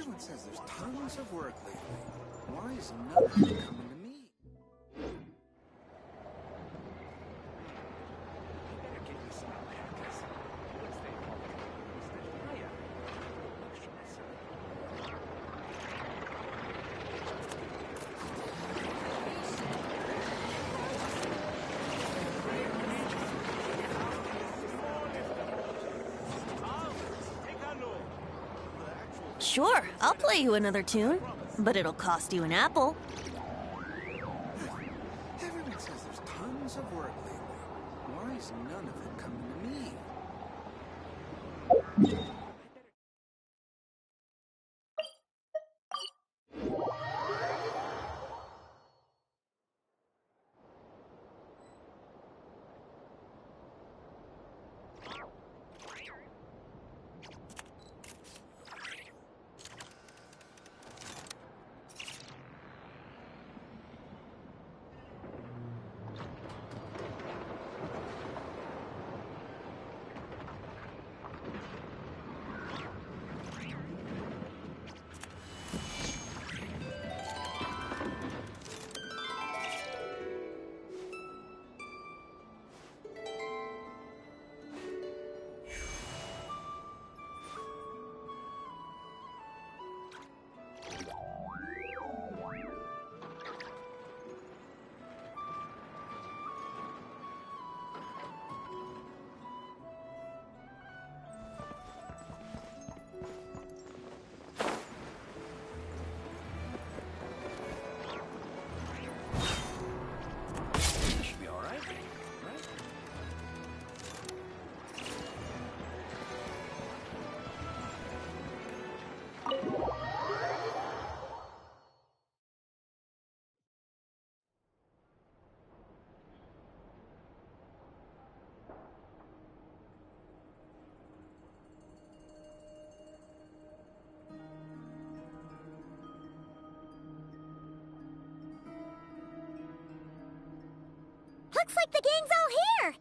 Everyone says there's tons of work lately. Why is none of it coming to me? Sure, I'll play you another tune, but it'll cost you an apple. Everyone says there's tons of work lately. Why is none of it coming to me? Looks like the gang's all here!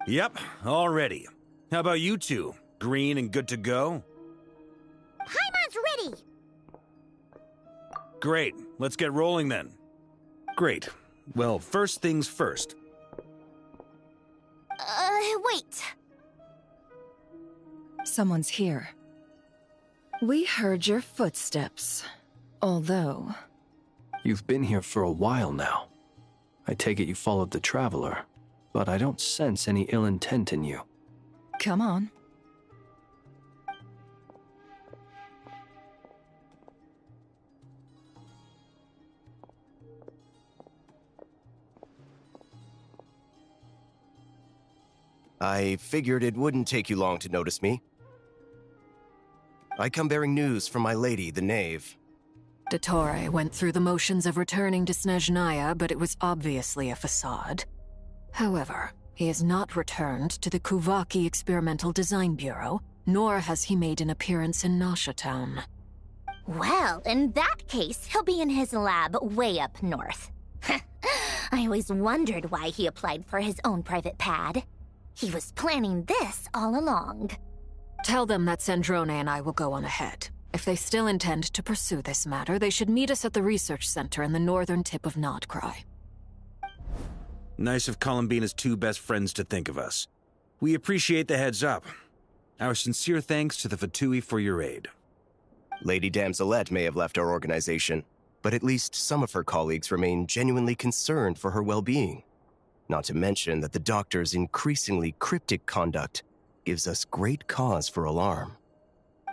Yep, all ready. How about you two? Green and good to go? Paimon's ready! Great, let's get rolling then. Great. Well, first things first. Wait. Someone's here. We heard your footsteps. Although... You've been here for a while now. I take it you followed the Traveler, but I don't sense any ill intent in you. Come on. I figured it wouldn't take you long to notice me. I come bearing news from my lady, the Knave. Dottore went through the motions of returning to Snezhnaya, but it was obviously a facade. However, he has not returned to the Kuvaki Experimental Design Bureau, nor has he made an appearance in Nasha Town. Well, in that case, he'll be in his lab way up north. I always wondered why he applied for his own private pad. He was planning this all along. Tell them that Sandrone and I will go on ahead. If they still intend to pursue this matter, they should meet us at the research center in the northern tip of Nodcry. Nice of Columbina's two best friends to think of us. We appreciate the heads up. Our sincere thanks to the Fatui for your aid. Lady Damselette may have left our organization, but at least some of her colleagues remain genuinely concerned for her well-being. Not to mention that the Doctor's increasingly cryptic conduct gives us great cause for alarm.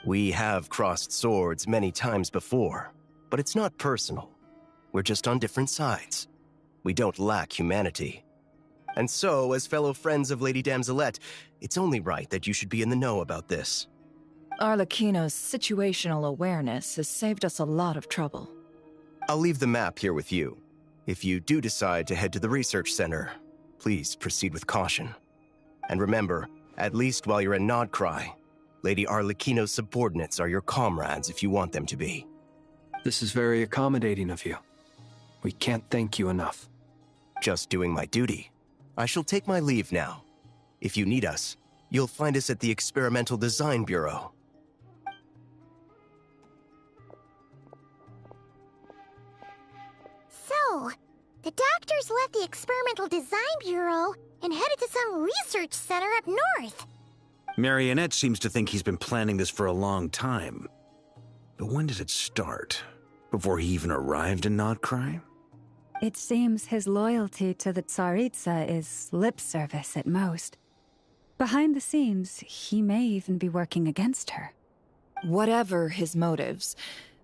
We have crossed swords many times before, but it's not personal. We're just on different sides. We don't lack humanity. And so, as fellow friends of Lady Damselette, it's only right that you should be in the know about this. Arlecchino's situational awareness has saved us a lot of trouble. I'll leave the map here with you. If you do decide to head to the research center, please proceed with caution. And remember, at least while you're in Nodcry, Lady Arlecchino's subordinates are your comrades if you want them to be. This is very accommodating of you. We can't thank you enough. Just doing my duty. I shall take my leave now. If you need us, You'll find us at the Experimental Design Bureau. So, the doctors left the Experimental Design Bureau and headed to some research center up north. Marionette seems to think he's been planning this for a long time. But when did it start? Before he even arrived in Nodcry? It seems his loyalty to the Tsaritsa is lip service at most. Behind the scenes, he may even be working against her. Whatever his motives,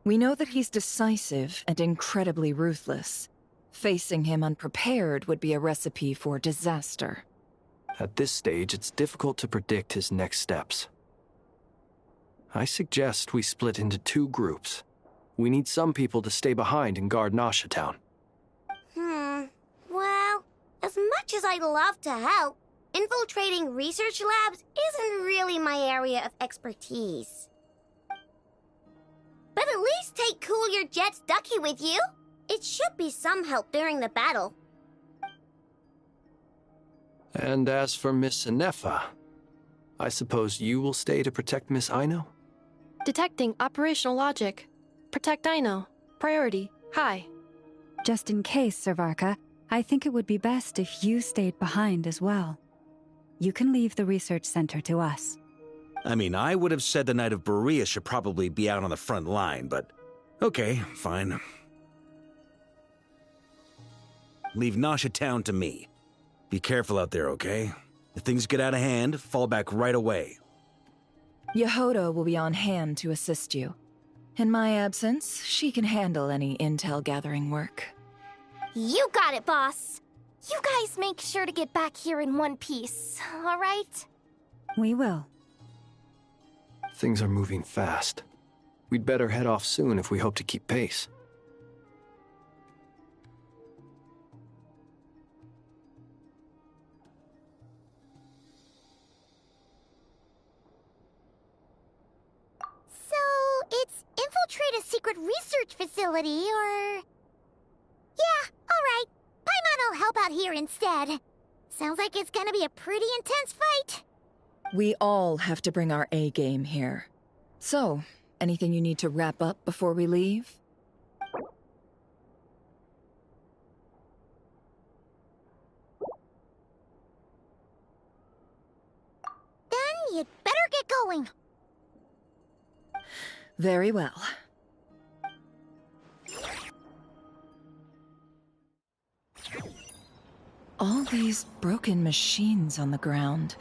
we know that he's decisive and incredibly ruthless. Facing him unprepared would be a recipe for disaster. At this stage, it's difficult to predict his next steps. I suggest we split into 2 groups. We need some people to stay behind and guard Nasha Town. Well, as much as I'd love to help, infiltrating research labs isn't really my area of expertise. But at least take Cool Your Jet's Ducky with you. It should be some help during the battle. And as for Miss Inefa, I suppose you will stay to protect Miss Aino? Detecting operational logic. Protect Aino. Priority. High. Just in case, Servarka, I think it would be best if you stayed behind as well. You can leave the research center to us. I mean, I would have said the Knight of Berea should probably be out on the front line, but okay, fine. Leave Nasha Town to me. Be careful out there, okay? If things get out of hand, fall back right away. Yehoda will be on hand to assist you. In my absence, she can handle any intel gathering work. You got it, boss. You guys make sure to get back here in one piece, all right? We will. Things are moving fast. We'd better head off soon if we hope to keep pace. So, it's infiltrate a secret research facility, or... Yeah, alright. Paimon will help out here instead. Sounds like it's gonna be a pretty intense fight. We all have to bring our A game here. So, anything you need to wrap up before we leave? Then you'd better get going. Very well. All these broken machines on the ground.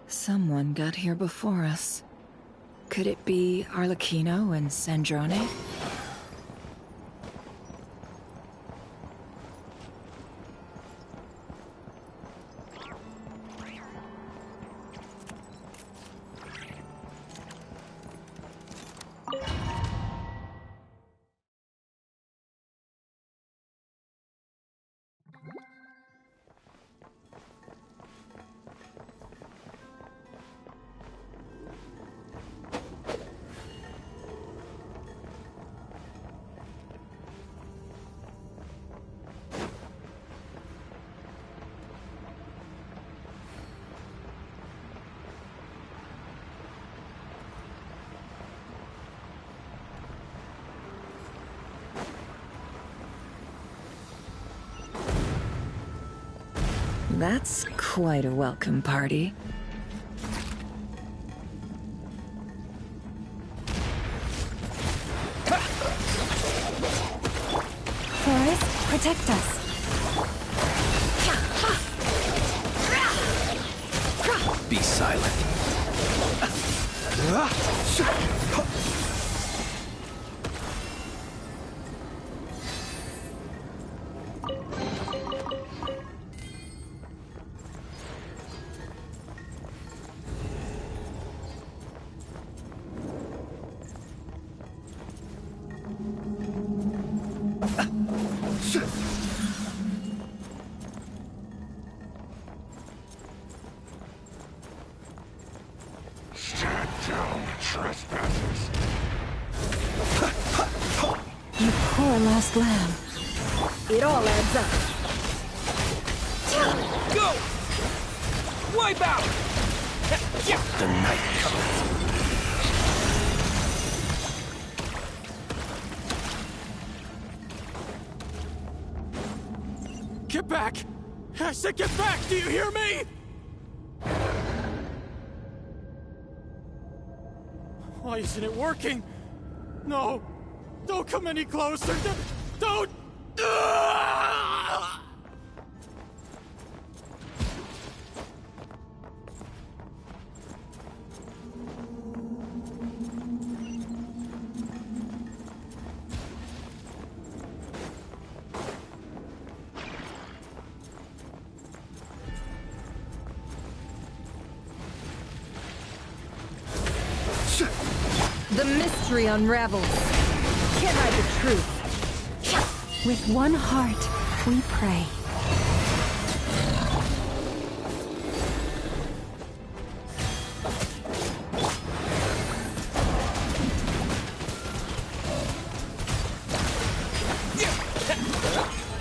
Someone got here before us. Could it be Arlecchino and Sandrone? That's quite a welcome party. Forest, protect us. Be silent. Stand down, trespassers. You poor lost lamb. It all adds up. Go! Wipe out! the night comes. Get back! I said get back! Do you hear me? Why isn't it working? No! Don't come any closer! Don't! The mystery unravels. Can't hide the truth. With one heart, we pray.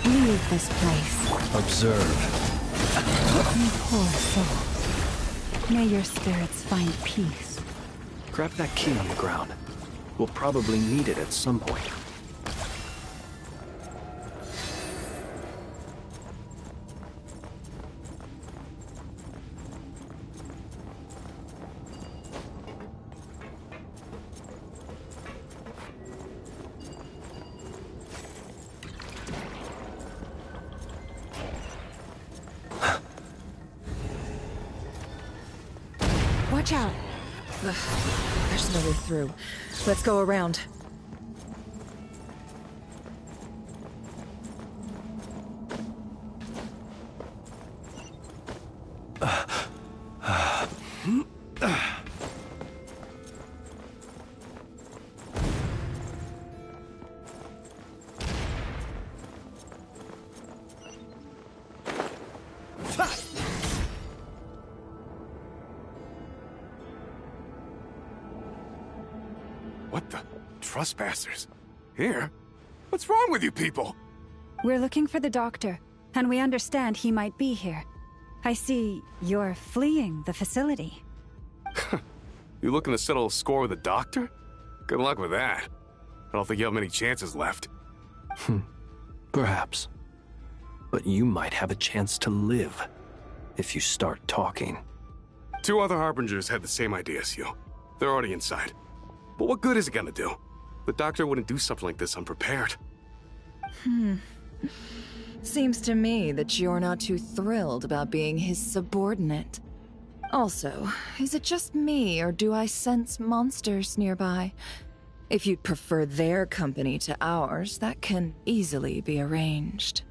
Leave this place. Observe. You poor soul. May your spirits find peace. Grab that key on the ground. We'll probably need it at some point. Watch out. Ugh, there's no way through. Let's go around. What the? Trespassers? Here? What's wrong with you people? We're looking for the doctor, and we understand he might be here. I see you're fleeing the facility. You looking to settle a score with the doctor? Good luck with that. I don't think you have many chances left. Perhaps. But you might have a chance to live if you start talking. 2 other Harbingers had the same idea as you. They're already inside. But what good is it gonna do? The doctor wouldn't do something like this unprepared. Seems to me that you're not too thrilled about being his subordinate. Also, is it just me, or do I sense monsters nearby? If you'd prefer their company to ours, that can easily be arranged.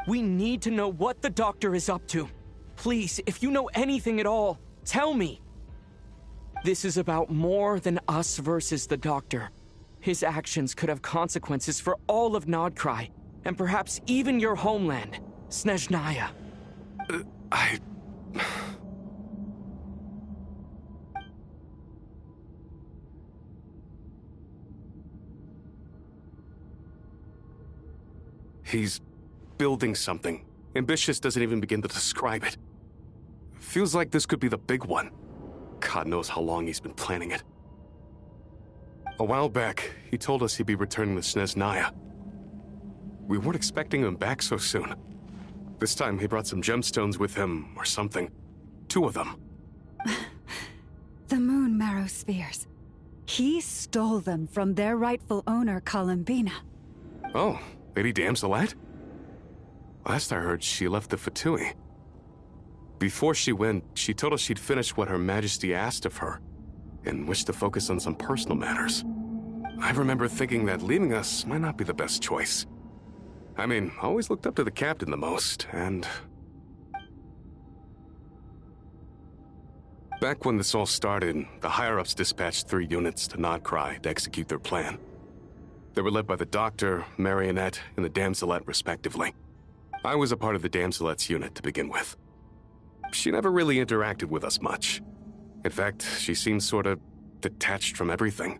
We need to know what the doctor is up to. Please, if you know anything at all, tell me. This is about more than us versus the doctor. His actions could have consequences for all of Nodcry, and perhaps even your homeland, Snezhnaya. He's building something. Ambitious doesn't even begin to describe it. Feels like this could be the big one. God knows how long he's been planning it. A while back, he told us he'd be returning to Snezhnaya. We weren't expecting him back so soon. This time he brought some gemstones with him, or something. 2 of them. The moon marrow spheres. He stole them from their rightful owner, Columbina. Oh, Lady Damselet? Last I heard, she left the Fatui. Before she went, she told us she'd finished what Her Majesty asked of her, and wished to focus on some personal matters. I remember thinking that leaving us might not be the best choice. I mean, I always looked up to the captain the most, and... Back when this all started, the higher-ups dispatched 3 units to Nodcry to execute their plan. They were led by the Doctor, Marionette, and the Damselet, respectively. I was a part of the Damselet's unit to begin with. She never really interacted with us much. In fact, she seemed sort of detached from everything.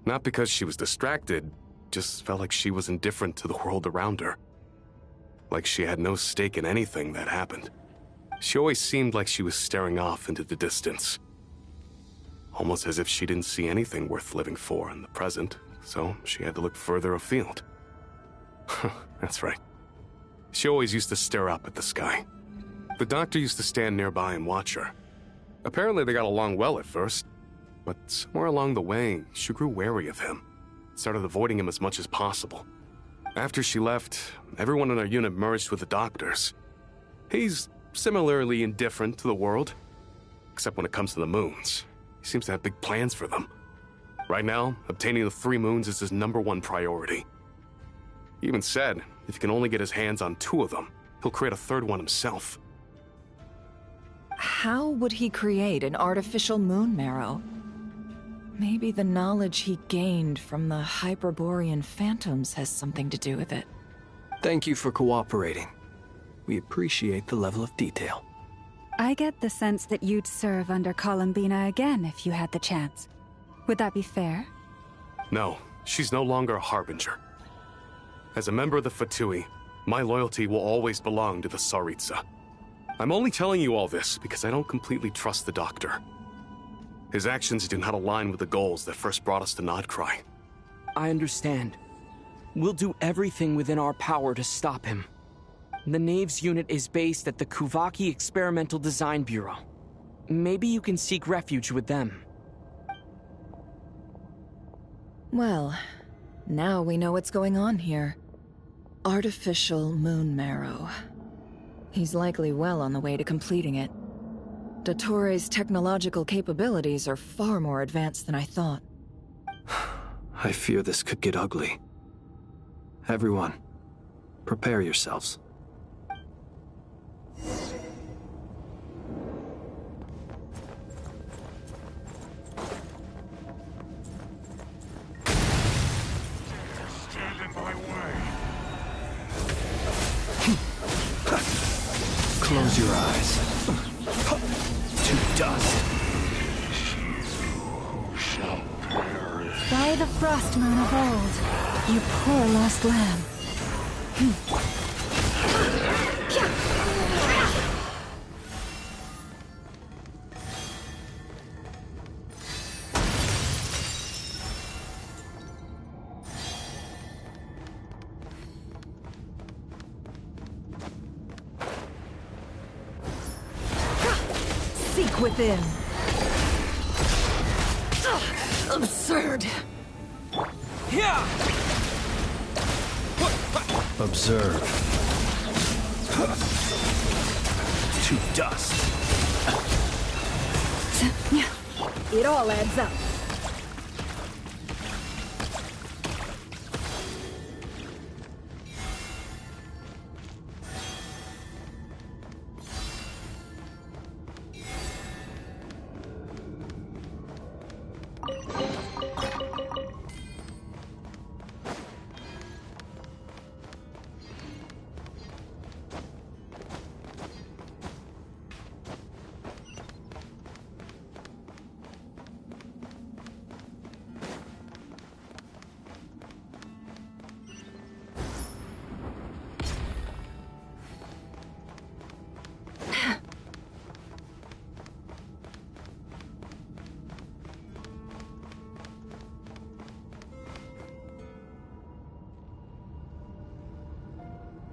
Not because she was distracted, just felt like she was indifferent to the world around her. Like she had no stake in anything that happened. She always seemed like she was staring off into the distance. Almost as if she didn't see anything worth living for in the present, so she had to look further afield. That's right. She always used to stare up at the sky. The doctor used to stand nearby and watch her. Apparently they got along well at first, but somewhere along the way, she grew wary of him. Started avoiding him as much as possible. After she left, everyone in our unit merged with the doctors. He's similarly indifferent to the world, except when it comes to the moons. He seems to have big plans for them. Right now, obtaining the 3 moons is his #1 priority. He even said if he can only get his hands on 2 of them, he'll create a 3rd one himself. How would he create an artificial moon marrow? Maybe the knowledge he gained from the Hyperborean phantoms has something to do with it. Thank you for cooperating. We appreciate the level of detail. I get the sense that you'd serve under Columbina again if you had the chance. Would that be fair? No, she's no longer a harbinger. As a member of the Fatui, my loyalty will always belong to the Tsaritsa. I'm only telling you all this because I don't completely trust the Doctor. His actions do not align with the goals that first brought us to Nodcry. I understand. We'll do everything within our power to stop him. The Knaves unit is based at the Kuvaki Experimental Design Bureau. Maybe you can seek refuge with them. Well, now we know what's going on here. Artificial moon marrow. He's likely well on the way to completing it. Dottore's technological capabilities are far more advanced than I thought. I fear this could get ugly. Everyone, prepare yourselves. Stand in my way. Close your eyes. To dust. Who shall perish? By the frost moon of old, you poor lost lamb. Seek within. Absurd. Yeah! Observe. To dust. It all adds up.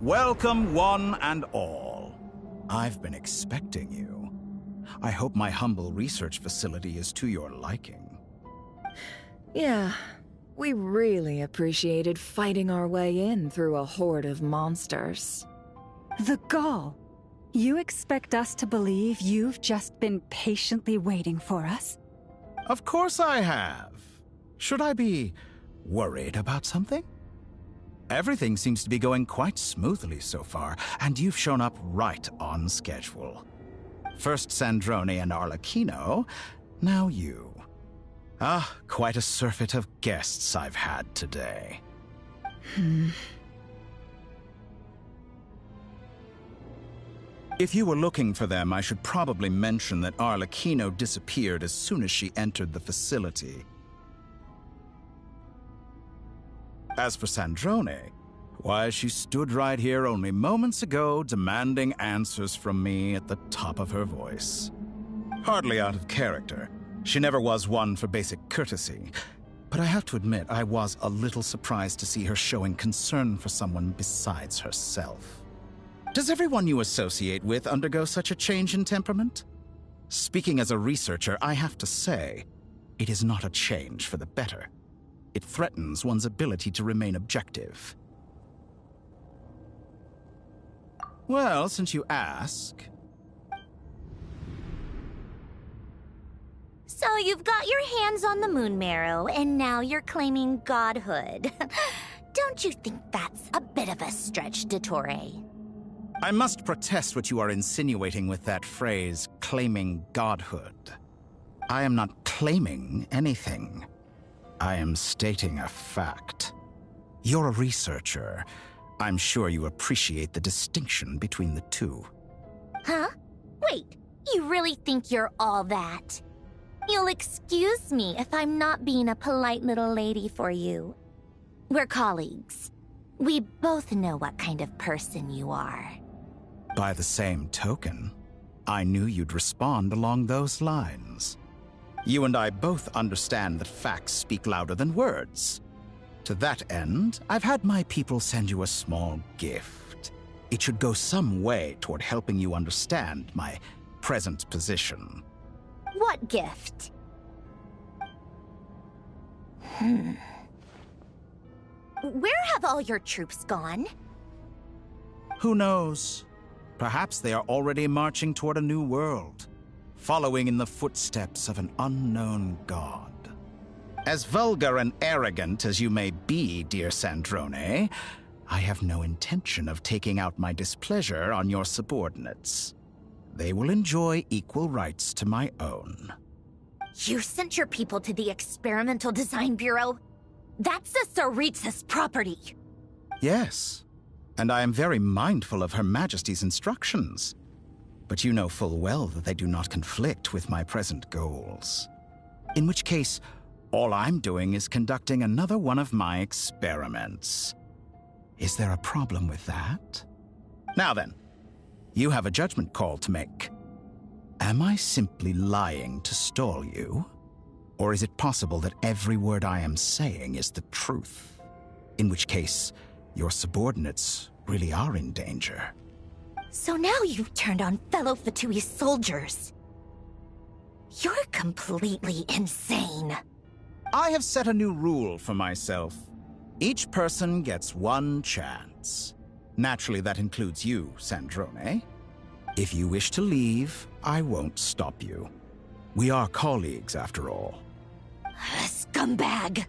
Welcome, one and all. I've been expecting you. I hope my humble research facility is to your liking. Yeah, we really appreciated fighting our way in through a horde of monsters. The gall. You expect us to believe you've just been patiently waiting for us? Of course I have. Should I be worried about something? Everything seems to be going quite smoothly so far, and you've shown up right on schedule. First Sandrone and Arlecchino, now you. Ah, quite a surfeit of guests I've had today. If you were looking for them, I should probably mention that Arlecchino disappeared as soon as she entered the facility. As for Sandrone, Why, she stood right here only moments ago demanding answers from me at the top of her voice. Hardly out of character. She never was one for basic courtesy. But I have to admit, I was a little surprised to see her showing concern for someone besides herself. Does everyone you associate with undergo such a change in temperament? Speaking as a researcher, I have to say, it is not a change for the better. It threatens one's ability to remain objective. Well, since you ask... So you've got your hands on the moon marrow, and now you're claiming godhood. Don't you think that's a bit of a stretch, Dottore? I must protest what you are insinuating with that phrase, claiming godhood. I am not claiming anything. I am stating a fact. You're a researcher. I'm sure you appreciate the distinction between the two. Huh? Wait, you really think you're all that? You'll excuse me if I'm not being a polite little lady for you. We're colleagues. We both know what kind of person you are. By the same token, I knew you'd respond along those lines. You and I both understand that facts speak louder than words. To that end, I've had my people send you a small gift. It should go some way toward helping you understand my present position. What gift? Where have all your troops gone? Who knows? Perhaps they are already marching toward a new world, following in the footsteps of an unknown god. As vulgar and arrogant as you may be, dear Sandrone, I have no intention of taking out my displeasure on your subordinates. They will enjoy equal rights to my own. You sent your people to the Experimental Design Bureau? That's the Tsaritsa's property. Yes, and I am very mindful of Her Majesty's instructions. But you know full well that they do not conflict with my present goals. In which case, all I'm doing is conducting another one of my experiments. Is there a problem with that? Now then, you have a judgment call to make. Am I simply lying to stall you? Or is it possible that every word I am saying is the truth? In which case, your subordinates really are in danger. So now you've turned on fellow Fatui soldiers. You're completely insane. I have set a new rule for myself. Each person gets one chance. Naturally, that includes you, Sandrone. If you wish to leave, I won't stop you. We are colleagues, after all. Scumbag!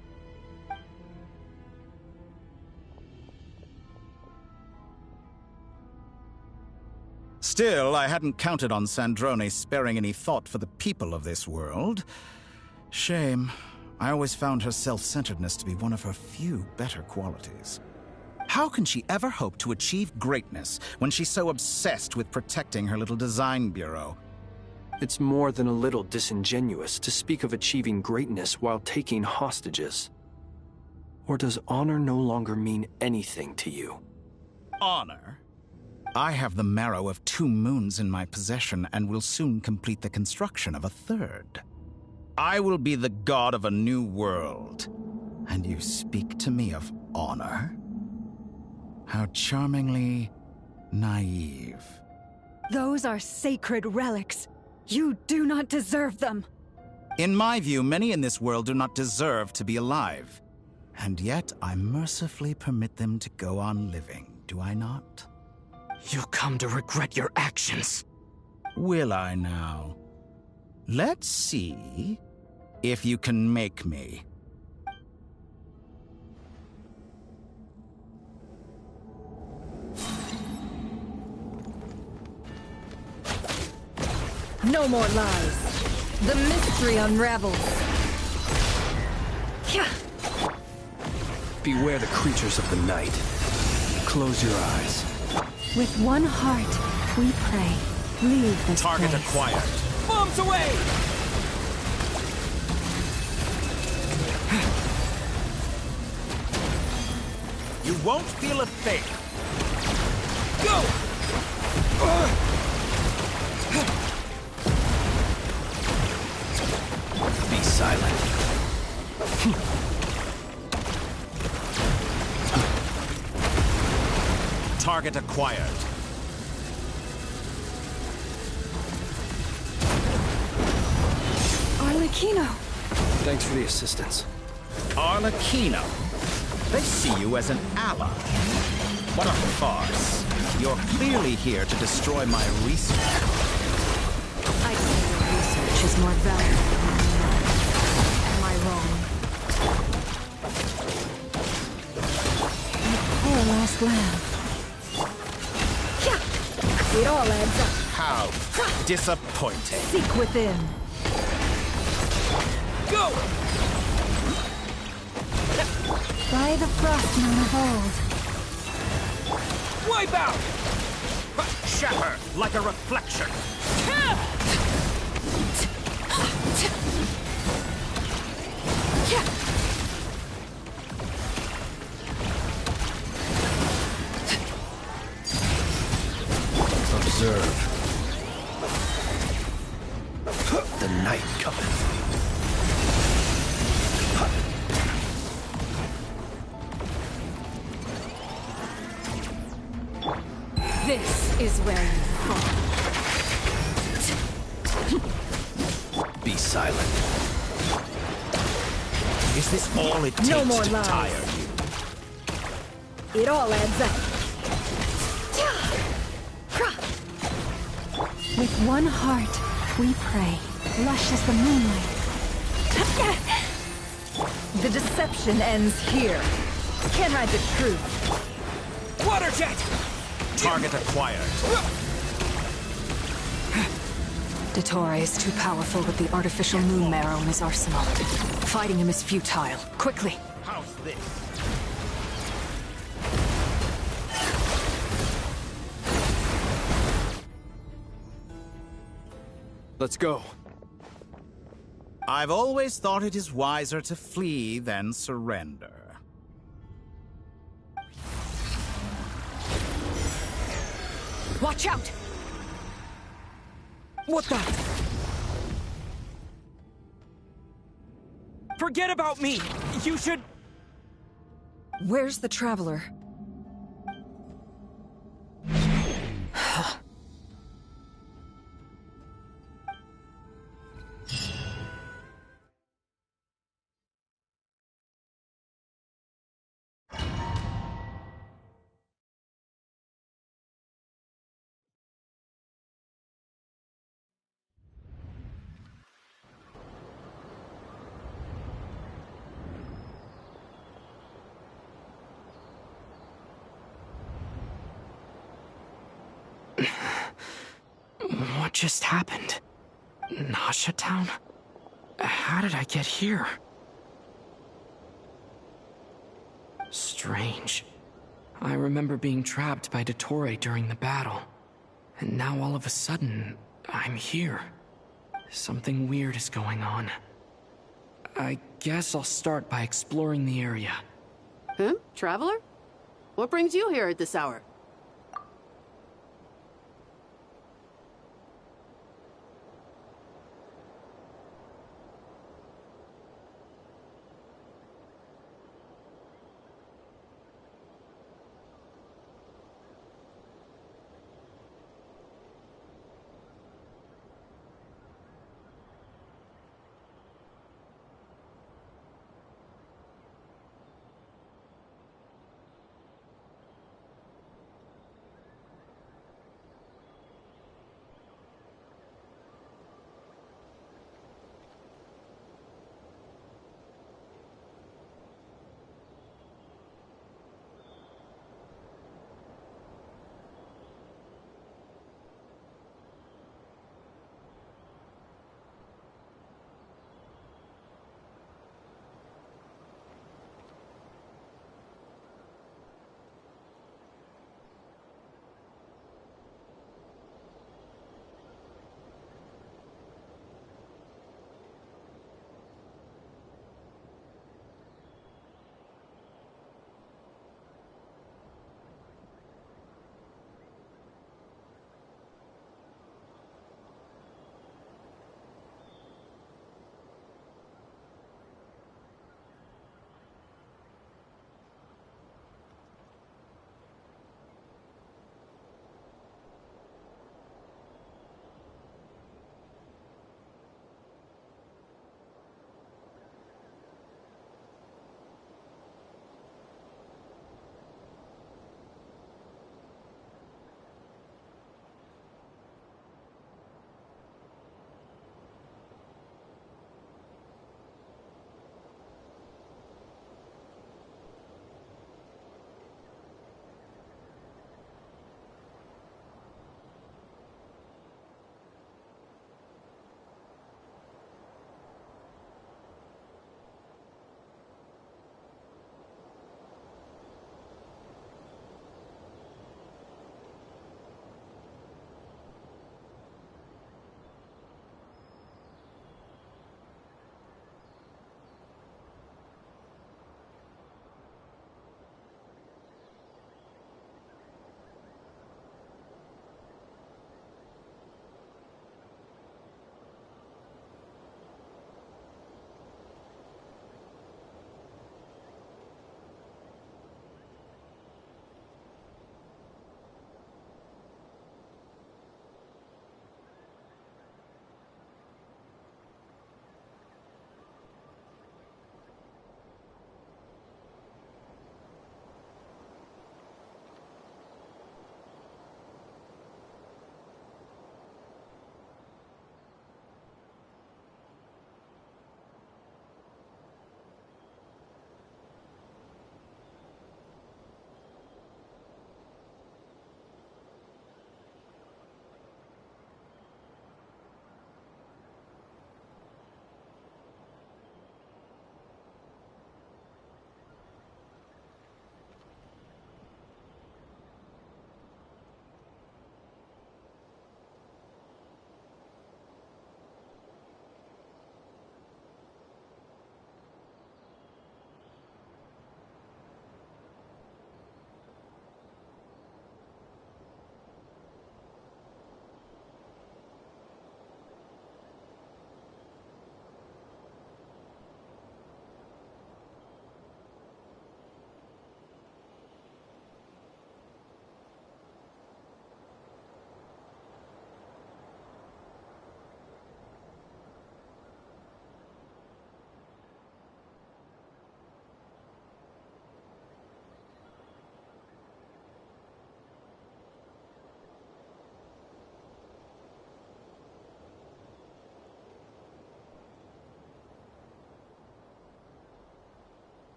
Still, I hadn't counted on Sandrone sparing any thought for the people of this world. Shame. I always found her self-centeredness to be one of her few better qualities. How can she ever hope to achieve greatness when she's so obsessed with protecting her little design bureau? It's more than a little disingenuous to speak of achieving greatness while taking hostages. Or does honor no longer mean anything to you? Honor? I have the marrow of 2 moons in my possession and will soon complete the construction of a 3rd. I will be the god of a new world. And you speak to me of honor? How charmingly naive. Those are sacred relics. You do not deserve them. In my view, many in this world do not deserve to be alive. And yet, I mercifully permit them to go on living, do I not? You'll come to regret your actions. Will I now? Let's see if you can make me. No more lies. The mystery unravels. Beware the creatures of the night. Close your eyes. With one heart, we pray. Leave this Target place. acquired. Bombs away! You won't feel a thing. Go! Be silent. Target acquired. Arlecchino! Thanks for the assistance. Arlecchino. They see you as an ally. What a farce. You're clearly here to destroy my research. I'd say your research is more valuable than mine. Am I wrong? Poor last lamb. It all adds up. How disappointing. Seek within. Go! By the frostman of old. Wipe out! Shatter like a reflection. Observe. The night cometh. This is where you fall. Be silent. Is this all it takes No more to lies. tire you? It all adds up. With one heart, we pray, lush as the moonlight. The deception ends here. Can't hide the truth. Water jet! Target acquired. Dottore is too powerful with the artificial moon marrow in his arsenal. Fighting him is futile. Quickly! How's this? Let's go. I've always thought it is wiser to flee than surrender. Watch out! What the? Forget about me! You should... Where's the Traveler? What just happened? Nasha Town? How did I get here? Strange. I remember being trapped by Dottore during the battle. And now all of a sudden, I'm here. Something weird is going on. I guess I'll start by exploring the area. Huh? Traveler? What brings you here at this hour?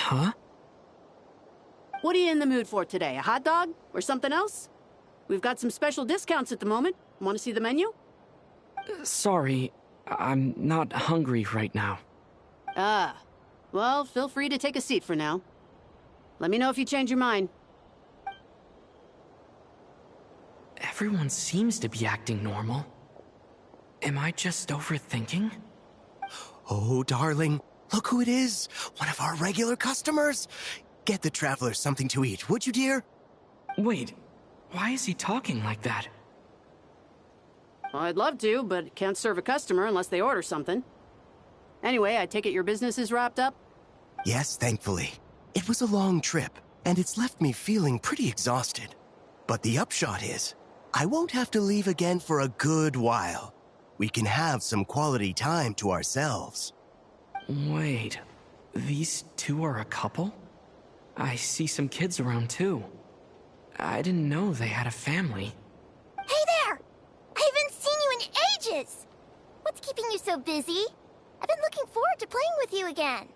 Huh? What are you in the mood for today? A hot dog? Or something else? We've got some special discounts at the moment. Want to see the menu? Sorry, I'm not hungry right now. Ah. Well, feel free to take a seat for now. Let me know if you change your mind. Everyone seems to be acting normal. Am I just overthinking? Oh, darling, look who it is. One of our regular customers. Get the traveler something to eat, would you, dear? Wait, why is he talking like that? Well, I'd love to, but can't serve a customer unless they order something. Anyway, I take it your business is wrapped up? Yes, thankfully. It was a long trip, and it's left me feeling pretty exhausted. But the upshot is, I won't have to leave again for a good while. We can have some quality time to ourselves. Wait, these two are a couple? I see some kids around too. I didn't know they had a family. Hey there! I haven't seen you in ages! What's keeping you so busy? I've been looking forward to playing with you again.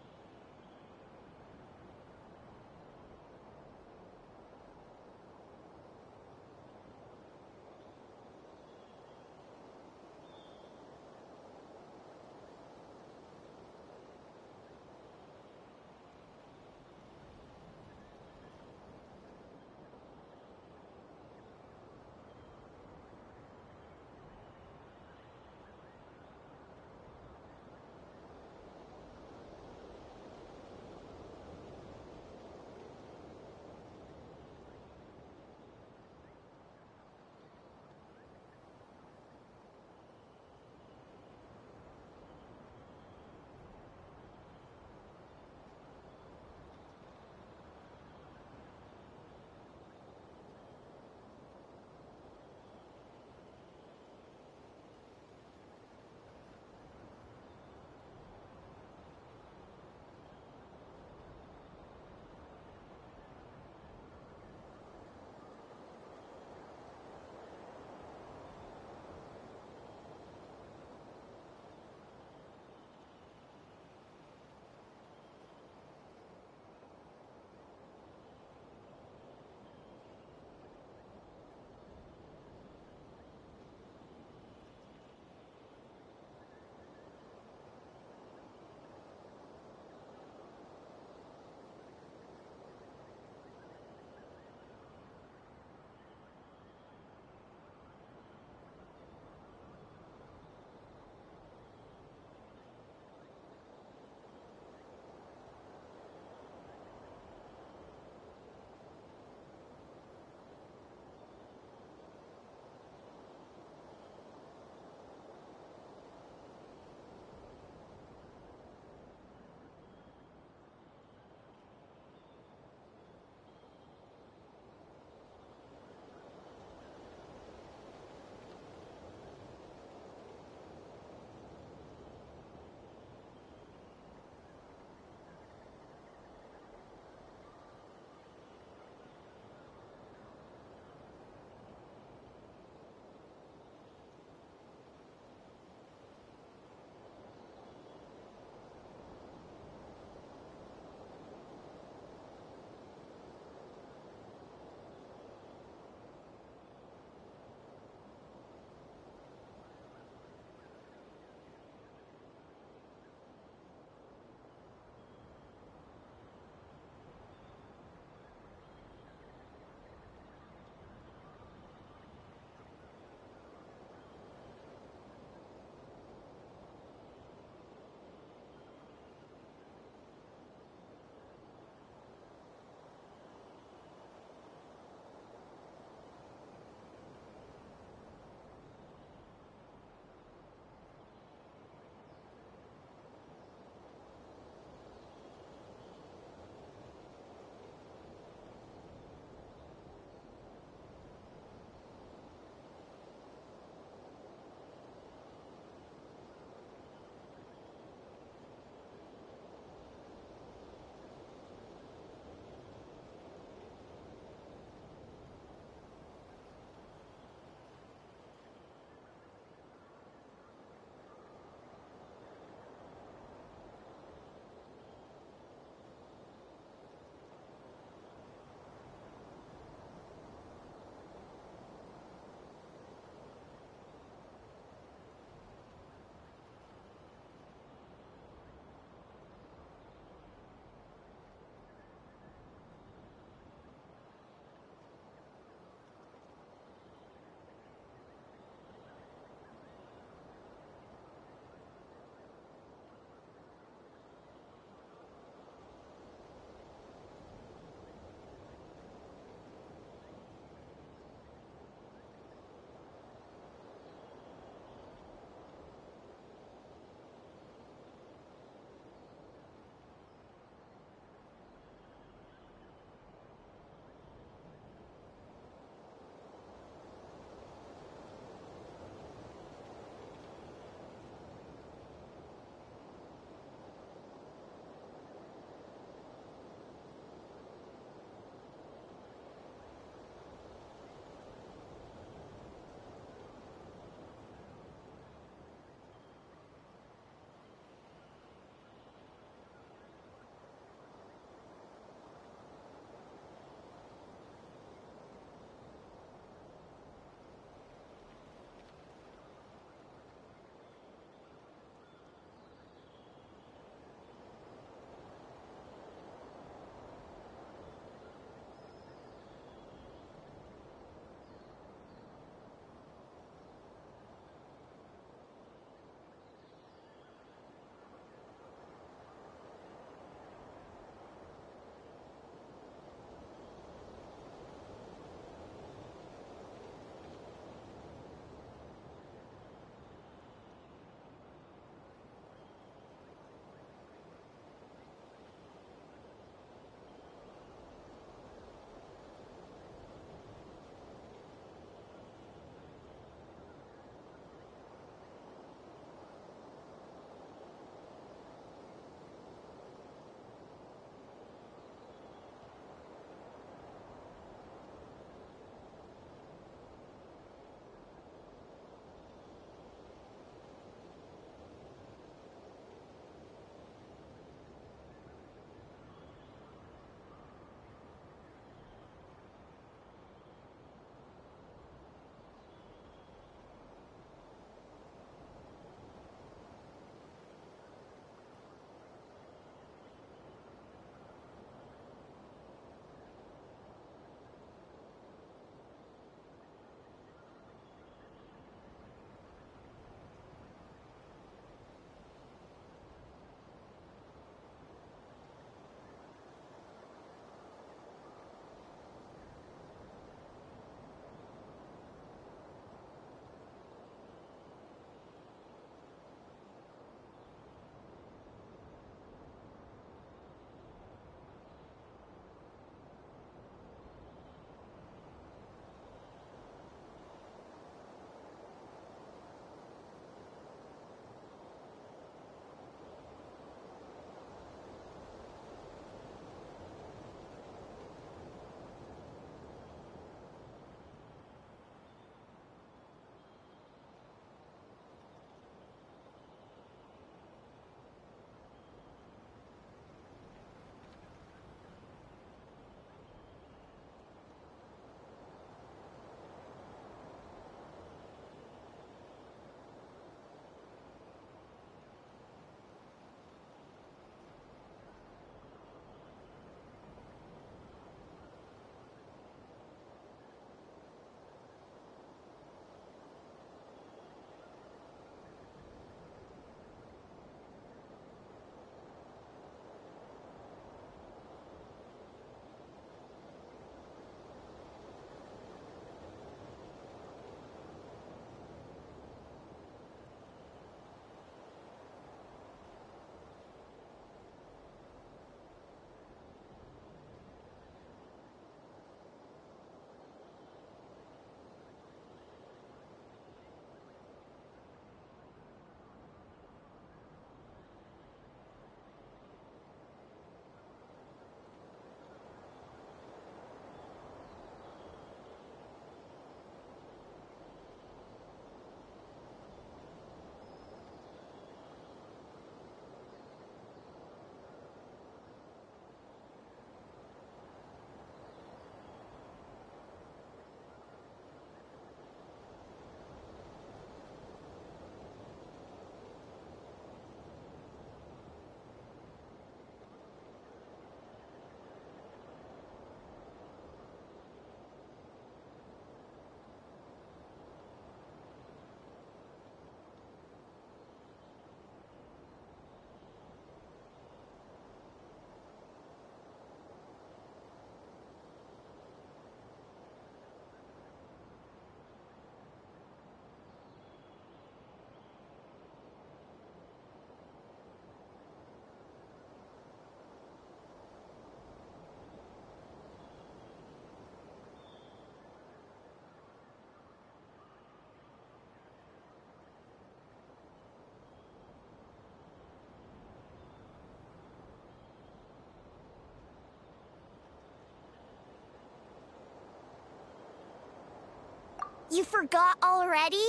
You forgot already?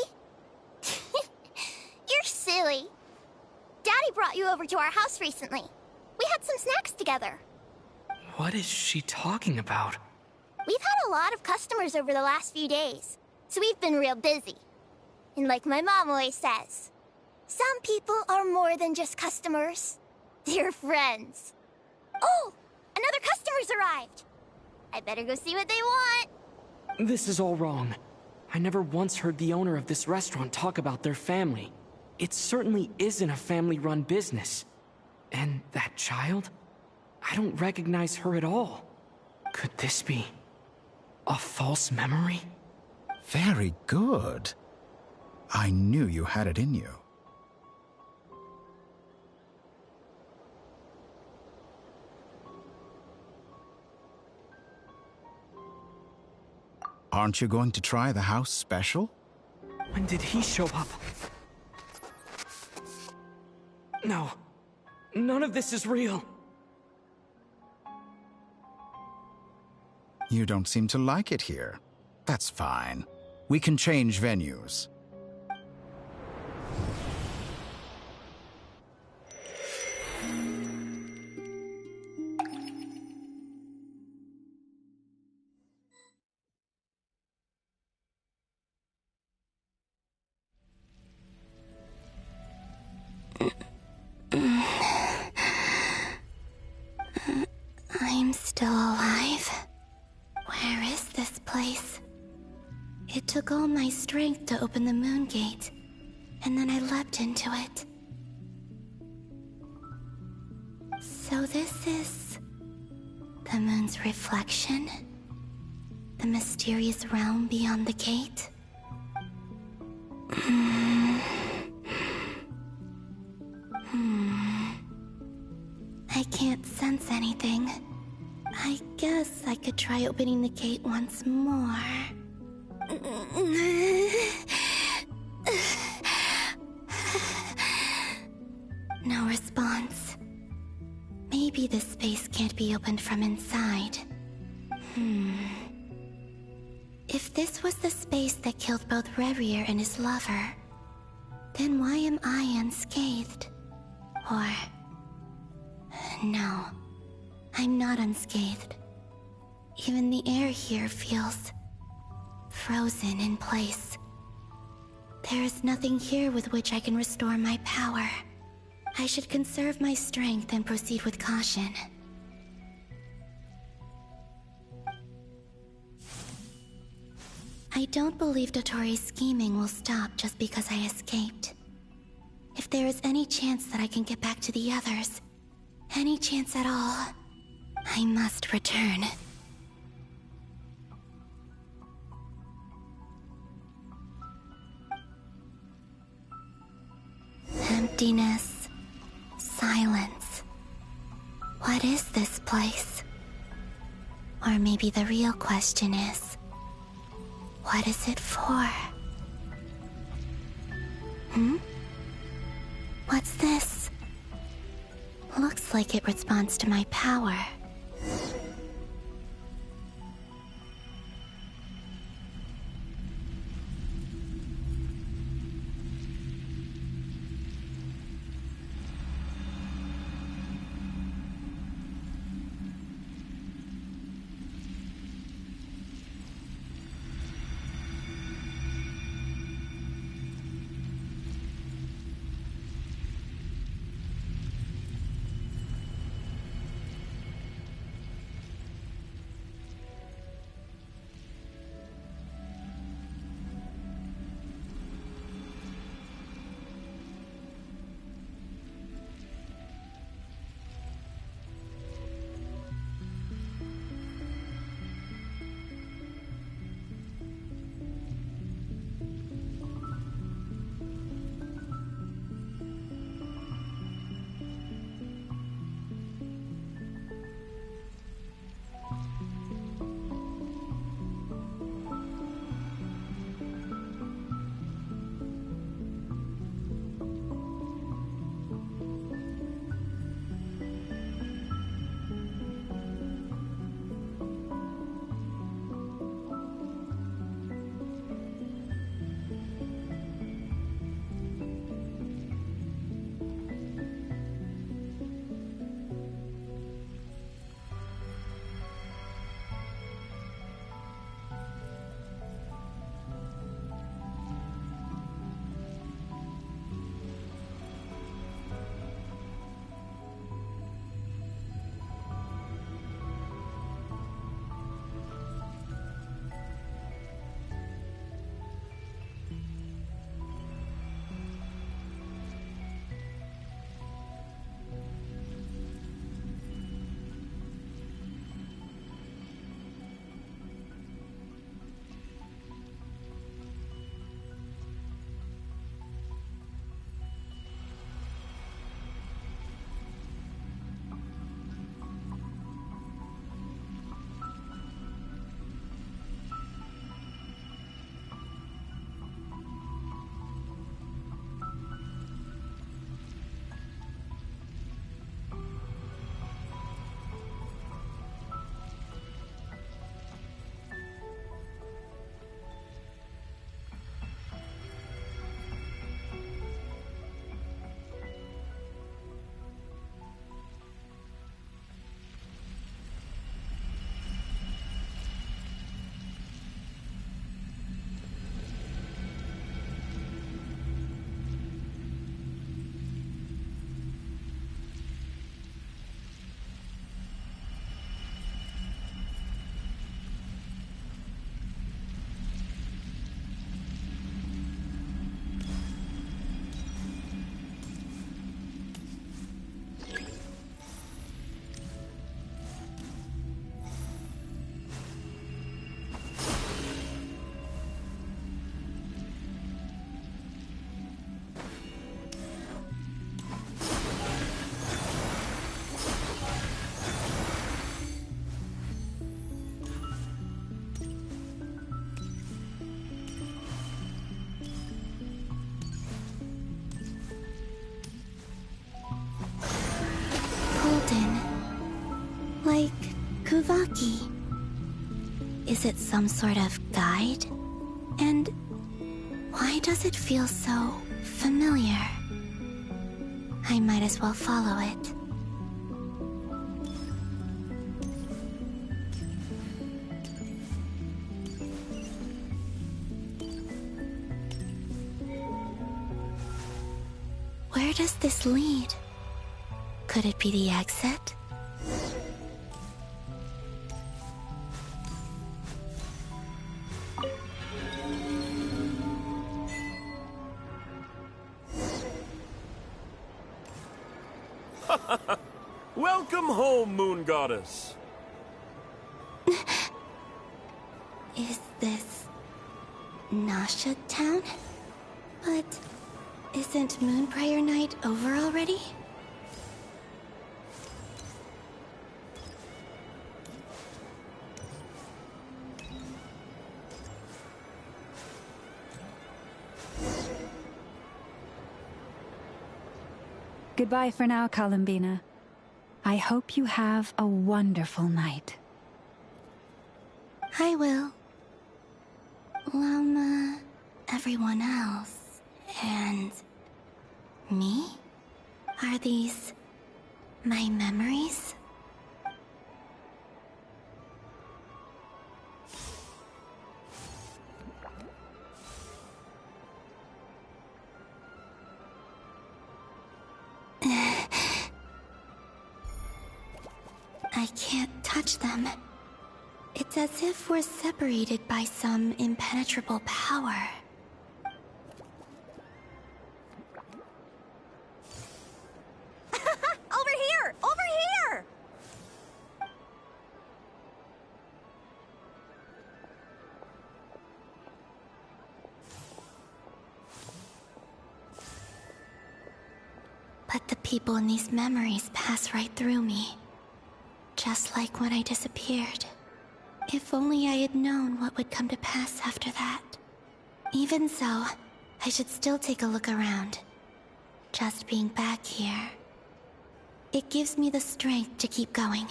You're silly. Daddy brought you over to our house recently. We had some snacks together. What is she talking about? We've had a lot of customers over the last few days, so we've been real busy. And like my mom always says, some people are more than just customers. They're friends. Oh, another customer's arrived. I better go see what they want. This is all wrong. I never once heard the owner of this restaurant talk about their family. It certainly isn't a family-run business. And that child? I don't recognize her at all. Could this be a false memory? Very good. I knew you had it in you. Aren't you going to try the house special? When did he show up? No. None of this is real. You don't seem to like it here. That's fine. We can change venues. I'm still alive. Where is this place? It took all my strength to open the moon gate, and then I leapt into it. So this is the moon's reflection? The mysterious realm beyond the gate? I can't sense anything. I guess I could try opening the gate once more. No response. Maybe this space can't be opened from inside. If this was the space that killed both Revier and his lover, then why am I unscathed? Or... no, I'm not unscathed. Even the air here feels frozen in place. There is nothing here with which I can restore my power. I should conserve my strength and proceed with caution. I don't believe Dottore's scheming will stop just because I escaped. If there is any chance that I can get back to the others, any chance at all, I must return. Emptiness. Silence. What is this place? Or maybe the real question is, what is it for? What's this? Looks like it responds to my power. Kuvaki? Is it some sort of guide? And why does it feel so familiar? I might as well follow it. Where does this lead? Could it be the exit? Welcome home, Moon Goddess. Is this Nasha Town? But isn't Moon Prayer Night over already? Goodbye for now, Columbina. I hope you have a wonderful night. I will. Llama, everyone else, and me? Are these my memories? I can't touch them. It's as if we're separated by some impenetrable power. Over here! Over here! But the people in these memories pass right through me. Just like when I disappeared. If only I had known what would come to pass after that. Even so, I should still take a look around. Just being back here. It gives me the strength to keep going.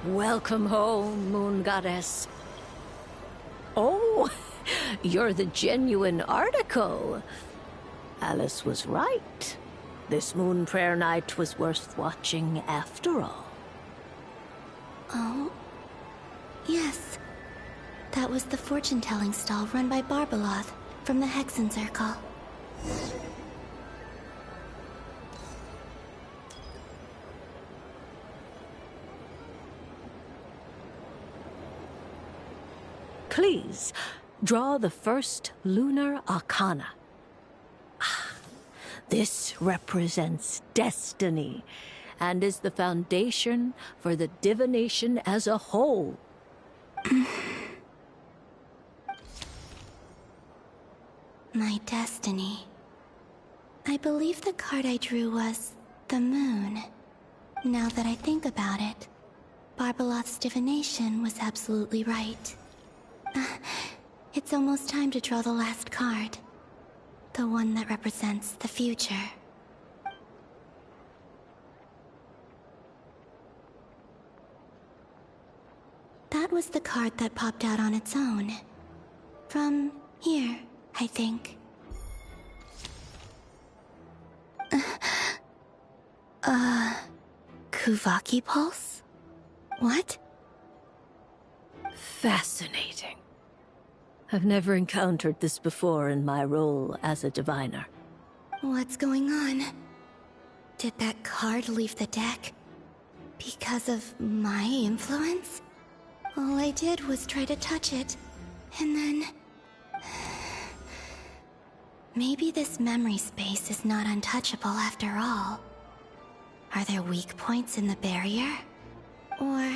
Welcome home, Moon Goddess. Oh, you're the genuine article. Alice was right. This Moon Prayer Night was worth watching after all. Oh? Yes. That was the fortune-telling stall run by Barbeloth from the Hexen Circle. Please, draw the first lunar arcana. This represents destiny and is the foundation for the divination as a whole. My destiny. I believe the card I drew was the moon. Now that I think about it, Barbeloth's divination was absolutely right. It's almost time to draw the last card. The one that represents the future. That was the card that popped out on its own. From here, I think. Kuvaki pulse? What? Fascinating. I've never encountered this before in my role as a diviner. What's going on? Did that card leave the deck? Because of my influence? All I did was try to touch it, and then... Maybe this memory space is not untouchable after all. Are there weak points in the barrier? Or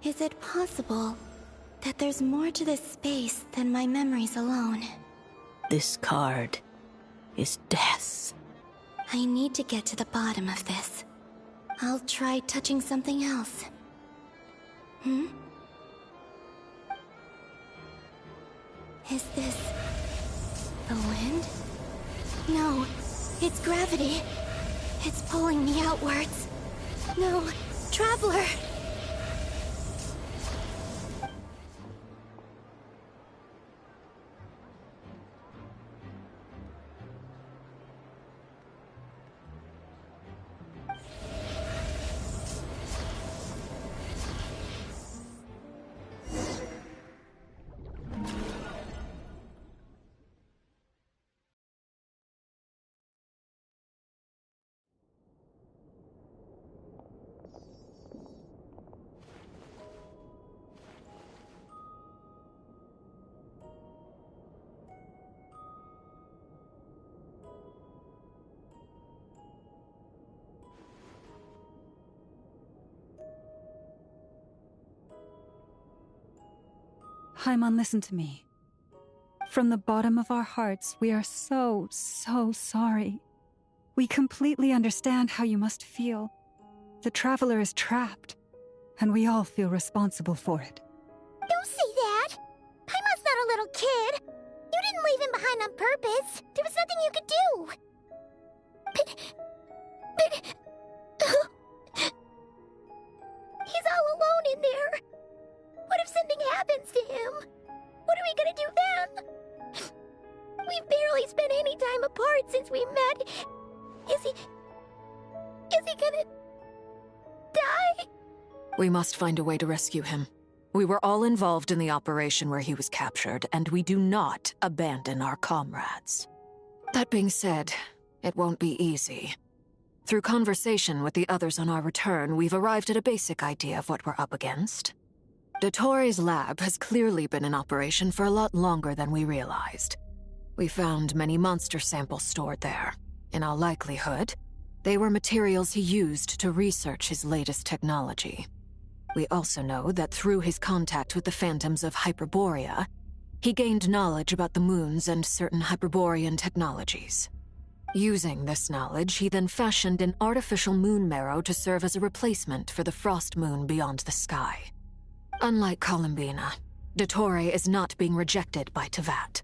is it possible that there's more to this space than my memories alone? This card is death. I need to get to the bottom of this. I'll try touching something else. Is this the wind? No, it's gravity. It's pulling me outwards. No, Traveler! Paimon, listen to me. From the bottom of our hearts, we are so sorry. We completely understand how you must feel. The Traveler is trapped, and we all feel responsible for it. Don't say that! Paimon's not a little kid! You didn't leave him behind on purpose! There was nothing you could do! But... he's all alone in there! What if something happens to him? What are we gonna do then? We've barely spent any time apart since we met. Is he gonna... die? We must find a way to rescue him. We were all involved in the operation where he was captured, and we do not abandon our comrades. That being said, it won't be easy. Through conversation with the others on our return, we've arrived at a basic idea of what we're up against. Dottore's lab has clearly been in operation for a lot longer than we realized. We found many monster samples stored there. In all likelihood, they were materials he used to research his latest technology. We also know that through his contact with the phantoms of Hyperborea, he gained knowledge about the moons and certain Hyperborean technologies. Using this knowledge, he then fashioned an artificial moon marrow to serve as a replacement for the frost moon beyond the sky. Unlike Columbina, Dottore is not being rejected by Teyvat.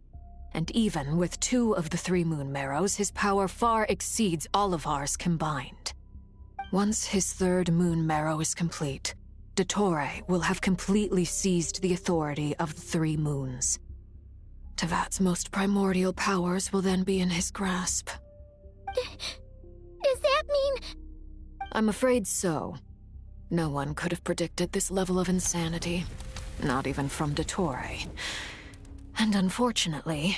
And even with 2 of the 3 moon marrows, his power far exceeds all of ours combined. Once his 3rd moon marrow is complete, Dottore will have completely seized the authority of the 3 moons. Teyvat's most primordial powers will then be in his grasp. Does that mean... I'm afraid so. No one could have predicted this level of insanity. Not even from Dottore. And unfortunately,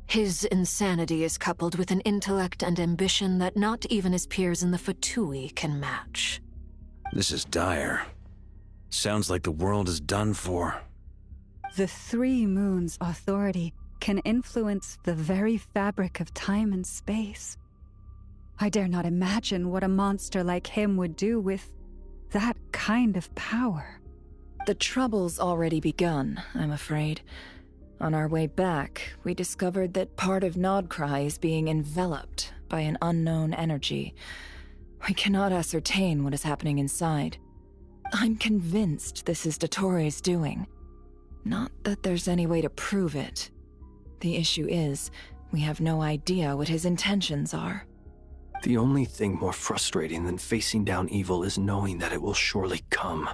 his insanity is coupled with an intellect and ambition that not even his peers in the Fatui can match. This is dire. Sounds like the world is done for. The 3 moons' authority can influence the very fabric of time and space. I dare not imagine what a monster like him would do with that kind of power. The trouble's already begun, I'm afraid. On our way back, we discovered that part of Nodcry is being enveloped by an unknown energy. We cannot ascertain what is happening inside. I'm convinced this is Dottore's doing. Not that there's any way to prove it. The issue is, we have no idea what his intentions are. The only thing more frustrating than facing down evil is knowing that it will surely come,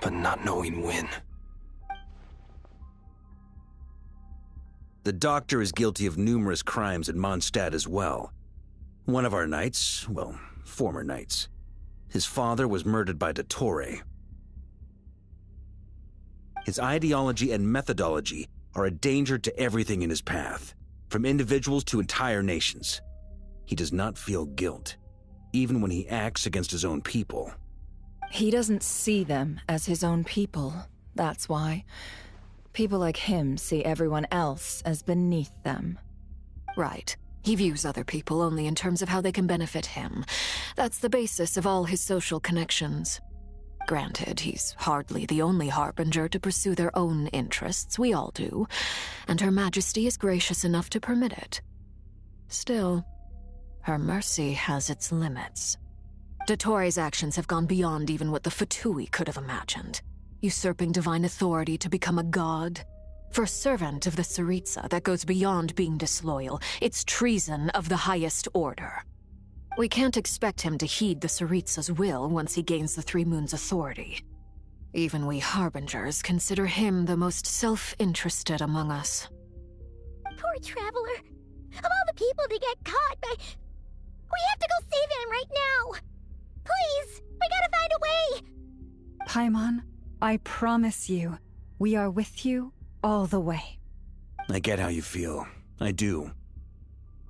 but not knowing when. The Doctor is guilty of numerous crimes at Mondstadt as well. One of our knights, well, former knights, his father was murdered by Dottore. His ideology and methodology are a danger to everything in his path, from individuals to entire nations. He does not feel guilt, even when he acts against his own people. He doesn't see them as his own people, that's why. People like him see everyone else as beneath them. Right. He views other people only in terms of how they can benefit him. That's the basis of all his social connections. Granted, he's hardly the only harbinger to pursue their own interests. We all do. And Her Majesty is gracious enough to permit it. Still, her mercy has its limits. Dottore's actions have gone beyond even what the Fatui could have imagined. Usurping divine authority to become a god. For a servant of the Tsaritsa, that goes beyond being disloyal. It's treason of the highest order. We can't expect him to heed the Tsaritsa's will once he gains the Three Moons' authority. Even we Harbingers consider him the most self-interested among us. Poor Traveler. Of all the people to get caught by... We have to go save him right now! Please! We gotta find a way! Paimon, I promise you, we are with you all the way. I get how you feel. I do.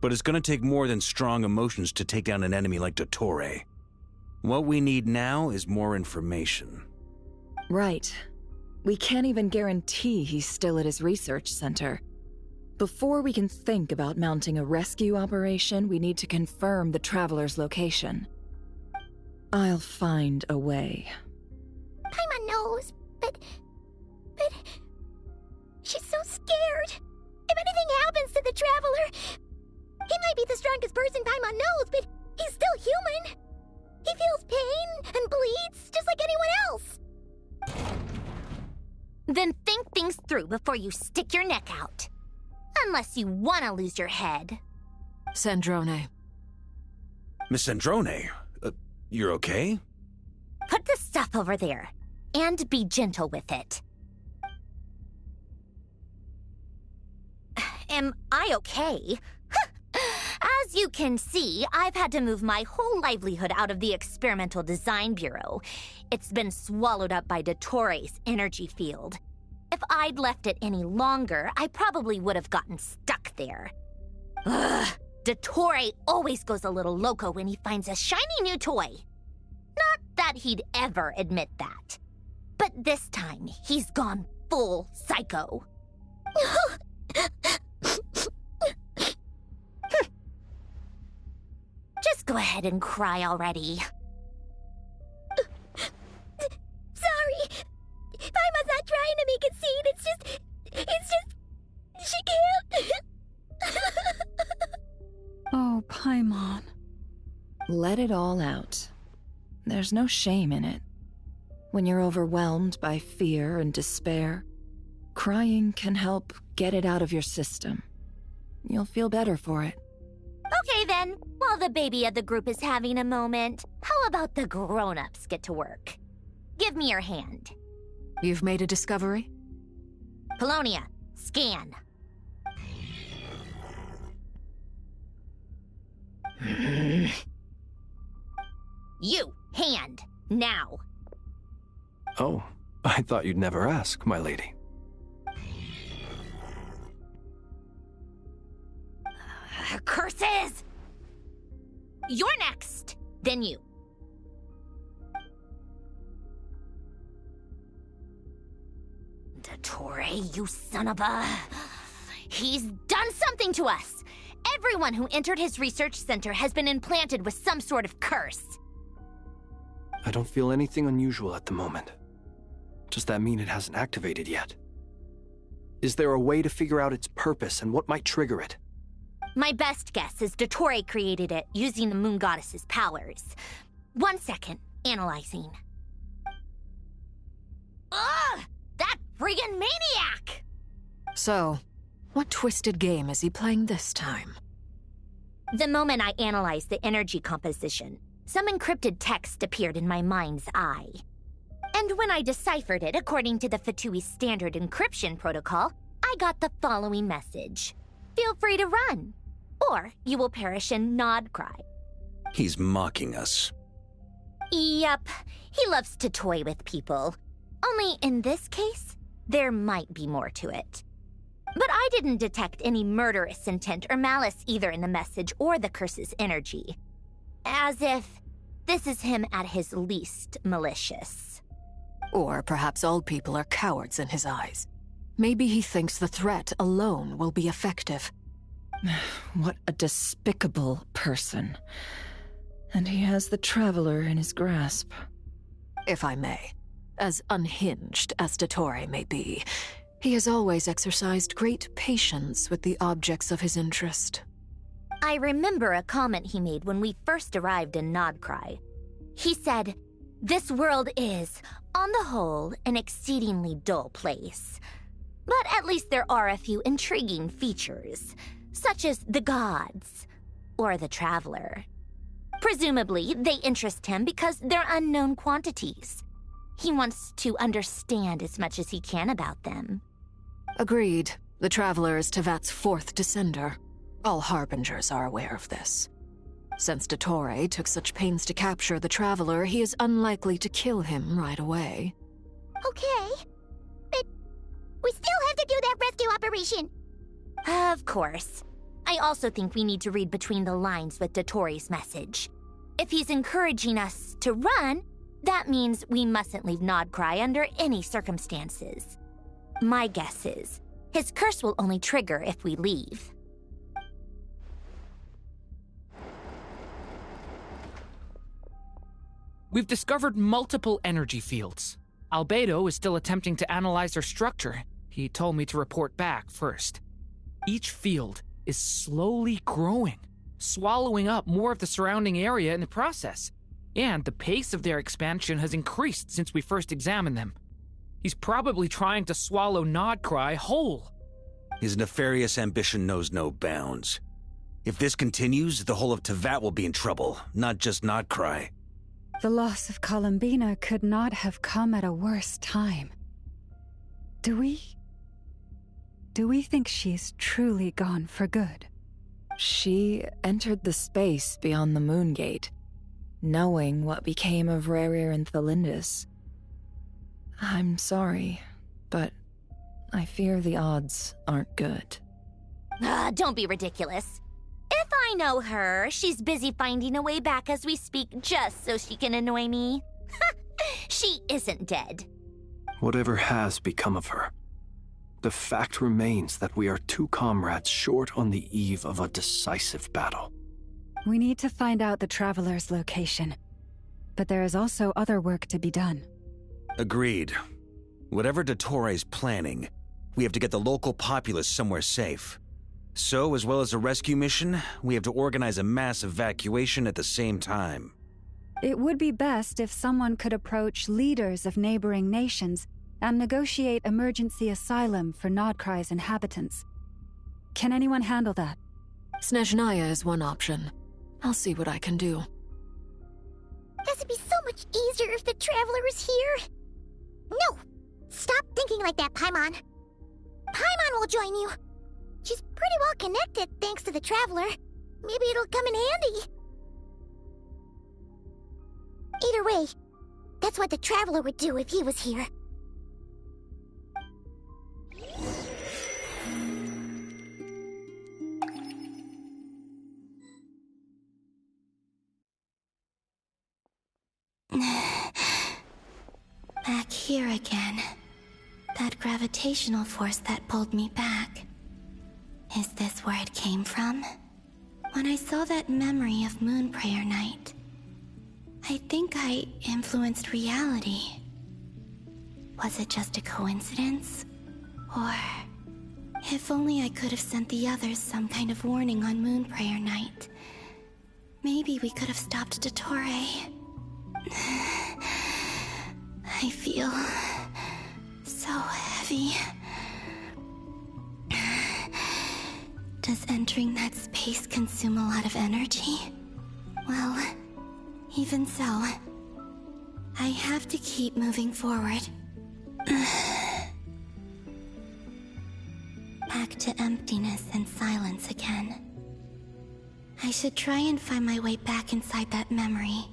But it's gonna take more than strong emotions to take down an enemy like Dottore. What we need now is more information. Right. We can't even guarantee he's still at his research center. Before we can think about mounting a rescue operation, we need to confirm the Traveler's location. I'll find a way. Paimon knows, but... She's so scared. If anything happens to the Traveler... He might be the strongest person Paimon knows, but he's still human. He feels pain and bleeds just like anyone else. Then think things through before you stick your neck out. Unless you want to lose your head. Sandrone. Miss Sandrone, you're okay? Put the stuff over there, and be gentle with it. Am I okay? As you can see, I've had to move my whole livelihood out of the Experimental Design Bureau. It's been swallowed up by Dottore's energy field. If I'd left it any longer, I probably would have gotten stuck there. Ugh, Dottore always goes a little loco when he finds a shiny new toy. Not that he'd ever admit that. But this time, he's gone full psycho. Just go ahead and cry already. Sorry. Paimon's not trying to make it seem. It's just... She can't. Oh, Paimon. Let it all out. There's no shame in it. When you're overwhelmed by fear and despair, crying can help get it out of your system. You'll feel better for it. Okay then, while the baby of the group is having a moment, how about the grown-ups get to work? Give me your hand. You've made a discovery? Polonia, scan. You, hand, now. Oh, I thought you'd never ask, my lady. Curses! You're next, then you. Dottore, you son of a... He's done something to us! Everyone who entered his research center has been implanted with some sort of curse. I don't feel anything unusual at the moment. Does that mean it hasn't activated yet? Is there a way to figure out its purpose and what might trigger it? My best guess is Dottore created it using the Moon Goddess's powers. 1 second, analyzing. Ugh! That friggin' maniac! So, what twisted game is he playing this time? The moment I analyzed the energy composition, some encrypted text appeared in my mind's eye. And when I deciphered it according to the Fatui standard encryption protocol, I got the following message. Feel free to run, or you will perish in nod cry. He's mocking us. Yep, he loves to toy with people. Only in this case, there might be more to it. But I didn't detect any murderous intent or malice either in the message or the curse's energy. As if this is him at his least malicious. Or perhaps all people are cowards in his eyes. Maybe he thinks the threat alone will be effective. What a despicable person. And he has the Traveler in his grasp. If I may, as unhinged as Dottore may be, he has always exercised great patience with the objects of his interest. I remember a comment he made when we first arrived in Nodcry. He said, "This world is, on the whole, an exceedingly dull place. But at least there are a few intriguing features, such as the gods, or the Traveler. Presumably, they interest him because they're unknown quantities. He wants to understand as much as he can about them." Agreed. The Traveler is Teyvat's fourth descender. All Harbingers are aware of this. Since Dottore took such pains to capture the Traveler, he is unlikely to kill him right away. Okay, but we still have to do that rescue operation. Of course. I also think we need to read between the lines with Dottore's message. If he's encouraging us to run, that means we mustn't leave Nodcry under any circumstances. My guess is, his curse will only trigger if we leave. We've discovered multiple energy fields. Albedo is still attempting to analyze their structure. He told me to report back first. Each field is slowly growing, swallowing up more of the surrounding area in the process. And the pace of their expansion has increased since we first examined them. He's probably trying to swallow Nodcry whole. His nefarious ambition knows no bounds. If this continues, the whole of Teyvat will be in trouble, not just Nodcry. The loss of Columbina could not have come at a worse time. Do we think she's truly gone for good? She entered the space beyond the Moon Gate, knowing what became of Rerir and Thelindis. I'm sorry, but I fear the odds aren't good. Don't be ridiculous. If I know her, she's busy finding a way back as we speak just so she can annoy me. She isn't dead. Whatever has become of her, the fact remains that we are two comrades short on the eve of a decisive battle. We need to find out the Traveler's location. But there is also other work to be done. Agreed. Whatever Dottore's planning, we have to get the local populace somewhere safe. So, as well as a rescue mission, we have to organize a mass evacuation at the same time. It would be best if someone could approach leaders of neighboring nations and negotiate emergency asylum for Nodcry's inhabitants. Can anyone handle that? Snezhnaya is one option. I'll see what I can do. This would be so much easier if the Traveler was here. No! Stop thinking like that, Paimon. Paimon will join you. She's pretty well connected thanks to the Traveler. Maybe it'll come in handy. Either way, that's what the Traveler would do if he was here. Back here again. That gravitational force that pulled me back. Is this where it came from? When I saw that memory of Moon Prayer Night, I think I influenced reality. Was it just a coincidence? Or, if only I could have sent the others some kind of warning on Moon Prayer Night. Maybe we could have stopped Dottore. I feel so heavy. Does entering that space consume a lot of energy? Well, even so, I have to keep moving forward. Back to emptiness and silence again. I should try and find my way back inside that memory.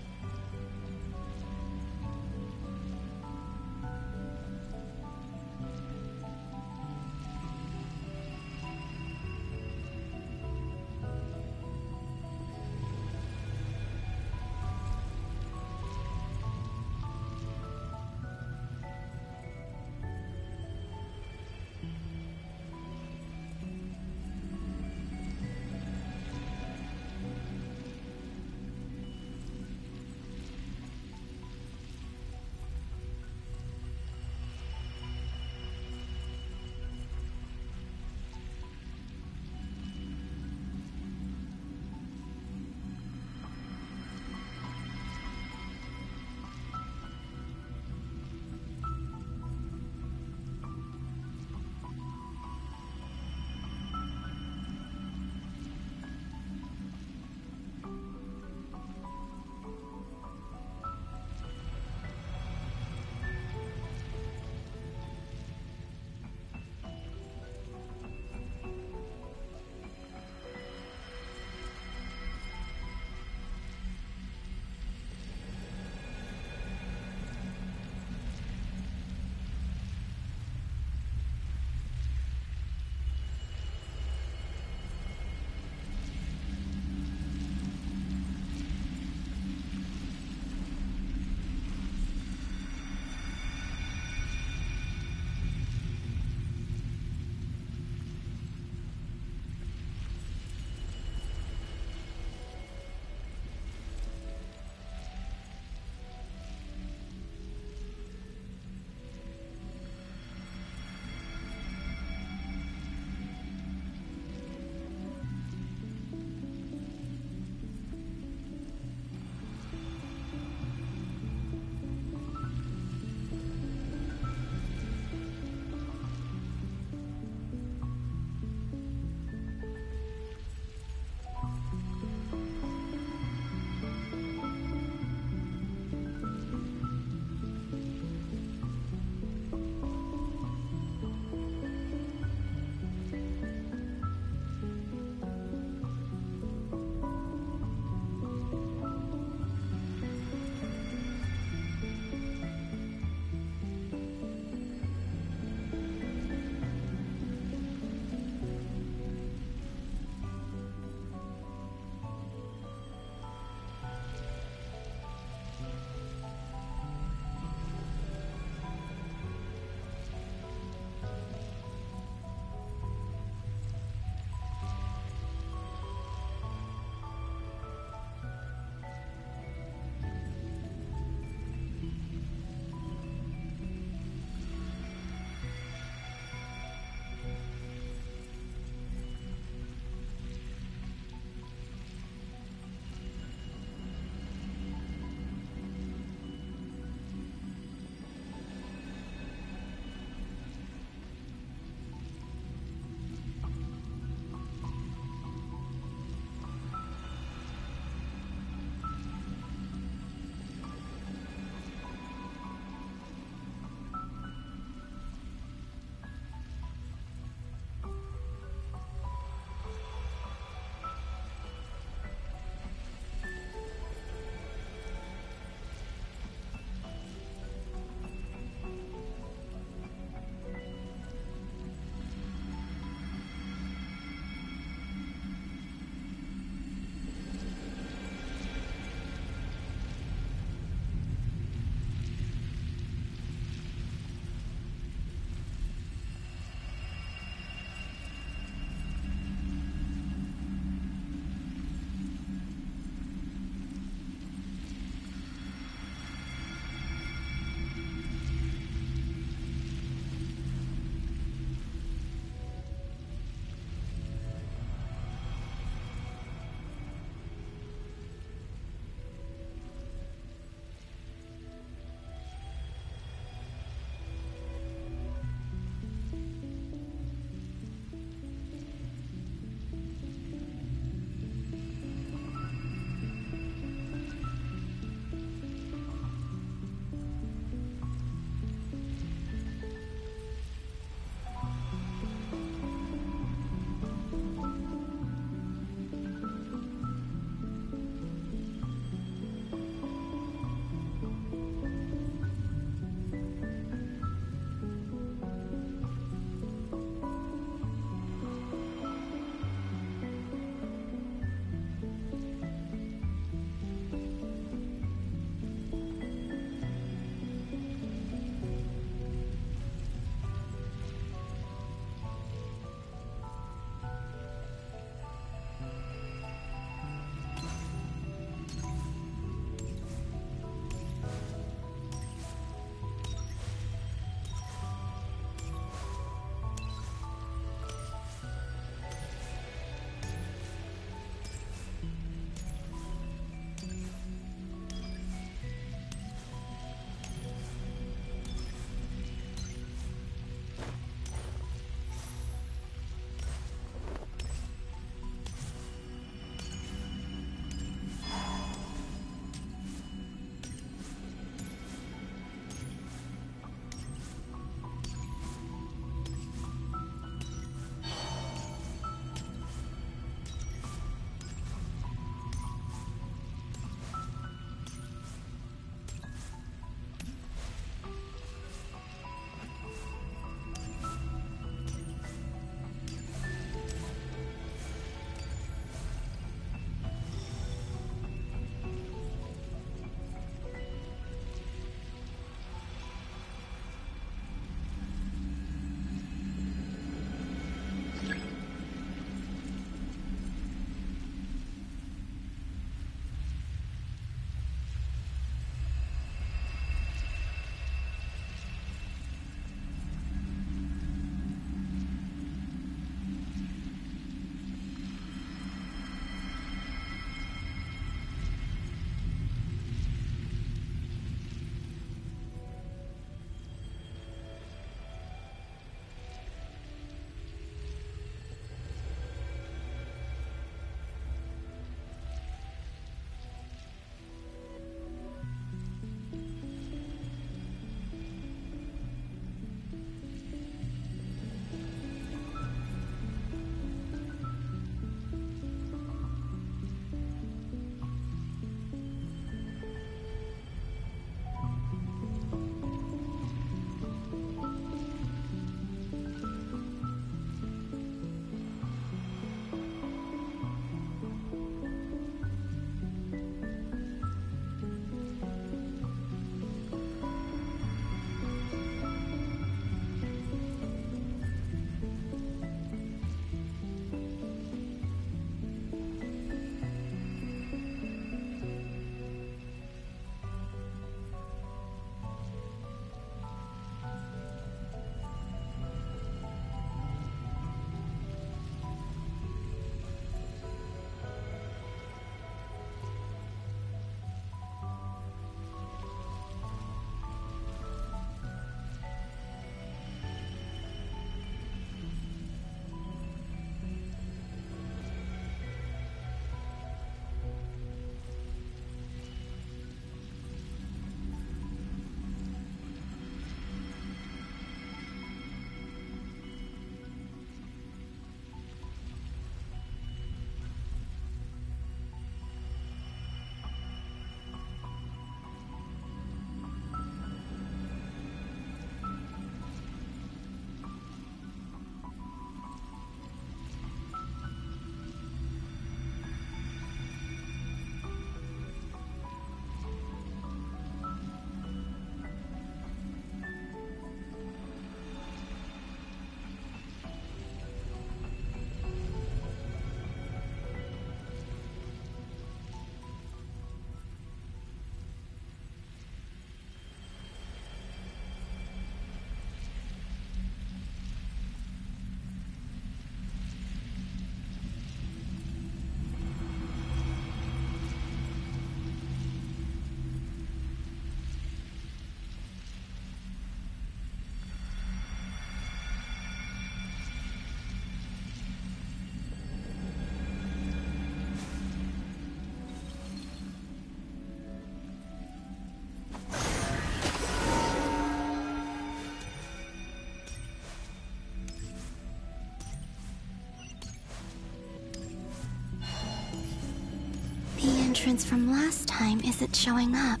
entrance from last time isn't showing up.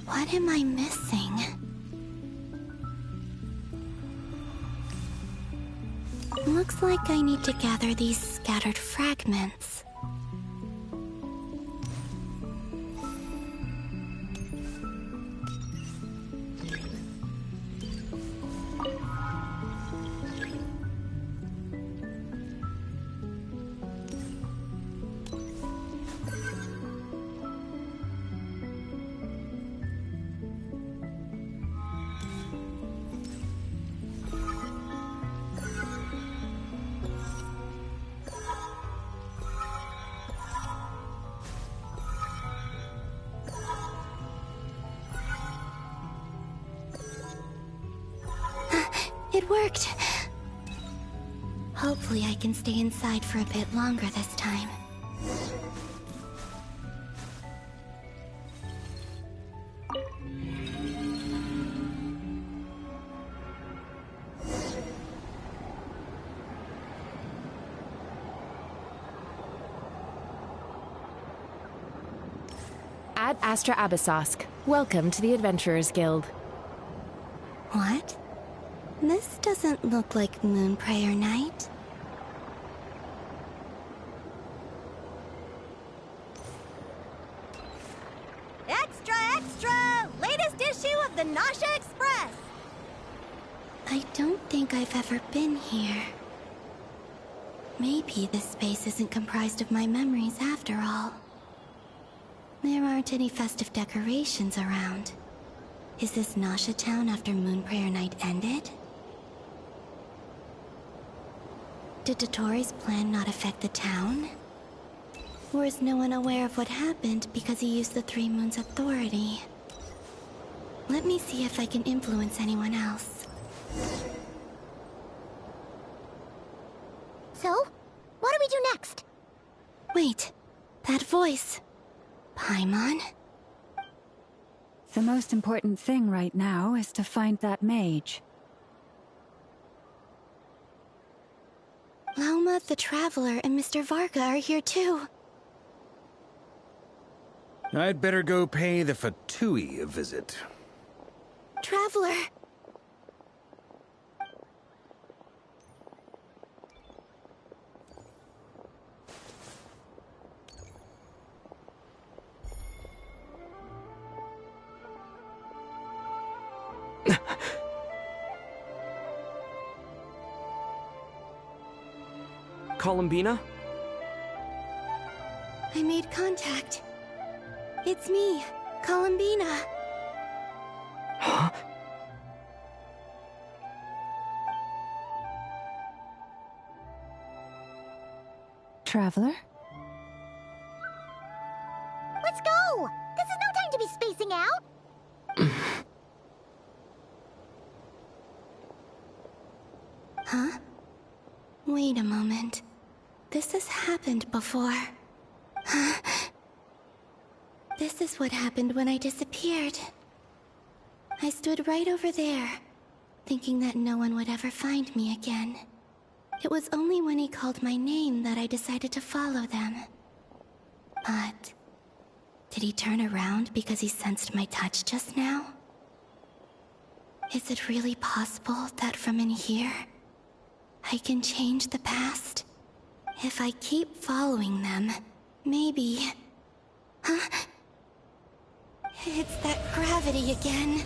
What am I missing? Looks like I need to gather these scattered fragments. It worked! Hopefully I can stay inside for a bit longer this time. Ad Astra Abyssosk. Welcome to the Adventurers Guild. What? This doesn't look like Moonprayer Night. Extra, extra! Latest issue of the Nasha Express! I don't think I've ever been here. Maybe this space isn't comprised of my memories after all. There aren't any festive decorations around. Is this Nasha town after Moonprayer Night ended? Did Dottore's plan not affect the town? Or is no one aware of what happened because he used the Three Moons' authority? Let me see if I can influence anyone else. So, what do we do next? Wait, that voice. Paimon? The most important thing right now is to find that mage. Lauma, the Traveler, and Mr. Varga are here too. I'd better go pay the Fatui a visit. Traveler! Columbina? I made contact. It's me, Columbina. Huh? Traveler? Let's go! This is no time to be spacing out! Huh? Wait a moment. This has happened before. Huh? This is what happened when I disappeared. I stood right over there, thinking that no one would ever find me again. It was only when he called my name that I decided to follow them. But did he turn around because he sensed my touch just now? Is it really possible that from in here, I can change the past? If I keep following them, maybe... Huh? It's that gravity again.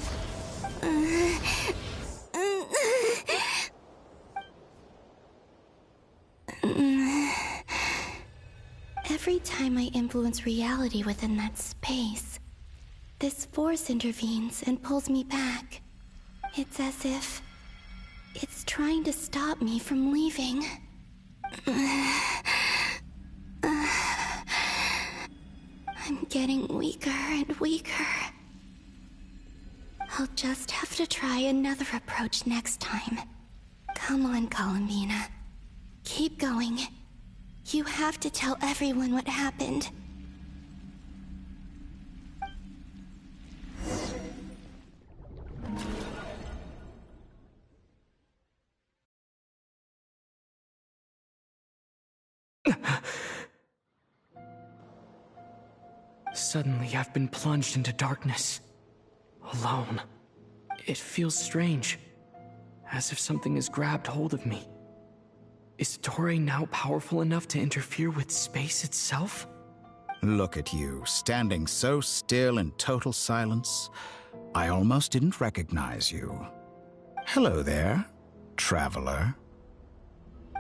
Every time I influence reality within that space, this force intervenes and pulls me back. It's as if it's trying to stop me from leaving. I'm getting weaker and weaker. I'll just have to try another approach next time. Come on, Columbina. Keep going. You have to tell everyone what happened. Suddenly, I've been plunged into darkness. Alone. It feels strange. As if something has grabbed hold of me. Is Dottore now powerful enough to interfere with space itself? Look at you, standing so still in total silence. I almost didn't recognize you. Hello there, traveler.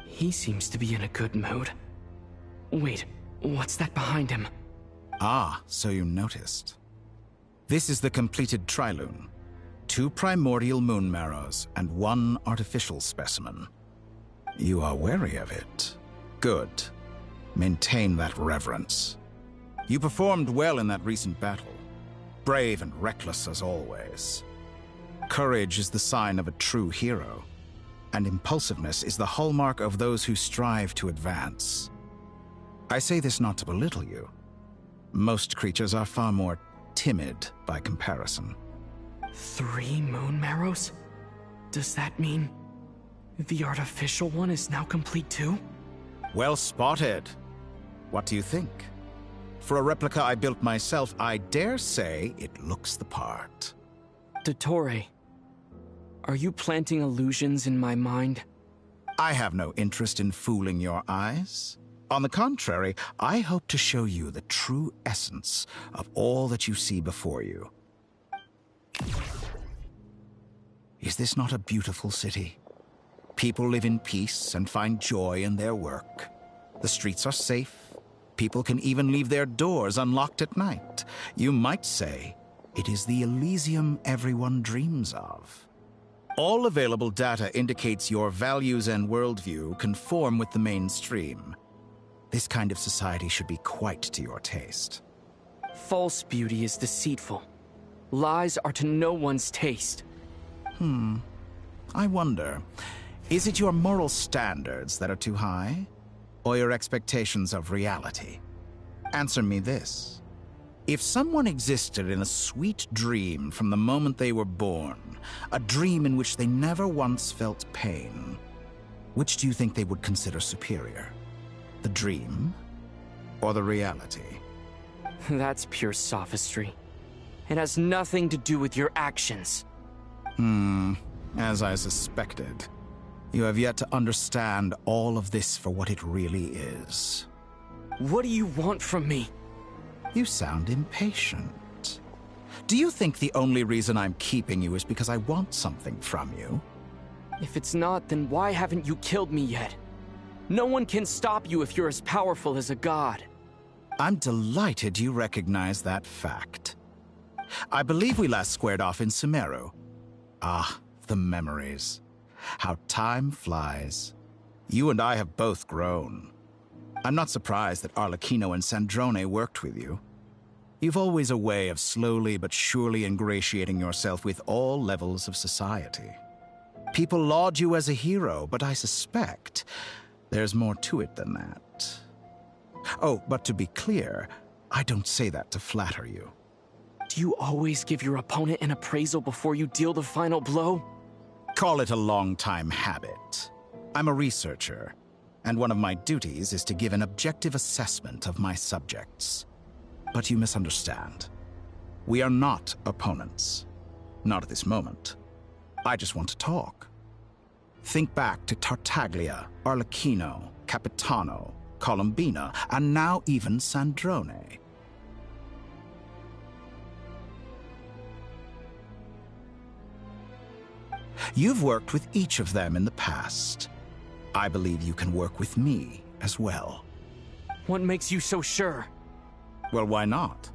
He seems to be in a good mood. Wait, what's that behind him? Ah, so you noticed. This is the completed trilune. 2 primordial moon marrows and 1 artificial specimen. You are wary of it. Good. Maintain that reverence. You performed well in that recent battle. Brave and reckless as always. Courage is the sign of a true hero, and impulsiveness is the hallmark of those who strive to advance. I say this not to belittle you. Most creatures are far more timid by comparison. 3 moon marrows? Does that mean the artificial one is now complete too? Well spotted. What do you think? For a replica I built myself, I dare say it looks the part. Dottore, are you planting illusions in my mind? I have no interest in fooling your eyes. On the contrary, I hope to show you the true essence of all that you see before you. Is this not a beautiful city? People live in peace and find joy in their work. The streets are safe. People can even leave their doors unlocked at night. You might say it is the Elysium everyone dreams of. All available data indicates your values and worldview conform with the mainstream. This kind of society should be quite to your taste. False beauty is deceitful. Lies are to no one's taste. I wonder, is it your moral standards that are too high? Or your expectations of reality? Answer me this. If someone existed in a sweet dream from the moment they were born, a dream in which they never once felt pain, which do you think they would consider superior? The dream or the reality? That's pure sophistry. It has nothing to do with your actions. As I suspected. You have yet to understand all of this for what it really is. What do you want from me? You sound impatient. Do you think the only reason I'm keeping you is because I want something from you? If it's not, then why haven't you killed me yet? No one can stop you if you're as powerful as a god. I'm delighted you recognize that fact. I believe we last squared off in Sumeru. Ah, the memories. How time flies. You and I have both grown. I'm not surprised that Arlecchino and Sandrone worked with you. You've always a way of slowly but surely ingratiating yourself with all levels of society. People laud you as a hero, but I suspect there's more to it than that. Oh, but to be clear, I don't say that to flatter you. Do you always give your opponent an appraisal before you deal the final blow? Call it a long-time habit. I'm a researcher, and one of my duties is to give an objective assessment of my subjects. But you misunderstand. We are not opponents. Not at this moment. I just want to talk. Think back to Tartaglia, Arlecchino, Capitano, Colombina, and now even Sandrone. You've worked with each of them in the past. I believe you can work with me as well. What makes you so sure? Well, why not?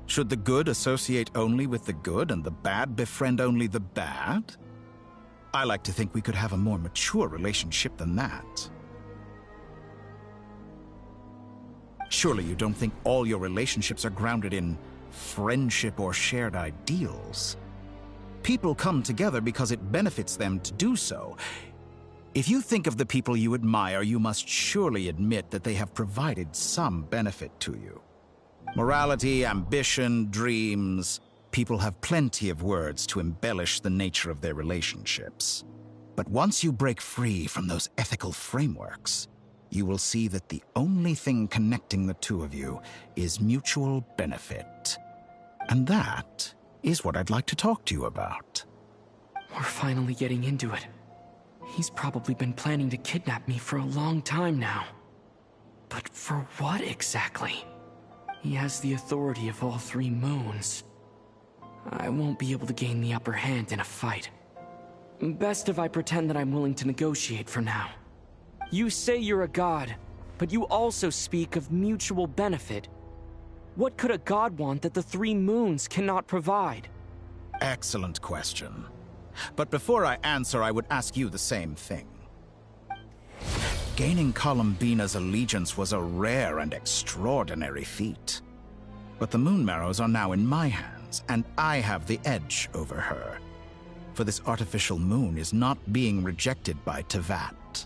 Should the good associate only with the good and the bad befriend only the bad? I like to think we could have a more mature relationship than that. Surely you don't think all your relationships are grounded in friendship or shared ideals? People come together because it benefits them to do so. If you think of the people you admire, you must surely admit that they have provided some benefit to you. Morality, ambition, dreams. People have plenty of words to embellish the nature of their relationships. But once you break free from those ethical frameworks, you will see that the only thing connecting the two of you is mutual benefit. And that is what I'd like to talk to you about. We're finally getting into it. He's probably been planning to kidnap me for a long time now. But for what exactly? He has the authority of all three moons. I won't be able to gain the upper hand in a fight. Best if I pretend that I'm willing to negotiate for now. You say you're a god, but you also speak of mutual benefit. What could a god want that the three moons cannot provide? Excellent question. But before I answer, I would ask you the same thing. Gaining Columbina's allegiance was a rare and extraordinary feat. But the Moon Marrows are now in my hands, and I have the edge over her. For this artificial moon is not being rejected by Teyvat.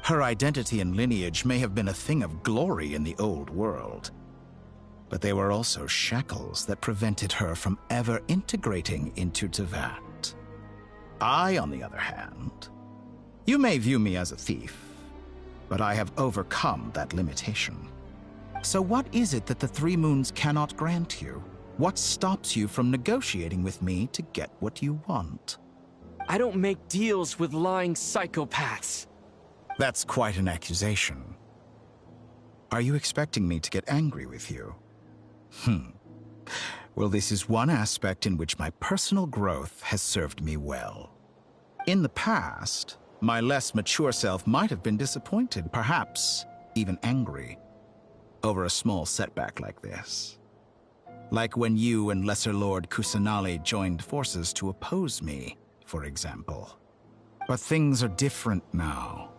Her identity and lineage may have been a thing of glory in the old world, but they were also shackles that prevented her from ever integrating into Teyvat. I, on the other hand, you may view me as a thief, but I have overcome that limitation. So what is it that the Three Moons cannot grant you? What stops you from negotiating with me to get what you want? I don't make deals with lying psychopaths. That's quite an accusation. Are you expecting me to get angry with you? Well, this is one aspect in which my personal growth has served me well. In the past, my less mature self might have been disappointed, perhaps even angry, over a small setback like this. Like when you and Lesser Lord Kusanali joined forces to oppose me, for example. But things are different now.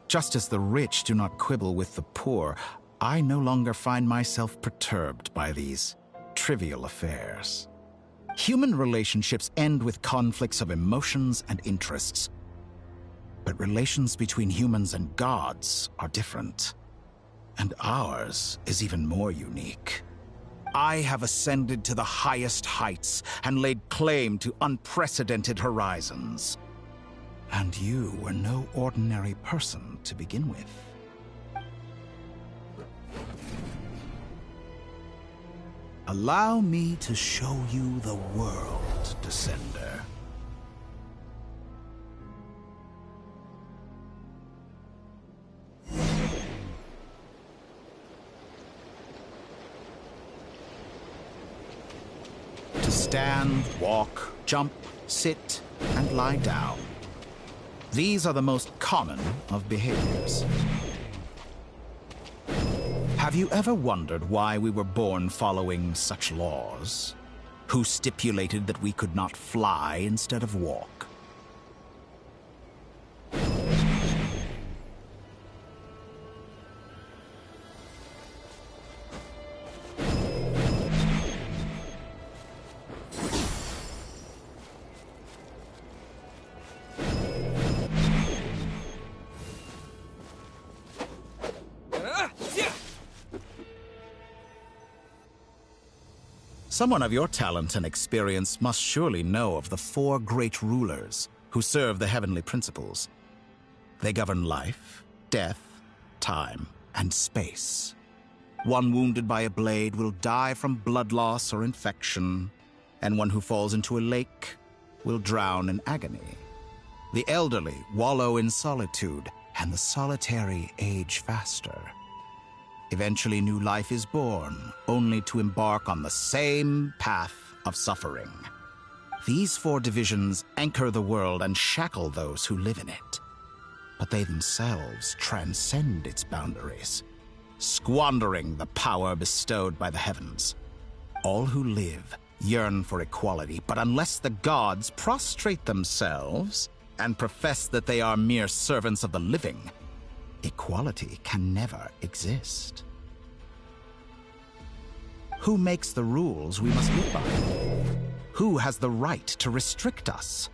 Just as the rich do not quibble with the poor, I no longer find myself perturbed by these trivial affairs. Human relationships end with conflicts of emotions and interests. But relations between humans and gods are different. And ours is even more unique. I have ascended to the highest heights and laid claim to unprecedented horizons. And you were no ordinary person to begin with. Allow me to show you the world, Descender. To stand, walk, jump, sit, and lie down. These are the most common of behaviors. Have you ever wondered why we were born following such laws? Who stipulated that we could not fly instead of walk? Someone of your talent and experience must surely know of the four great rulers who serve the heavenly principles. They govern life, death, time, and space. One wounded by a blade will die from blood loss or infection, and one who falls into a lake will drown in agony. The elderly wallow in solitude, and the solitary age faster. Eventually, new life is born, only to embark on the same path of suffering. These four divisions anchor the world and shackle those who live in it. But they themselves transcend its boundaries, squandering the power bestowed by the heavens. All who live yearn for equality, but unless the gods prostrate themselves and profess that they are mere servants of the living, equality can never exist. Who makes the rules we must live by? Who has the right to restrict us?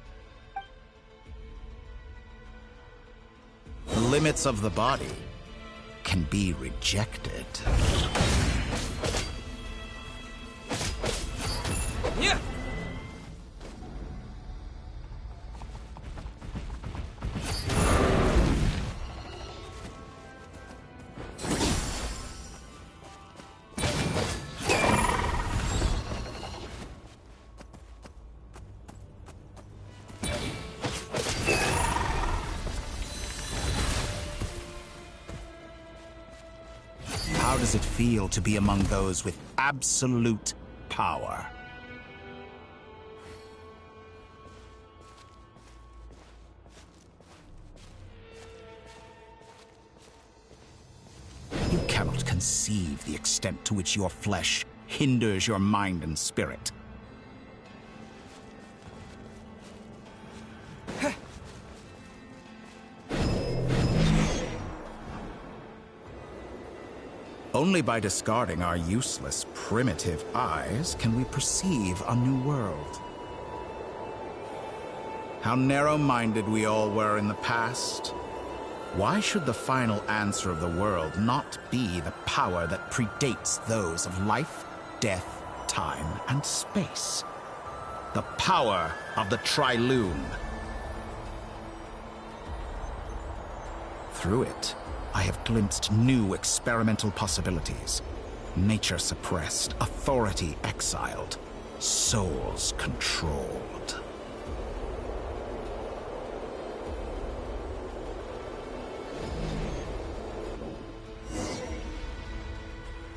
The limits of the body can be rejected. Yeah. How does it feel to be among those with absolute power? You cannot conceive the extent to which your flesh hinders your mind and spirit. Only by discarding our useless, primitive eyes can we perceive a new world. How narrow-minded we all were in the past. Why should the final answer of the world not be the power that predates those of life, death, time, and space? The power of the Trilune. Through it, I have glimpsed new experimental possibilities. Nature suppressed, authority exiled, souls controlled.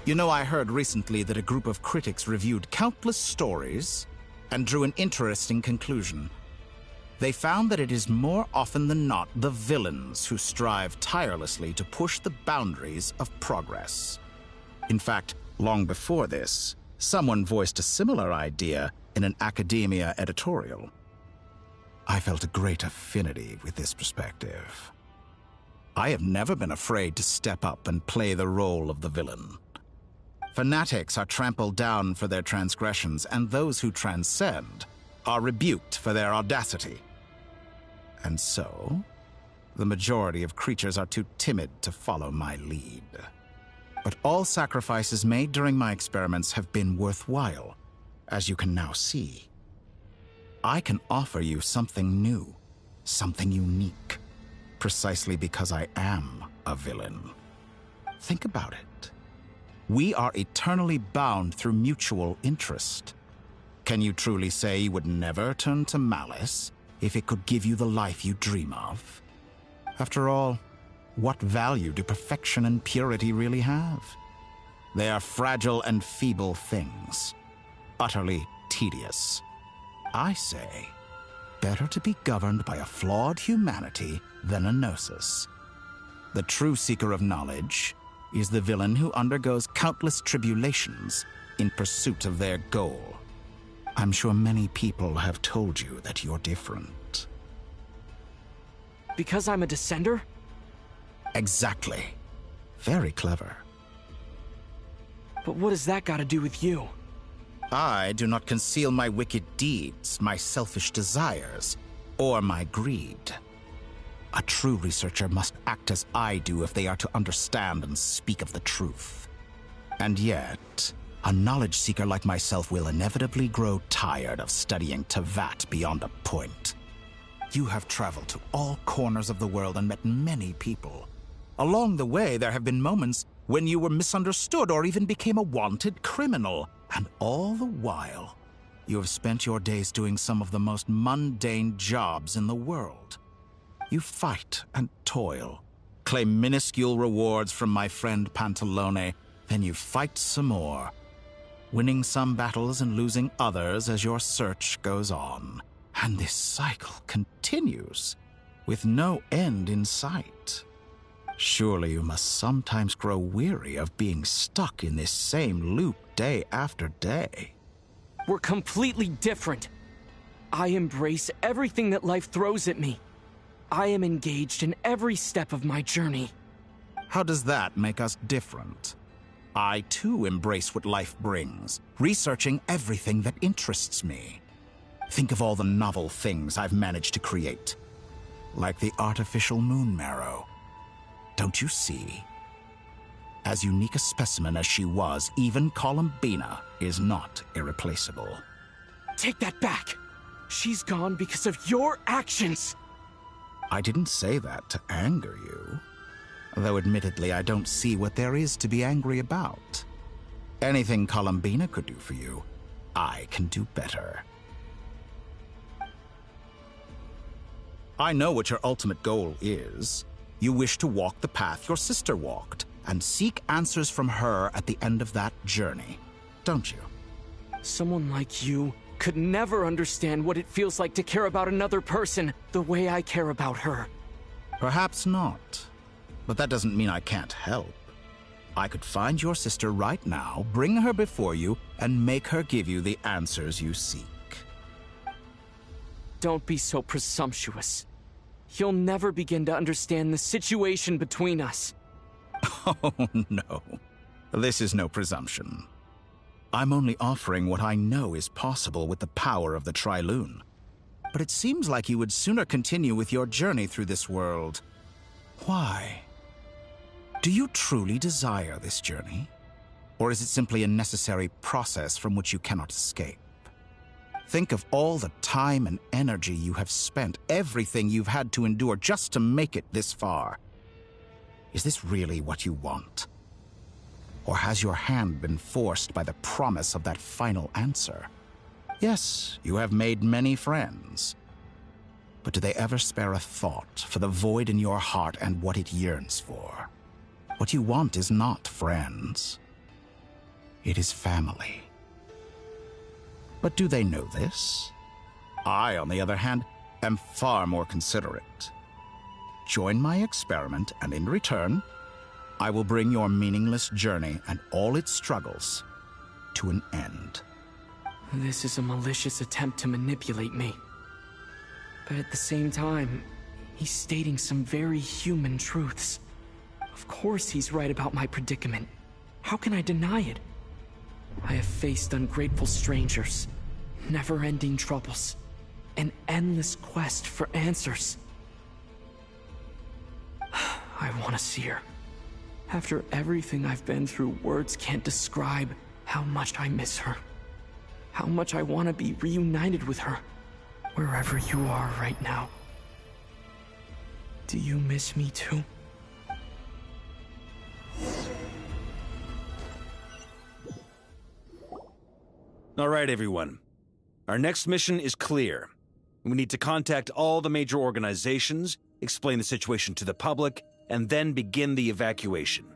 You know, I heard recently that a group of critics reviewed countless stories and drew an interesting conclusion. They found that it is more often than not the villains who strive tirelessly to push the boundaries of progress. In fact, long before this, someone voiced a similar idea in an academia editorial. I felt a great affinity with this perspective. I have never been afraid to step up and play the role of the villain. Fanatics are trampled down for their transgressions, and those who transcend are rebuked for their audacity. And so, the majority of creatures are too timid to follow my lead. But all sacrifices made during my experiments have been worthwhile, as you can now see. I can offer you something new, something unique, precisely because I am a villain. Think about it. We are eternally bound through mutual interest. Can you truly say you would never turn to malice if it could give you the life you dream of? After all, what value do perfection and purity really have? They are fragile and feeble things, utterly tedious. I say, better to be governed by a flawed humanity than a gnosis. The true seeker of knowledge is the villain who undergoes countless tribulations in pursuit of their goal. I'm sure many people have told you that you're different. Because I'm a descender? Exactly. Very clever. But what has that got to do with you? I do not conceal my wicked deeds, my selfish desires, or my greed. A true researcher must act as I do if they are to understand and speak of the truth. And yet, a knowledge seeker like myself will inevitably grow tired of studying Teyvat beyond a point. You have traveled to all corners of the world and met many people. Along the way, there have been moments when you were misunderstood or even became a wanted criminal. And all the while, you have spent your days doing some of the most mundane jobs in the world. You fight and toil, claim minuscule rewards from my friend Pantalone, then you fight some more, winning some battles and losing others as your search goes on. And this cycle continues, with no end in sight. Surely you must sometimes grow weary of being stuck in this same loop day after day. We're completely different. I embrace everything that life throws at me. I am engaged in every step of my journey. How does that make us different? I too embrace what life brings, researching everything that interests me. Think of all the novel things I've managed to create, like the artificial moon marrow. Don't you see? As unique a specimen as she was, even Columbina is not irreplaceable. Take that back! She's gone because of your actions! I didn't say that to anger you. Though admittedly, I don't see what there is to be angry about. Anything Columbina could do for you, I can do better. I know what your ultimate goal is. You wish to walk the path your sister walked, and seek answers from her at the end of that journey, don't you? Someone like you could never understand what it feels like to care about another person the way I care about her. Perhaps not, but that doesn't mean I can't help. I could find your sister right now, bring her before you, and make her give you the answers you seek. Don't be so presumptuous. You'll never begin to understand the situation between us. Oh, no. This is no presumption. I'm only offering what I know is possible with the power of the Trilune. But it seems like you would sooner continue with your journey through this world. Why? Do you truly desire this journey? Or is it simply a necessary process from which you cannot escape? Think of all the time and energy you have spent, everything you've had to endure just to make it this far. Is this really what you want? Or has your hand been forced by the promise of that final answer? Yes, you have made many friends. But do they ever spare a thought for the void in your heart and what it yearns for? What you want is not friends. It is family. But do they know this? I, on the other hand, am far more considerate. Join my experiment, and in return, I will bring your meaningless journey and all its struggles to an end. This is a malicious attempt to manipulate me. But at the same time, he's stating some very human truths. Of course he's right about my predicament. How can I deny it? I have faced ungrateful strangers, never-ending troubles, an endless quest for answers. I want to see her. After everything I've been through, words can't describe how much I miss her. How much I want to be reunited with her, wherever you are right now. Do you miss me too? All right, everyone. Our next mission is clear. We need to contact all the major organizations, explain the situation to the public, and then begin the evacuation.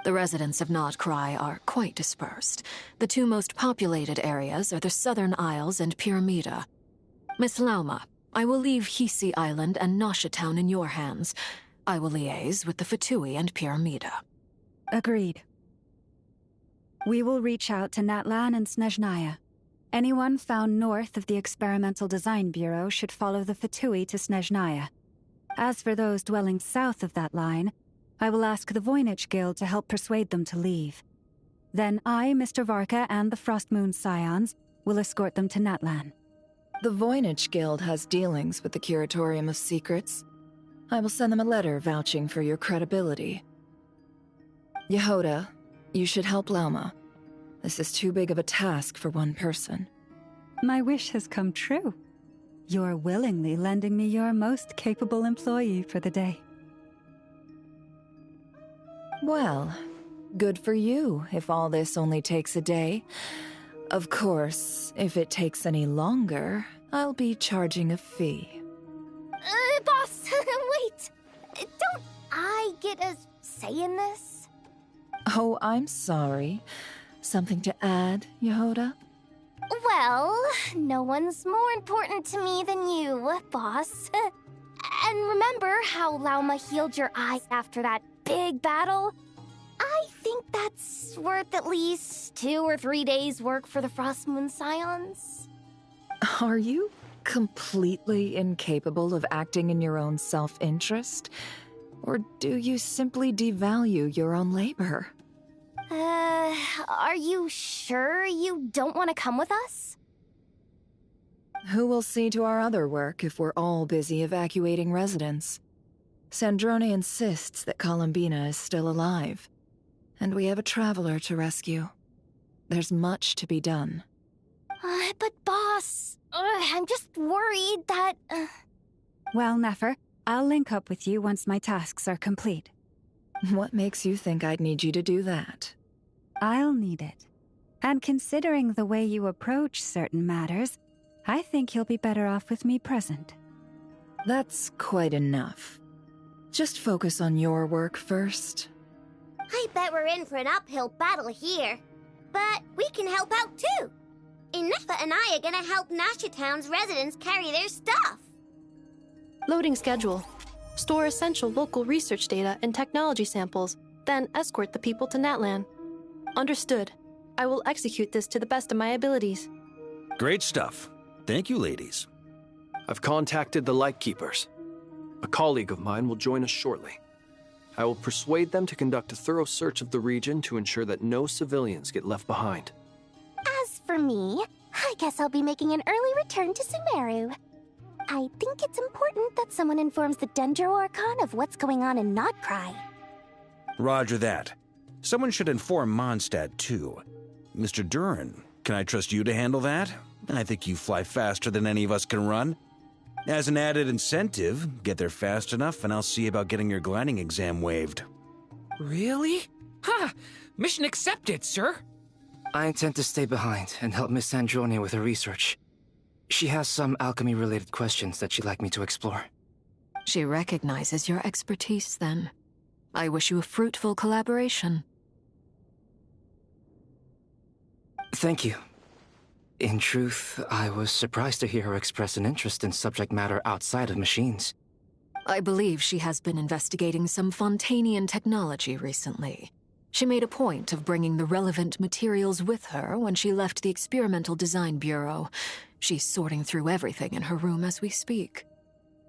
The residents of Nodcry are quite dispersed. The two most populated areas are the Southern Isles and Pyramida. Miss Lauma, I will leave Hisi Island and Nasha Town in your hands. I will liaise with the Fatui and Pyramida. Agreed. We will reach out to Natlan and Snezhnaya. Anyone found north of the Experimental Design Bureau should follow the Fatui to Snezhnaya. As for those dwelling south of that line, I will ask the Voynich Guild to help persuade them to leave. Then I, Mr. Varka, and the Frostmoon Scions will escort them to Natlan. The Voynich Guild has dealings with the Curatorium of Secrets. I will send them a letter vouching for your credibility. Yehoda, you should help Lauma. This is too big of a task for one person. My wish has come true. You're willingly lending me your most capable employee for the day. Well, good for you if all this only takes a day. Of course, if it takes any longer, I'll be charging a fee. Boss, wait! Don't I get a say in this? Oh, I'm sorry. Something to add, Yehoda? Well, no one's more important to me than you, boss. And remember how Lauma healed your eyes after that big battle? I think that's worth at least 2 or 3 days' work for the Frostmoon Scions. Are you completely incapable of acting in your own self-interest? Or do you simply devalue your own labor? Are you sure you don't want to come with us? Who will see to our other work if we're all busy evacuating residents? Sandrone insists that Columbina is still alive, and we have a traveler to rescue. There's much to be done. But boss, I'm just worried that... Well, Nefer, I'll link up with you once my tasks are complete. What makes you think I'd need you to do that? I'll need it. And considering the way you approach certain matters, I think you'll be better off with me present. That's quite enough. Just focus on your work first. I bet we're in for an uphill battle here. But we can help out too. Inefa and I are gonna help Nasha Town's residents carry their stuff. Loading schedule. Store essential local research data and technology samples, then escort the people to Natlan. Understood. I will execute this to the best of my abilities. Great stuff. Thank you, ladies. I've contacted the Lightkeepers. A colleague of mine will join us shortly. I will persuade them to conduct a thorough search of the region to ensure that no civilians get left behind. As for me, I guess I'll be making an early return to Sumeru. I think it's important that someone informs the Dendro Archon of what's going on in Nodcry. Roger that. Someone should inform Mondstadt, too. Mr. Duran, can I trust you to handle that? I think you fly faster than any of us can run. As an added incentive, get there fast enough and I'll see about getting your gliding exam waived. Really? Ha! Mission accepted, sir. I intend to stay behind and help Miss Sandrone with her research. She has some alchemy-related questions that she'd like me to explore. She recognizes your expertise, then. I wish you a fruitful collaboration. Thank you. In truth, I was surprised to hear her express an interest in subject matter outside of machines. I believe she has been investigating some Fontanian technology recently. She made a point of bringing the relevant materials with her when she left the Experimental Design Bureau. She's sorting through everything in her room as we speak.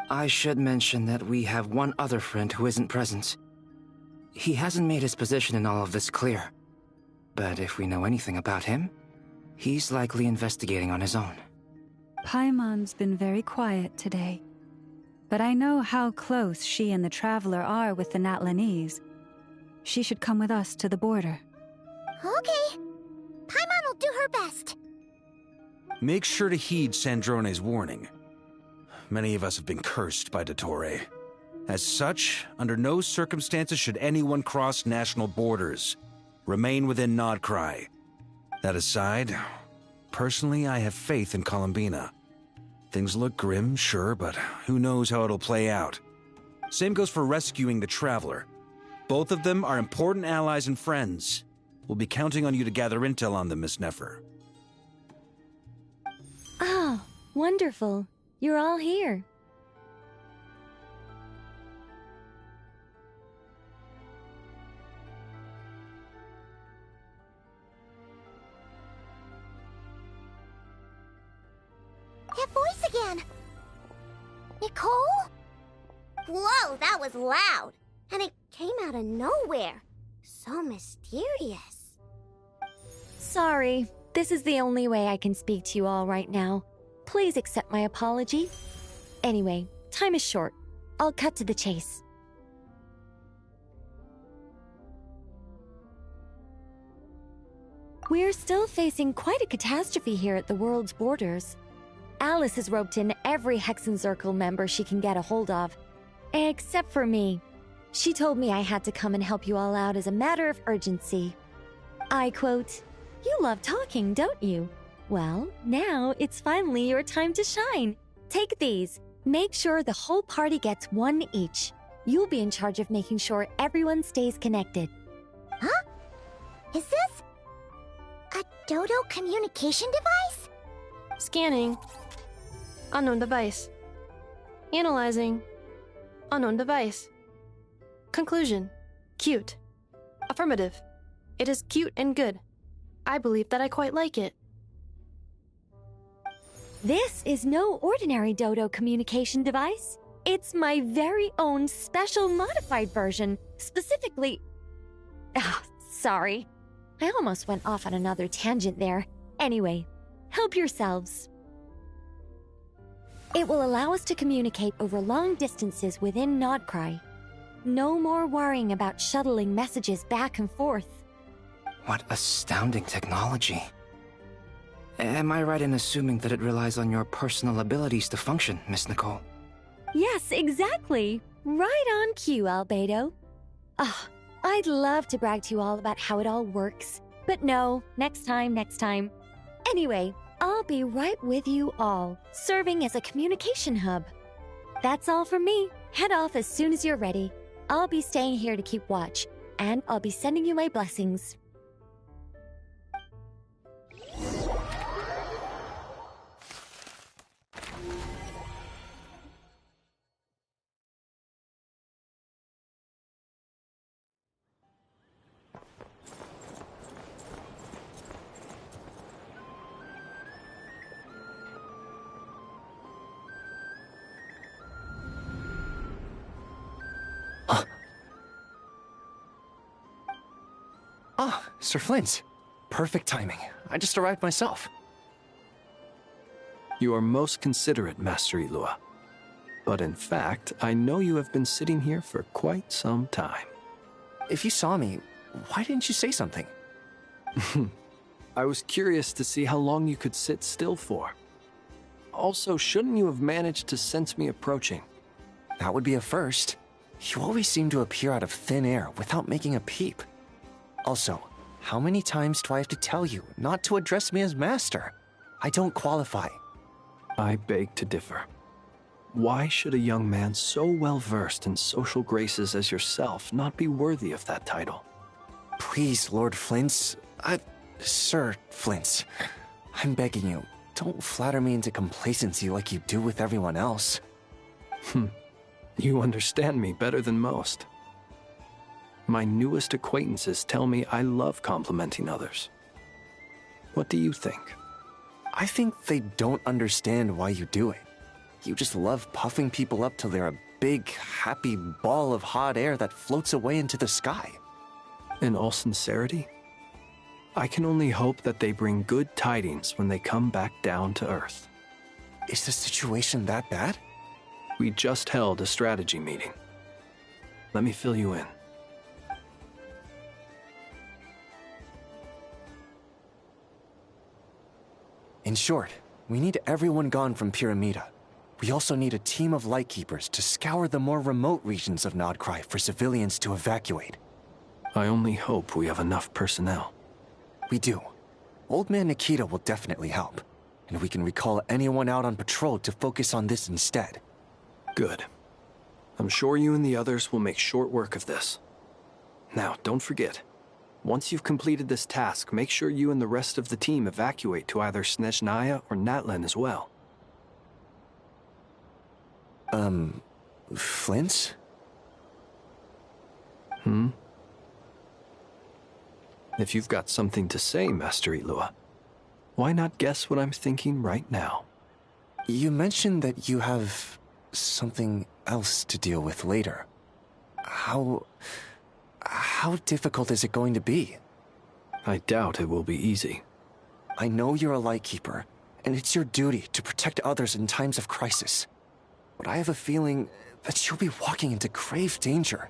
I should mention that we have one other friend who isn't present. He hasn't made his position in all of this clear. But if we know anything about him, he's likely investigating on his own. Paimon's been very quiet today. But I know how close she and the Traveler are with the Natlanese. She should come with us to the border. Okay. Paimon will do her best. Make sure to heed Sandrone's warning. Many of us have been cursed by Dottore. As such, under no circumstances should anyone cross national borders. Remain within Nodcry. That aside, personally, I have faith in Columbina. Things look grim, sure, but who knows how it'll play out. Same goes for rescuing the Traveler. Both of them are important allies and friends. We'll be counting on you to gather intel on them, Miss Nefer. Oh, wonderful. You're all here. That voice again! Nicole? Whoa, that was loud! And it came out of nowhere. So mysterious. Sorry, this is the only way I can speak to you all right now. Please accept my apology. Anyway, time is short. I'll cut to the chase. We're still facing quite a catastrophe here at the world's borders. Alice has roped in every Hexenzirkel member she can get a hold of. Except for me. She told me I had to come and help you all out as a matter of urgency. I quote, "You love talking, don't you? Well, now it's finally your time to shine. Take these. Make sure the whole party gets one each. You'll be in charge of making sure everyone stays connected." Huh? Is this a Dodo communication device? Scanning. Unknown device. Analyzing. Unknown device. Conclusion. Cute. Affirmative. It is cute and good. I believe that I quite like it. This is no ordinary Dodo communication device. It's my very own special modified version, specifically... sorry. I almost went off on another tangent there. Anyway, help yourselves. It will allow us to communicate over long distances within Nodcry. No more worrying about shuttling messages back and forth. What astounding technology. Am I right in assuming that it relies on your personal abilities to function, Miss Nicole? Yes, exactly. Right on cue, Albedo. I'd love to brag to you all about how it all works. But no, next time. Anyway, I'll be right with you all, serving as a communication hub. That's all from me. Head off as soon as you're ready. I'll be staying here to keep watch, and I'll be sending you my blessings. Sir Flint. Perfect timing. I just arrived myself. You are most considerate, Master Ilua. But in fact, I know you have been sitting here for quite some time. If you saw me, why didn't you say something? I was curious to see how long you could sit still for. Also, shouldn't you have managed to sense me approaching? That would be a first. You always seem to appear out of thin air without making a peep. Also, how many times do I have to tell you not to address me as Master? I don't qualify. I beg to differ. Why should a young man so well versed in social graces as yourself not be worthy of that title? Please, Lord Flint's... Sir Flint's. I'm begging you, don't flatter me into complacency like you do with everyone else. You understand me better than most. My newest acquaintances tell me I love complimenting others. What do you think? I think they don't understand why you do it. You just love puffing people up till they're a big, happy ball of hot air that floats away into the sky. In all sincerity, I can only hope that they bring good tidings when they come back down to Earth. Is the situation that bad? We just held a strategy meeting. Let me fill you in. In short, we need everyone gone from Pyramida. We also need a team of Lightkeepers to scour the more remote regions of Nodcry for civilians to evacuate. I only hope we have enough personnel. We do. Old Man Nikita will definitely help, and we can recall anyone out on patrol to focus on this instead. Good. I'm sure you and the others will make short work of this. Now, don't forget. Once you've completed this task, make sure you and the rest of the team evacuate to either Snezhnaya or Natlan as well. Flint? If you've got something to say, Master Ilua, why not guess what I'm thinking right now? You mentioned that you have something else to deal with later. How difficult is it going to be? I doubt it will be easy. I know you're a Lightkeeper, and it's your duty to protect others in times of crisis. But I have a feeling that you'll be walking into grave danger.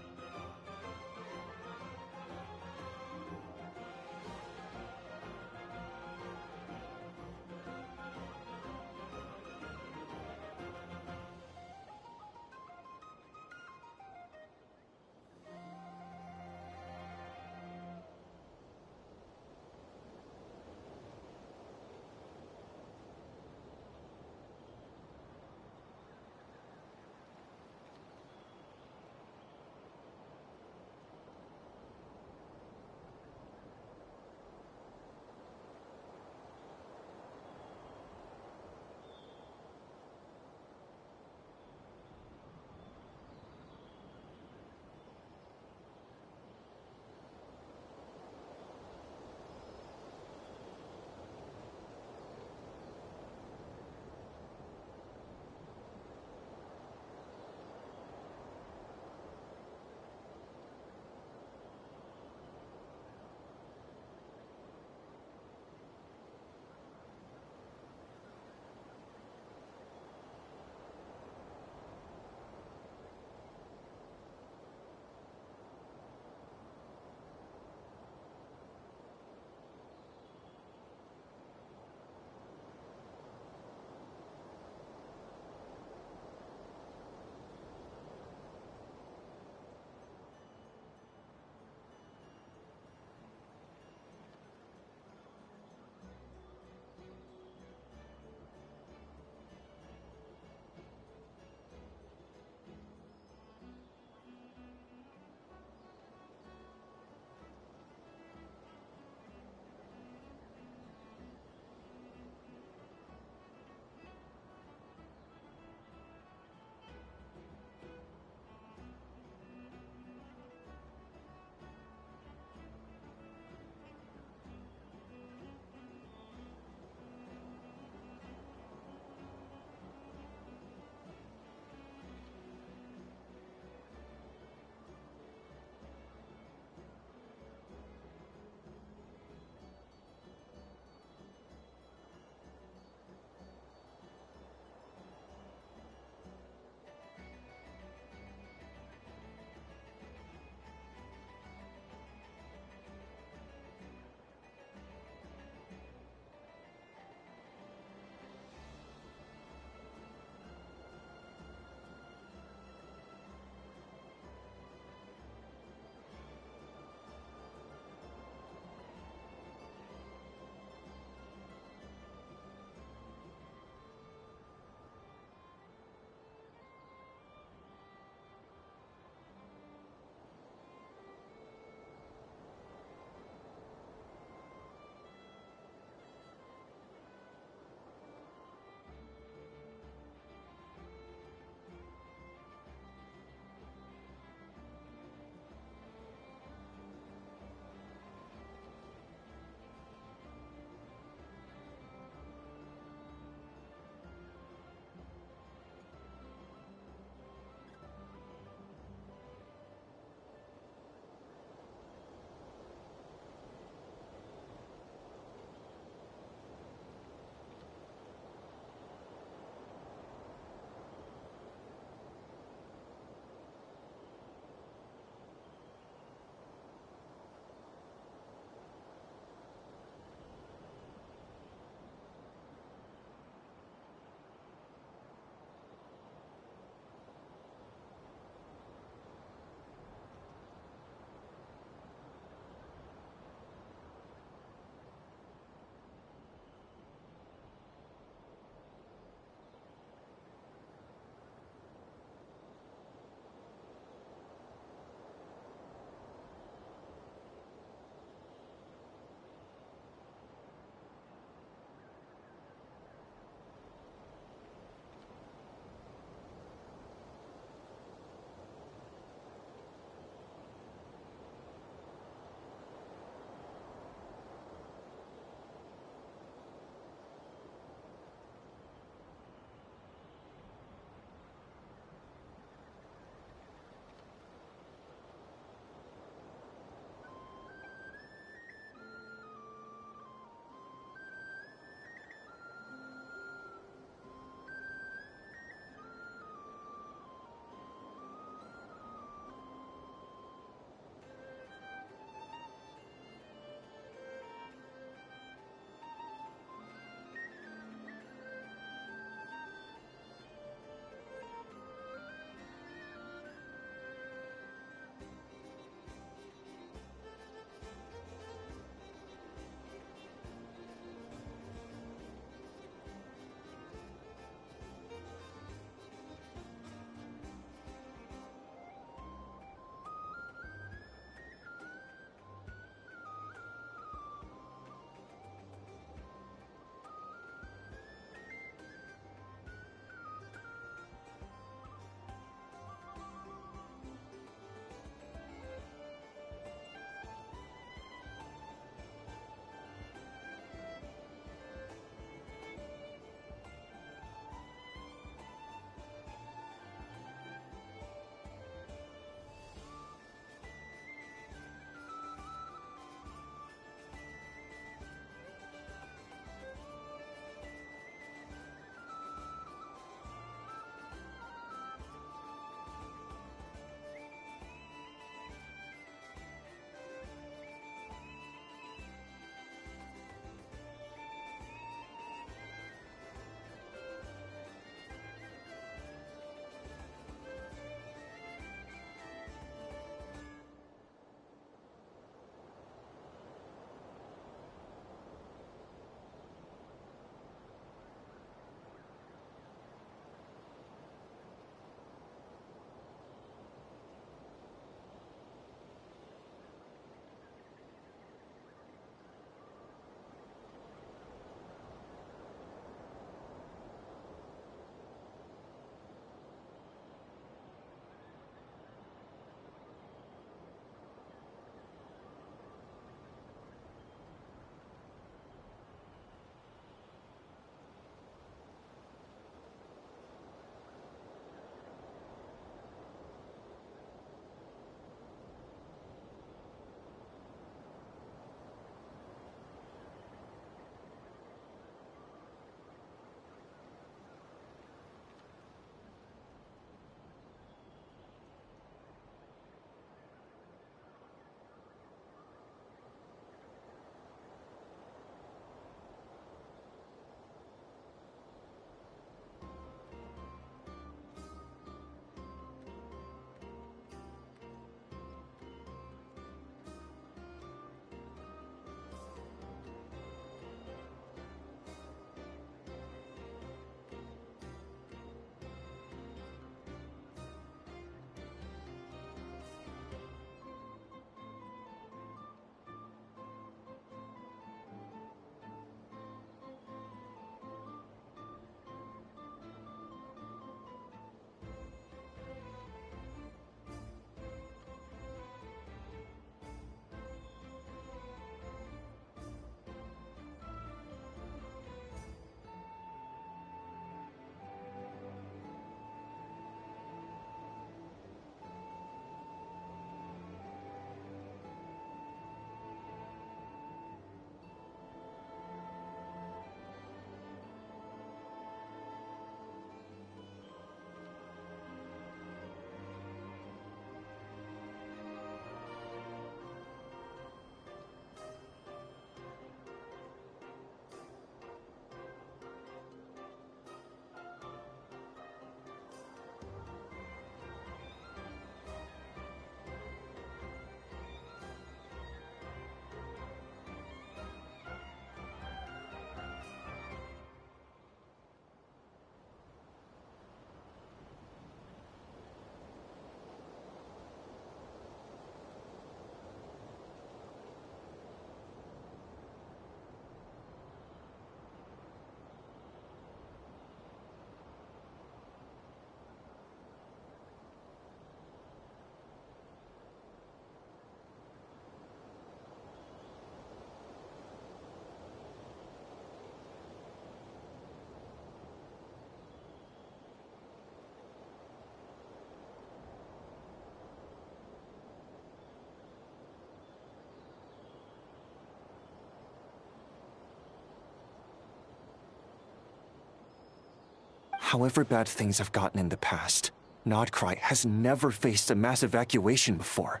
However bad things have gotten in the past, Nodcry has never faced a mass evacuation before.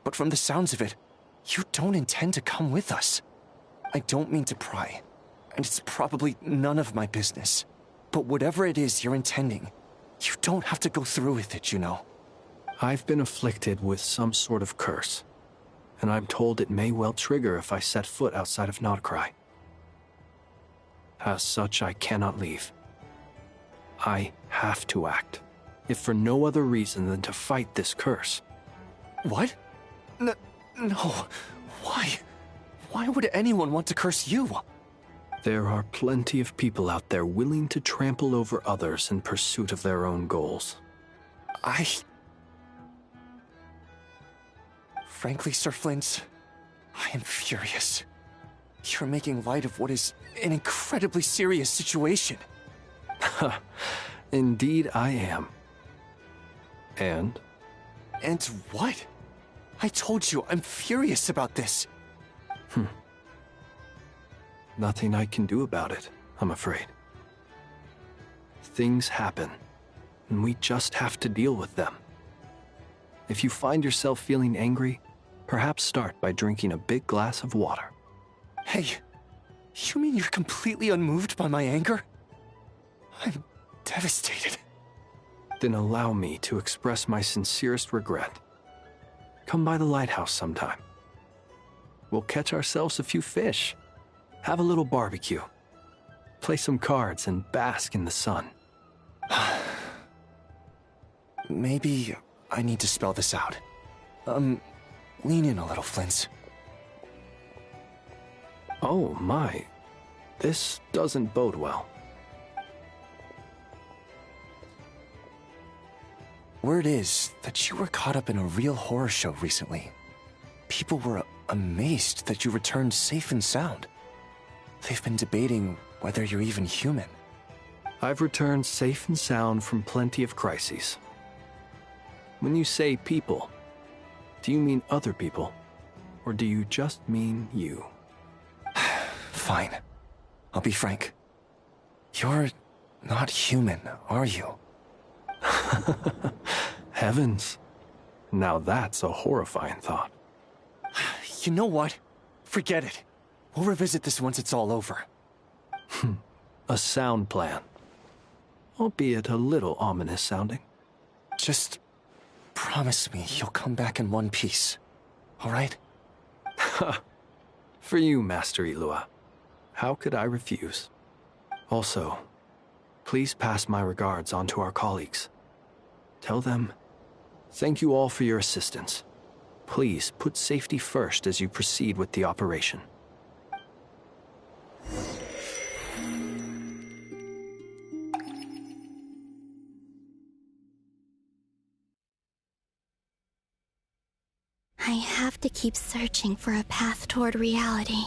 But from the sounds of it, you don't intend to come with us. I don't mean to pry, and it's probably none of my business. But whatever it is you're intending, you don't have to go through with it, you know. I've been afflicted with some sort of curse, and I'm told it may well trigger if I set foot outside of Nodcry. As such, I cannot leave. I have to act, if for no other reason than to fight this curse. What? No. Why? Why would anyone want to curse you? There are plenty of people out there willing to trample over others in pursuit of their own goals. Frankly, Sir Flint, I am furious. You're making light of what is an incredibly serious situation. Indeed I am. And? And what? I told you, I'm furious about this. Nothing I can do about it, I'm afraid. Things happen, and we just have to deal with them. If you find yourself feeling angry, perhaps start by drinking a big glass of water. Hey, you mean you're completely unmoved by my anger? I'm devastated. Then allow me to express my sincerest regret. Come by the lighthouse sometime. We'll catch ourselves a few fish, have a little barbecue, play some cards, and bask in the sun. Maybe I need to spell this out. Lean in a little, Flint. Oh my, this doesn't bode well. Word is that you were caught up in a real horror show recently. People were amazed that you returned safe and sound. They've been debating whether you're even human. I've returned safe and sound from plenty of crises. When you say people, do you mean other people? Or do you just mean you? Fine. I'll be frank. You're not human, are you? Heavens. Now that's a horrifying thought. You know what? Forget it. We'll revisit this once it's all over. A sound plan. Albeit a little ominous sounding. Just promise me you'll come back in one piece, all right? For you, Master Ilua. How could I refuse? Also, please pass my regards on to our colleagues. Tell them, thank you all for your assistance. Please put safety first as you proceed with the operation. I have to keep searching for a path toward reality.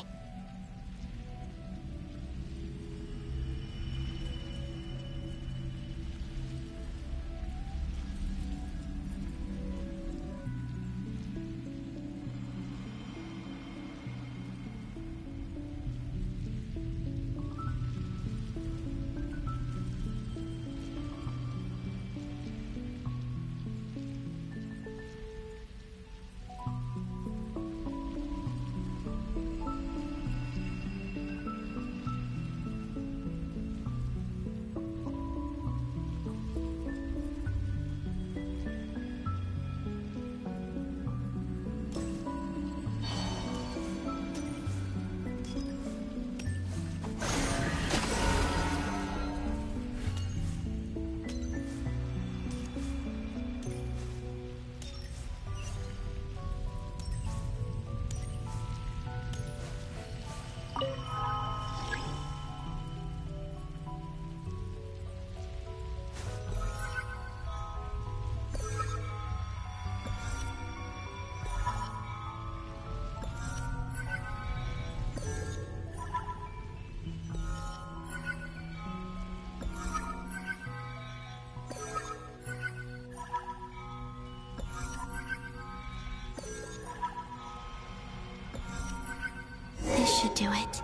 This should do it.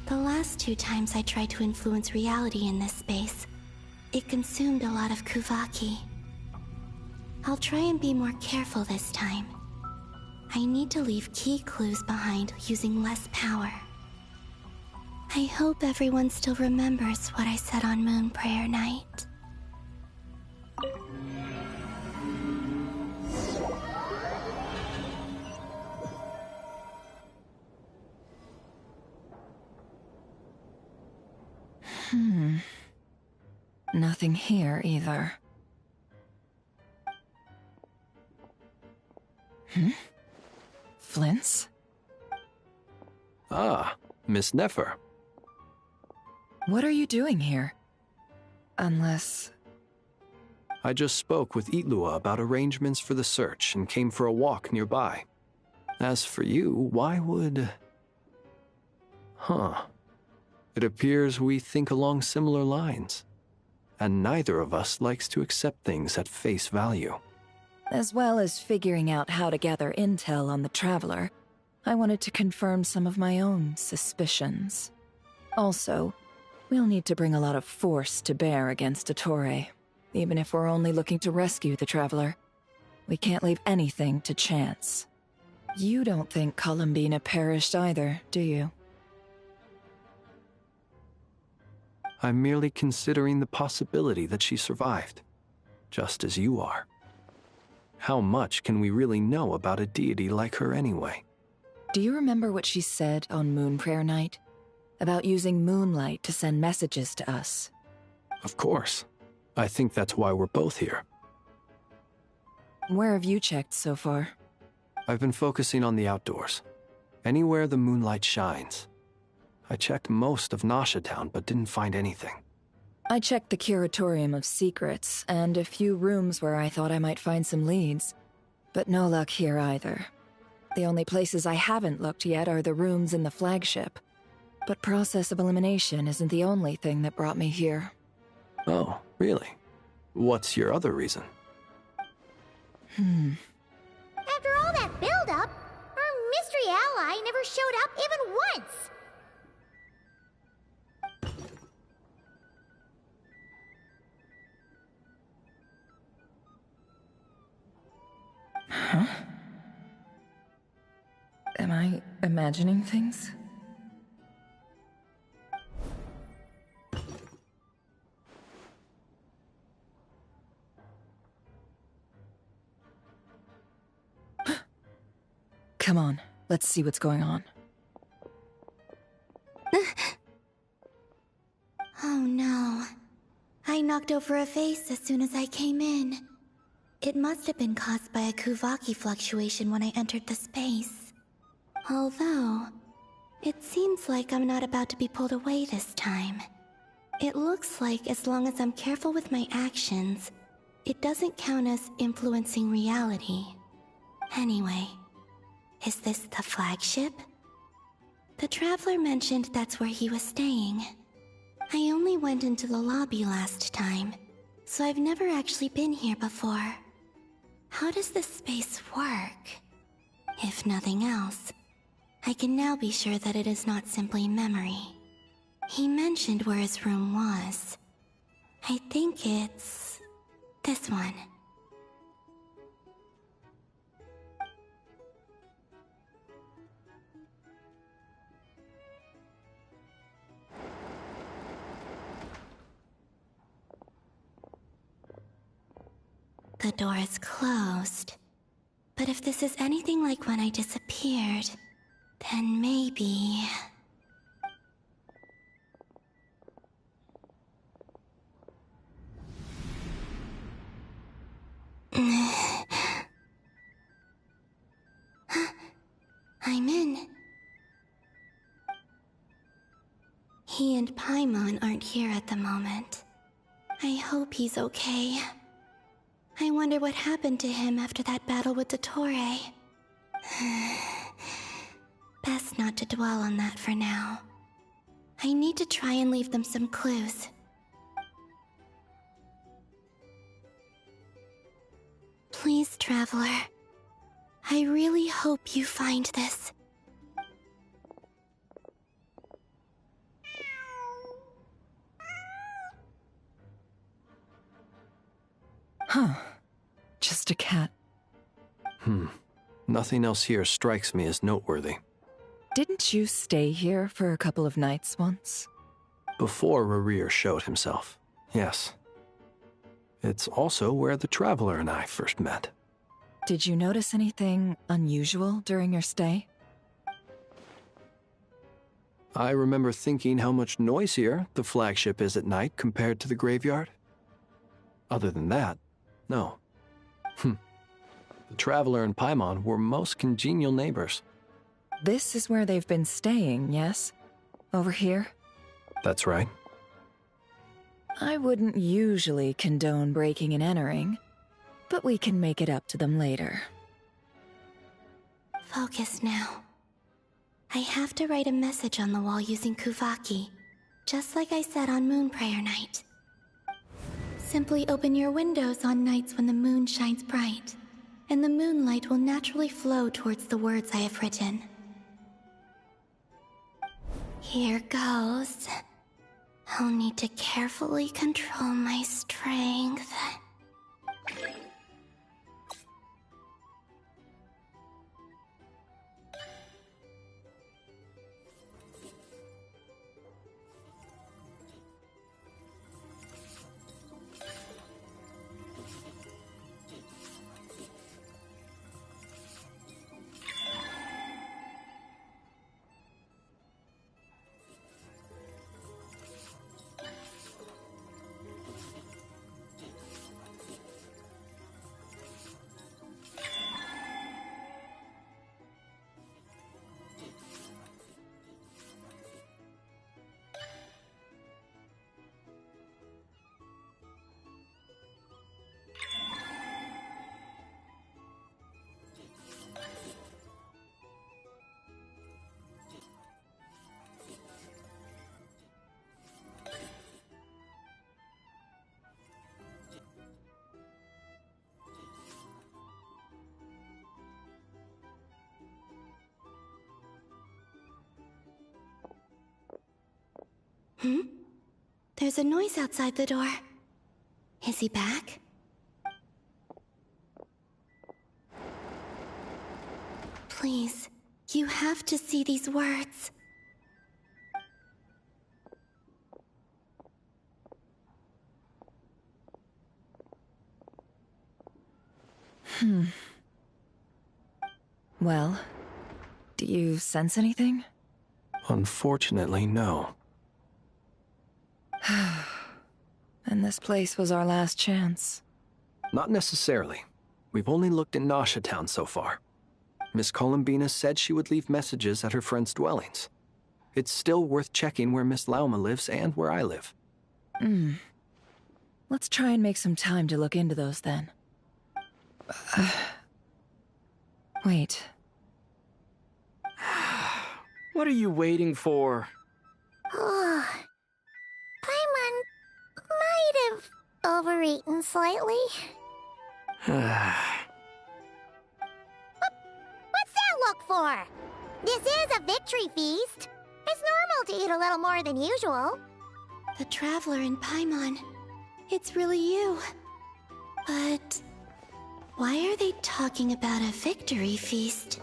The last 2 times I tried to influence reality in this space, It consumed a lot of Kuvaki. I'll try and be more careful this time. I need to leave key clues behind using less power. I hope everyone still remembers what I said on Moon Prayer Night. Nothing here either. Flints? Ah, Miss Nefer. What are you doing here? Unless... I just spoke with Itlua about arrangements for the search and came for a walk nearby. As for you, why would... It appears we think along similar lines. And neither of us likes to accept things at face value. As well as figuring out how to gather intel on the Traveler, I wanted to confirm some of my own suspicions. Also, we'll need to bring a lot of force to bear against Dottore, even if we're only looking to rescue the Traveler. We can't leave anything to chance. You don't think Columbina perished either, do you? I'm merely considering the possibility that she survived, just as you are. How much can we really know about a deity like her anyway? Do you remember what she said on Moon Prayer Night? About using moonlight to send messages to us? Of course. I think that's why we're both here. Where have you checked so far? I've been focusing on the outdoors. Anywhere the moonlight shines. I checked most of Nasha Town, but didn't find anything. I checked the Curatorium of Secrets, and a few rooms where I thought I might find some leads. But no luck here either. The only places I haven't looked yet are the rooms in the flagship. But process of elimination isn't the only thing that brought me here. Oh, really? What's your other reason? After all that build-up, our mystery ally never showed up even once! Huh? Am I imagining things? Come on, let's see what's going on. Oh no. I knocked over a vase as soon as I came in. It must have been caused by a Kuvaki fluctuation when I entered the space. Although, it seems like I'm not about to be pulled away this time. It looks like as long as I'm careful with my actions, it doesn't count as influencing reality. Anyway, is this the flagship? The Traveler mentioned that's where he was staying. I only went into the lobby last time, so I've never actually been here before. How does this space work? If nothing else, I can now be sure that it is not simply memory. He mentioned where his room was. I think it's... this one. The door is closed. But if this is anything like when I disappeared, then maybe... I'm in. He and Paimon aren't here at the moment. I hope he's okay. I wonder what happened to him after that battle with Dottore. Best not to dwell on that for now. I need to try and leave them some clues. Please, Traveler. I really hope you find this. Huh. Just a cat. Nothing else here strikes me as noteworthy. Didn't you stay here for a couple of nights once? Before Rerir showed himself, yes. It's also where the Traveler and I first met. Did you notice anything unusual during your stay? I remember thinking how much noisier the flagship is at night compared to the graveyard. Other than that, no. The Traveler and Paimon were most congenial neighbors. This is where they've been staying, yes? Over here? That's right. I wouldn't usually condone breaking and entering, but we can make it up to them later. Focus now. I have to write a message on the wall using Kuvaki, just like I said on Moon Prayer Night. Simply open your windows on nights when the moon shines bright, and the moonlight will naturally flow towards the words I have written. Here goes. I'll need to carefully control my strength. There's a noise outside the door. Is he back? Please, you have to see these words. Well, do you sense anything? Unfortunately, no. And this place was our last chance. Not necessarily. We've only looked in Nasha Town so far. Miss Columbina said she would leave messages at her friends' dwellings. It's still worth checking where Miss Lauma lives and where I live. Let's try and make some time to look into those then. Wait. What are you waiting for? Oh, Paimon might have overeaten slightly. What's that look for? This is a victory feast. It's normal to eat a little more than usual. The Traveler in Paimon. It's really you. But why are they talking about a victory feast?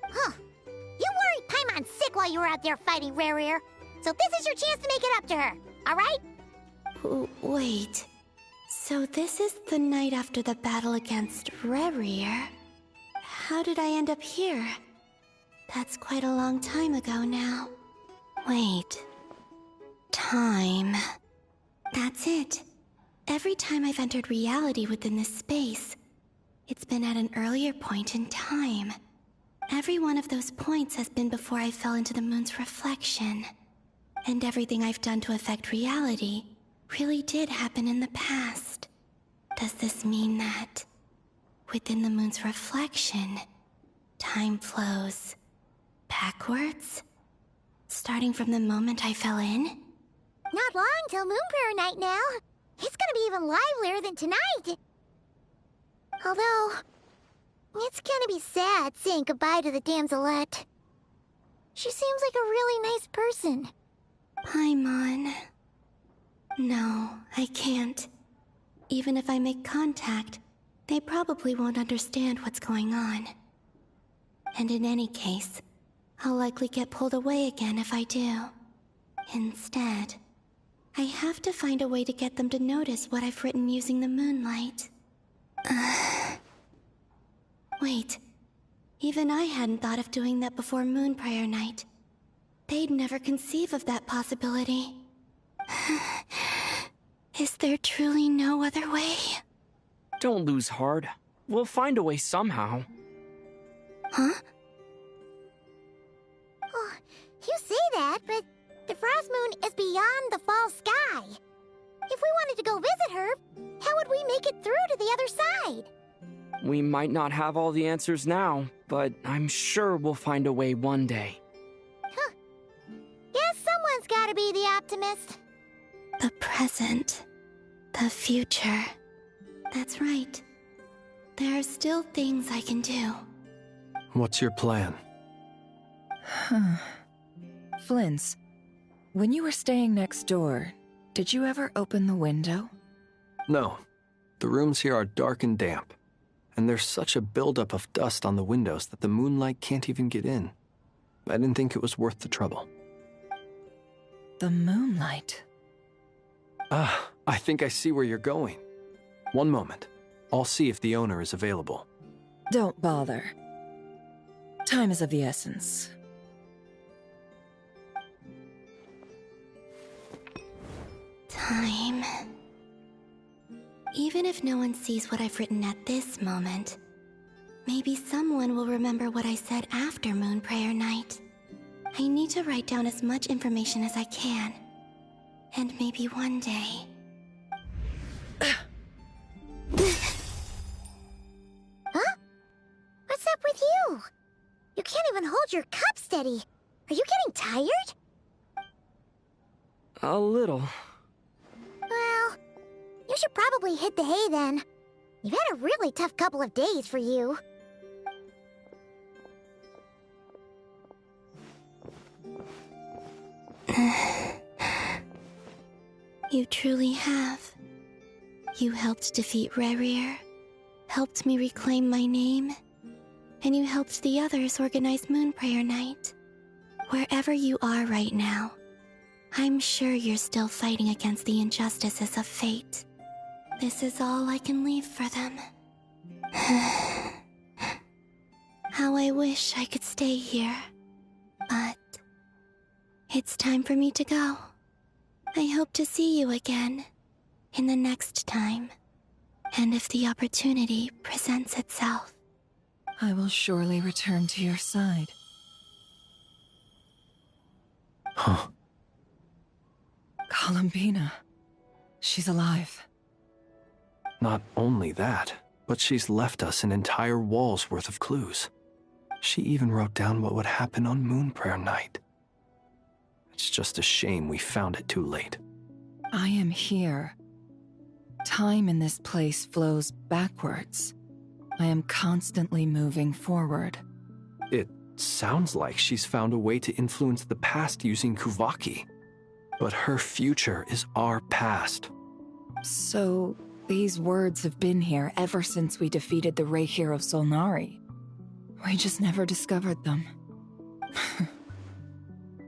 Huh. You worried Paimon sick while you were out there fighting Rerir. So this is your chance to make it up to her, alright? Wait. So this is the night after the battle against Rerir. How did I end up here? That's quite a long time ago now. Wait. Time. That's it. Every time I've entered reality within this space, it's been at an earlier point in time. Every one of those points has been before I fell into the moon's reflection. And everything I've done to affect reality really did happen in the past. Does this mean that within the moon's reflection, time flows backwards? Starting from the moment I fell in? Not long till Moon Prayer Night now. It's gonna be even livelier than tonight. Although, it's gonna be sad saying goodbye to the damselette. She seems like a really nice person. Paimon. No, I can't. Even if I make contact, they probably won't understand what's going on. And in any case, I'll likely get pulled away again if I do. Instead, I have to find a way to get them to notice what I've written using the moonlight. Wait, even I hadn't thought of doing that before Moon Prayer Night. They'd never conceive of that possibility. Is there truly no other way? Don't lose heart. We'll find a way somehow. Huh? Oh, you say that, but the Frost Moon is beyond the fall sky. If we wanted to go visit her, how would we make it through to the other side? We might not have all the answers now, but I'm sure we'll find a way one day. Huh. Guess someone's gotta be the optimist. The present. The future. That's right. There are still things I can do. What's your plan? Flint's, when you were staying next door, did you ever open the window? No. The rooms here are dark and damp, and there's such a buildup of dust on the windows that the moonlight can't even get in. I didn't think it was worth the trouble. The moonlight? Ah, I think I see where you're going. One moment. I'll see if the owner is available. Don't bother. Time is of the essence. Time. Even if no one sees what I've written at this moment, maybe someone will remember what I said after Moon Prayer Night. I need to write down as much information as I can. And maybe one day... Huh? What's up with you? You can't even hold your cup steady. Are you getting tired? A little. Well, you should probably hit the hay then. You've had a really tough couple of days for you. You truly have. You helped defeat Rerir, helped me reclaim my name, and you helped the others organize Moon Prayer Night. Wherever you are right now, I'm sure you're still fighting against the injustices of fate. This is all I can leave for them. How I wish I could stay here. But it's time for me to go. I hope to see you again in the next time, and if the opportunity presents itself. I will surely return to your side. Huh. Columbina. She's alive. Not only that, but she's left us an entire wall's worth of clues. She even wrote down what would happen on Moon Prayer Night. It's just a shame we found it too late. I am here. Time in this place flows backwards. I am constantly moving forward. It sounds like she's found a way to influence the past using Kuvaki. But her future is our past. So, these words have been here ever since we defeated the Ray hero Solnari. We just never discovered them.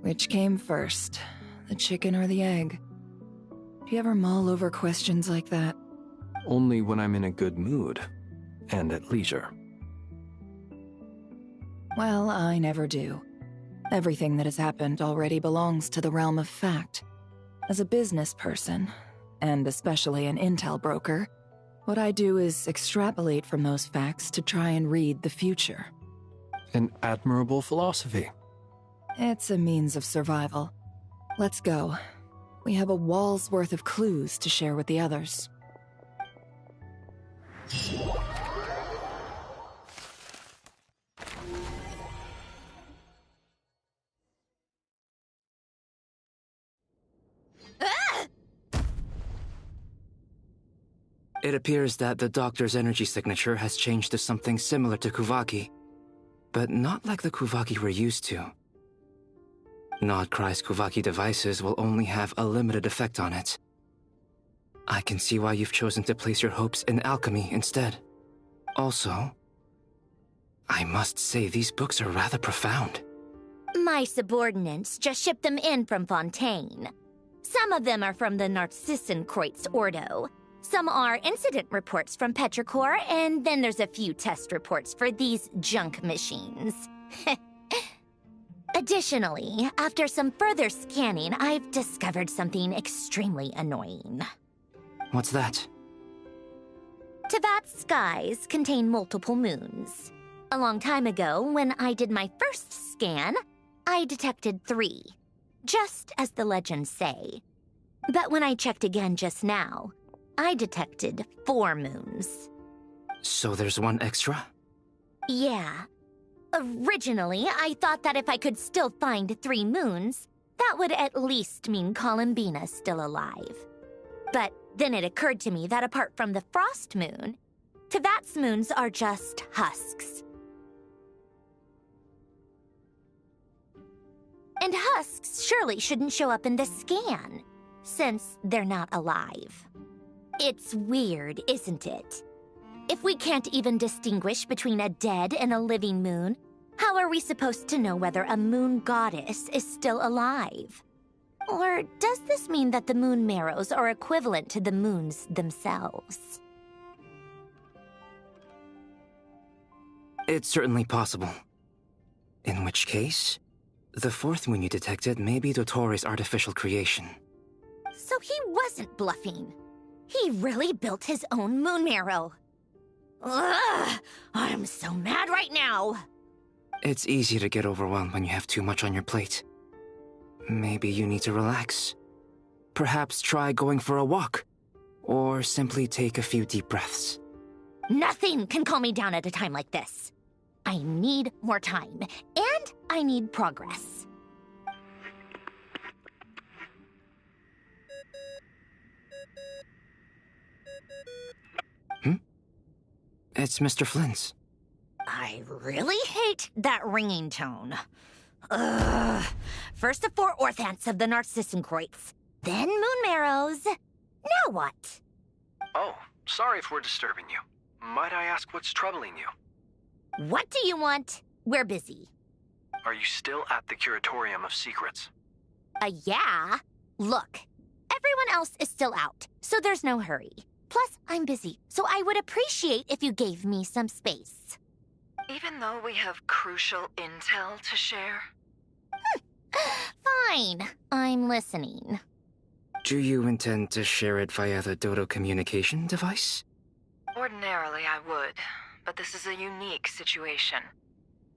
Which came first, the chicken or the egg? Do you ever mull over questions like that? Only when I'm in a good mood, and at leisure. Well, I never do. Everything that has happened already belongs to the realm of fact. As a business person, and especially an intel broker, what I do is extrapolate from those facts to try and read the future. An admirable philosophy. It's a means of survival. Let's go. We have a wall's worth of clues to share with the others. It appears that the Doctor's energy signature has changed to something similar to Kuvaki, but not like the Kuvaki we're used to. Nodcry's Kuvaki devices will only have a limited effect on it. I can see why you've chosen to place your hopes in alchemy instead. Also, I must say these books are rather profound. My subordinates just shipped them in from Fontaine. Some of them are from the Narcissenkreuz Ordo. Some are incident reports from Petrichor, and then there's a few test reports for these junk machines. Additionally, after some further scanning, I've discovered something extremely annoying. What's that? Teyvat's skies contain multiple moons. A long time ago, when I did my first scan, I detected 3, just as the legends say. But when I checked again just now, I detected 4 moons. So there's one extra? Yeah. Originally, I thought that if I could still find 3 moons, that would at least mean Columbina's still alive. But then it occurred to me that apart from the frost moon, Teyvat's moons are just husks. And husks surely shouldn't show up in the scan, since they're not alive. It's weird, isn't it? If we can't even distinguish between a dead and a living moon, how are we supposed to know whether a moon goddess is still alive? Or does this mean that the moon marrows are equivalent to the moons themselves? It's certainly possible. In which case, the 4th moon you detected may be Dottore's artificial creation. So he wasn't bluffing. He really built his own moon marrow. Ugh! I'm so mad right now! It's easy to get overwhelmed when you have too much on your plate. Maybe you need to relax. Perhaps try going for a walk. Or simply take a few deep breaths. Nothing can calm me down at a time like this. I need more time, and I need progress. It's Mr. Flynn's. I really hate that ringing tone. Ugh. First the 4 orthants of the Narcissenkreuz, then moon marrows. Now what? Oh, sorry if we're disturbing you. Might I ask what's troubling you? What do you want? We're busy. Are you still at the Curatorium of Secrets? Yeah. Look, everyone else is still out, so there's no hurry. Plus, I'm busy, so I would appreciate if you gave me some space. Even though we have crucial intel to share? Fine. I'm listening. Do you intend to share it via the Dodo communication device? Ordinarily, I would, but this is a unique situation.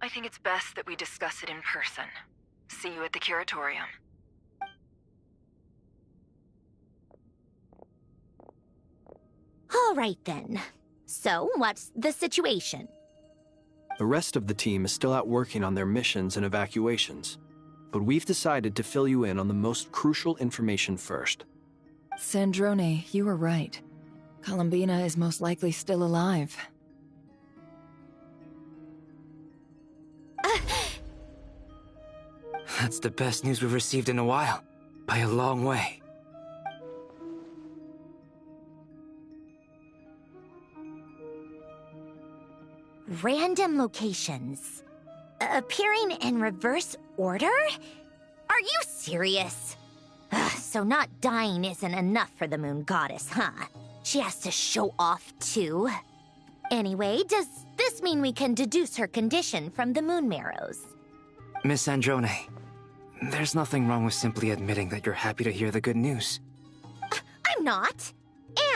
I think it's best that we discuss it in person. See you at the Curatorium. All right, then. So, what's the situation? The rest of the team is still out working on their missions and evacuations, but we've decided to fill you in on the most crucial information first. Sandrone, you were right. Columbina is most likely still alive. That's the best news we've received in a while, by a long way. Random locations. Appearing in reverse order? Are you serious? So not dying isn't enough for the moon goddess, huh? She has to show off too. Anyway, does this mean we can deduce her condition from the moon marrows? Miss Sandrone, there's nothing wrong with simply admitting that you're happy to hear the good news. I'm not.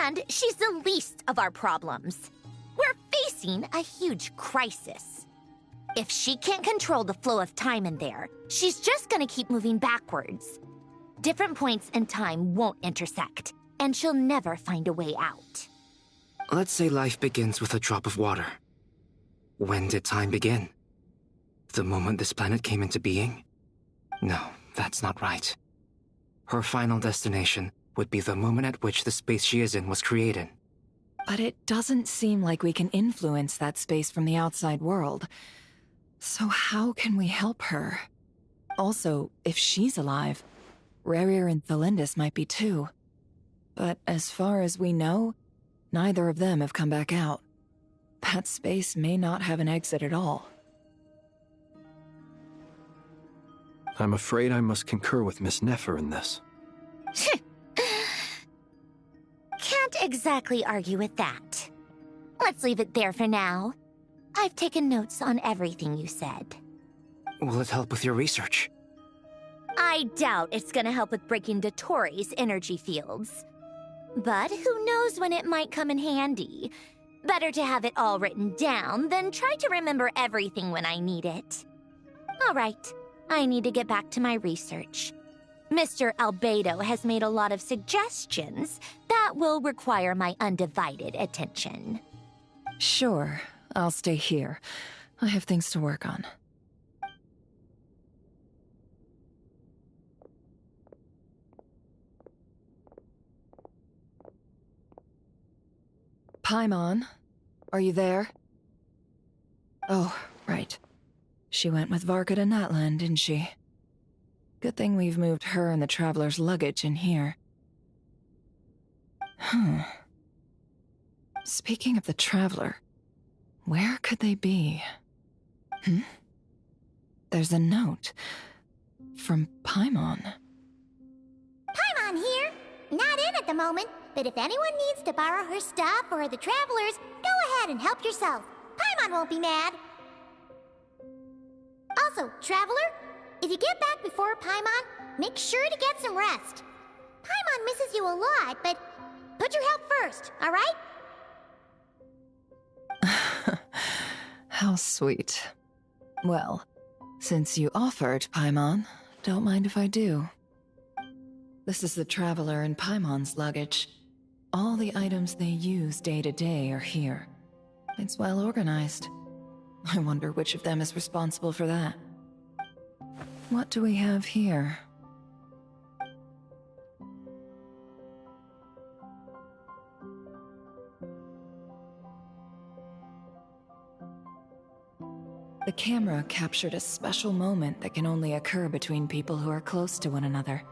And she's the least of our problems. We're facing a huge crisis. If she can't control the flow of time in there, she's just gonna keep moving backwards. Different points in time won't intersect, and she'll never find a way out. Let's say life begins with a drop of water. When did time begin? The moment this planet came into being? No, that's not right. Her final destination would be the moment at which the space she is in was created. But it doesn't seem like we can influence that space from the outside world. So how can we help her? Also, if she's alive, Rerir and Thelindis might be too. But as far as we know, neither of them have come back out. That space may not have an exit at all. I'm afraid I must concur with Miss Nefer in this. Can't exactly argue with that. Let's leave it there for now. I've taken notes on everything you said. Will it help with your research? I doubt it's gonna help with breaking Dottore's energy fields. But who knows when it might come in handy. Better to have it all written down than try to remember everything when I need it. All right, I need to get back to my research. Mr. Albedo has made a lot of suggestions that will require my undivided attention. Sure, I'll stay here. I have things to work on. Paimon, are you there? Oh, right. She went with Varka to Natlan, didn't she? Good thing we've moved her and the Traveler's luggage in here. Speaking of the Traveler, where could they be? There's a note from Paimon. Paimon here. Not in at the moment, but if anyone needs to borrow her stuff or the Travelers, go ahead and help yourself. Paimon won't be mad. Also, Traveler, if you get back before Paimon, make sure to get some rest. Paimon misses you a lot, but put your health first, all right? How sweet. Well, since you offered, Paimon, don't mind if I do. This is the Traveler and Paimon's luggage. All the items they use day to day are here. It's well organized. I wonder which of them is responsible for that. What do we have here? The camera captured a special moment that can only occur between people who are close to one another.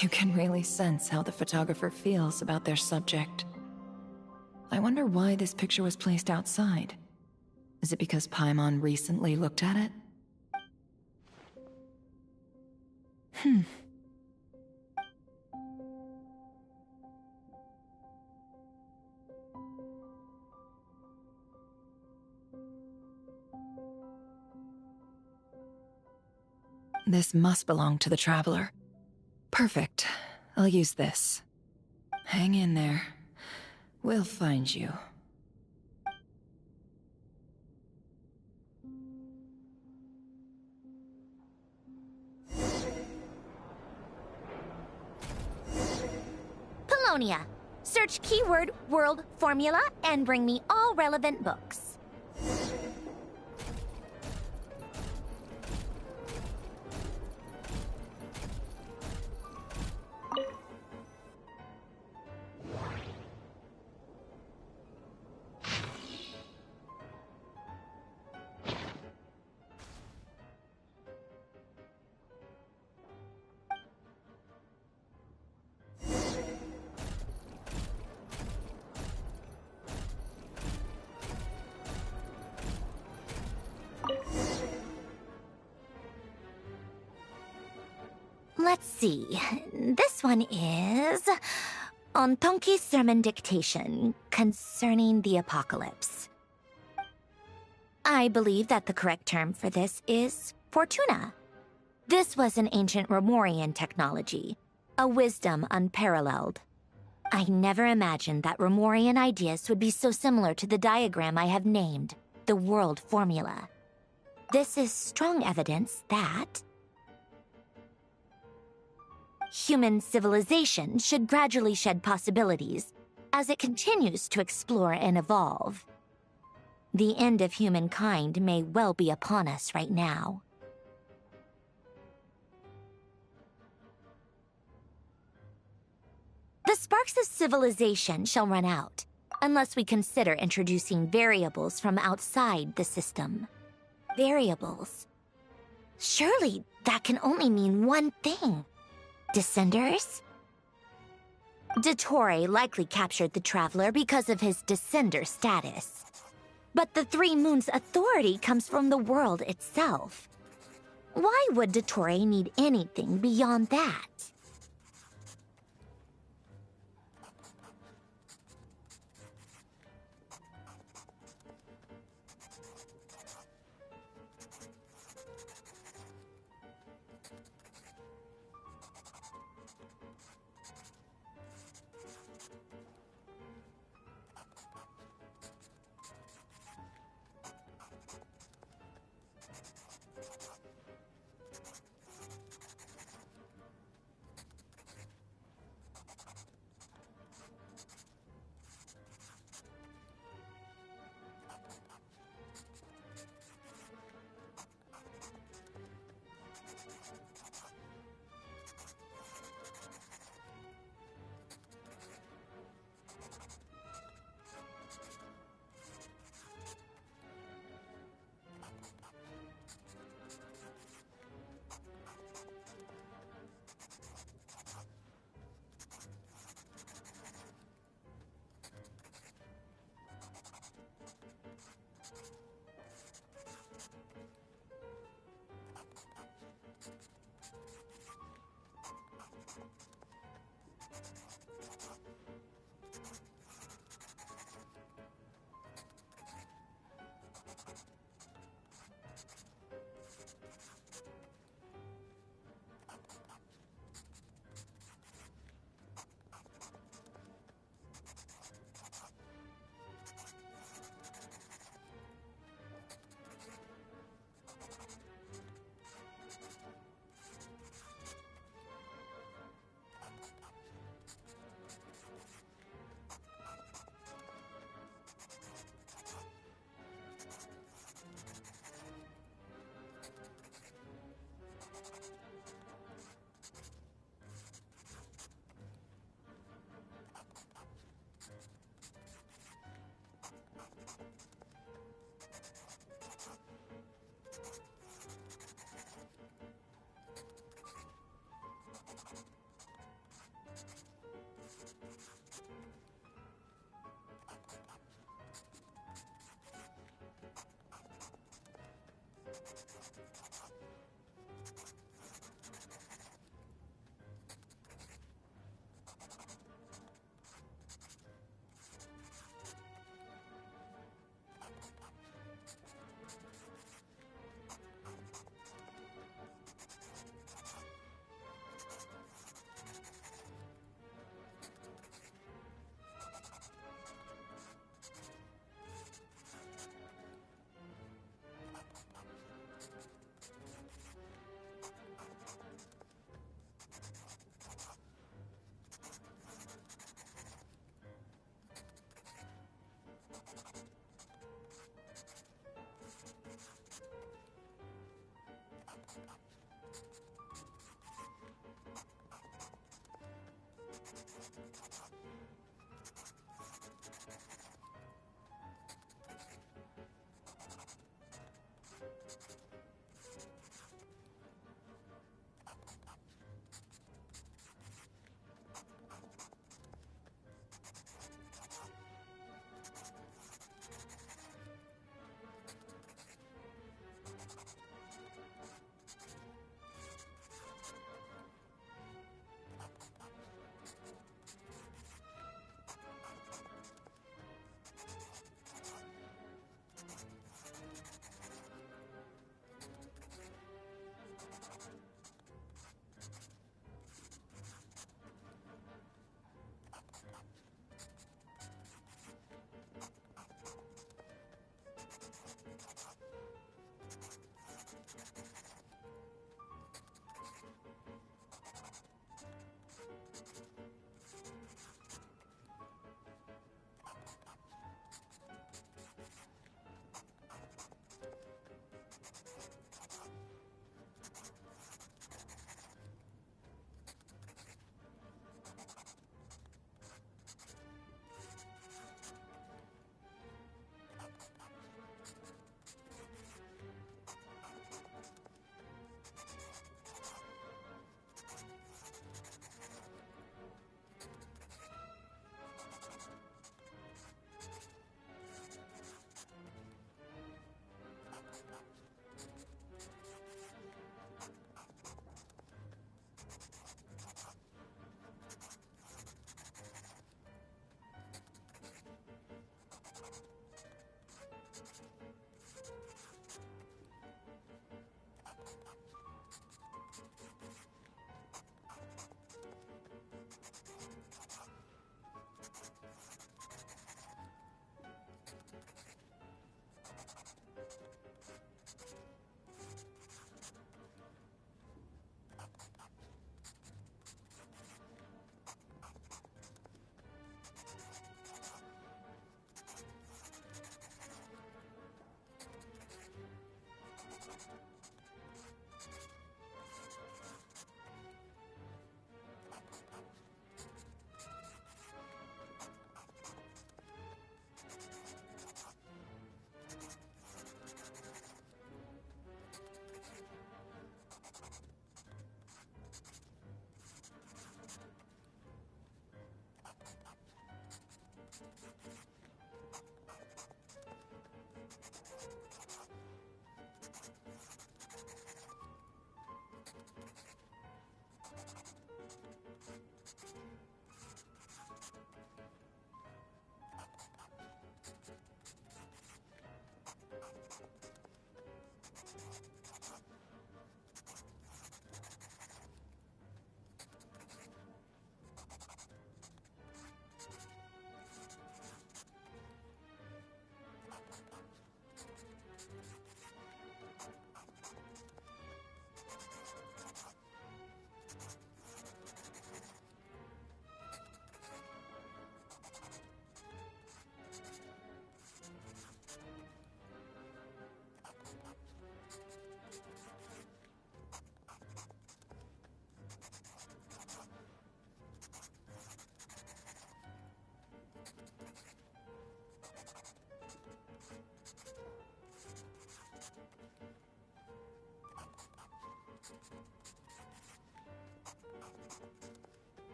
You can really sense how the photographer feels about their subject. I wonder why this picture was placed outside. Is it because Paimon recently looked at it? This must belong to the Traveler. Perfect. I'll use this. Hang in there. We'll find you. Polonia. Search keyword world formula and bring me all relevant books. Let's see. This one is on Tonki's sermon dictation concerning the apocalypse. I believe that the correct term for this is Fortuna. This was an ancient Romorian technology, a wisdom unparalleled. I never imagined that Romorian ideas would be so similar to the diagram I have named, the world formula. This is strong evidence that human civilization should gradually shed possibilities as it continues to explore and evolve. The end of humankind may well be upon us right now. The sparks of civilization shall run out, unless we consider introducing variables from outside the system. Variables. Surely that can only mean one thing. Descenders? Dottore likely captured the Traveler because of his descender status. But the Three Moons' authority comes from the world itself. Why would Dottore need anything beyond that?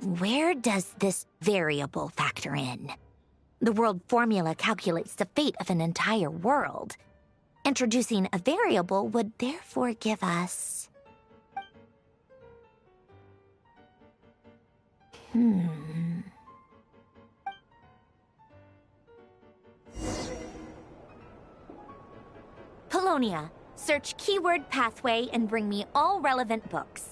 Where does this variable factor in? The world formula calculates the fate of an entire world. Introducing a variable would therefore give us... Polonia, search keyword pathway and bring me all relevant books.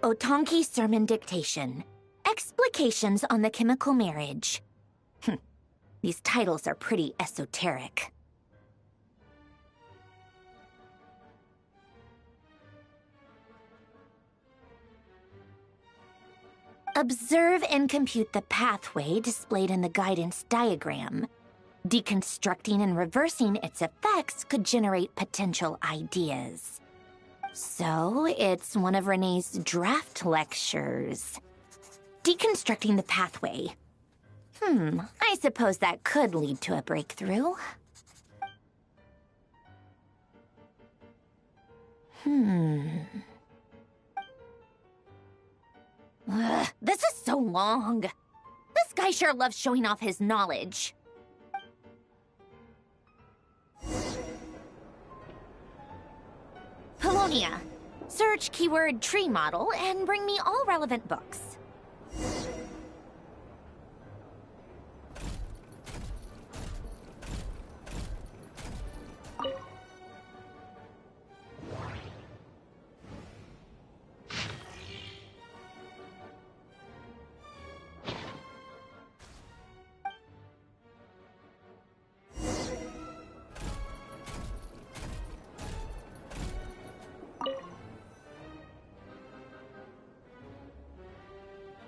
Otonki Sermon Dictation. Explications on the Chemical Marriage. These titles are pretty esoteric. Observe and compute the pathway displayed in the guidance diagram. Deconstructing and reversing its effects could generate potential ideas. So, it's one of Renee's draft lectures. Deconstructing the pathway. I suppose that could lead to a breakthrough. This is so long. This guy sure loves showing off his knowledge. Polonia, search keyword tree model and bring me all relevant books.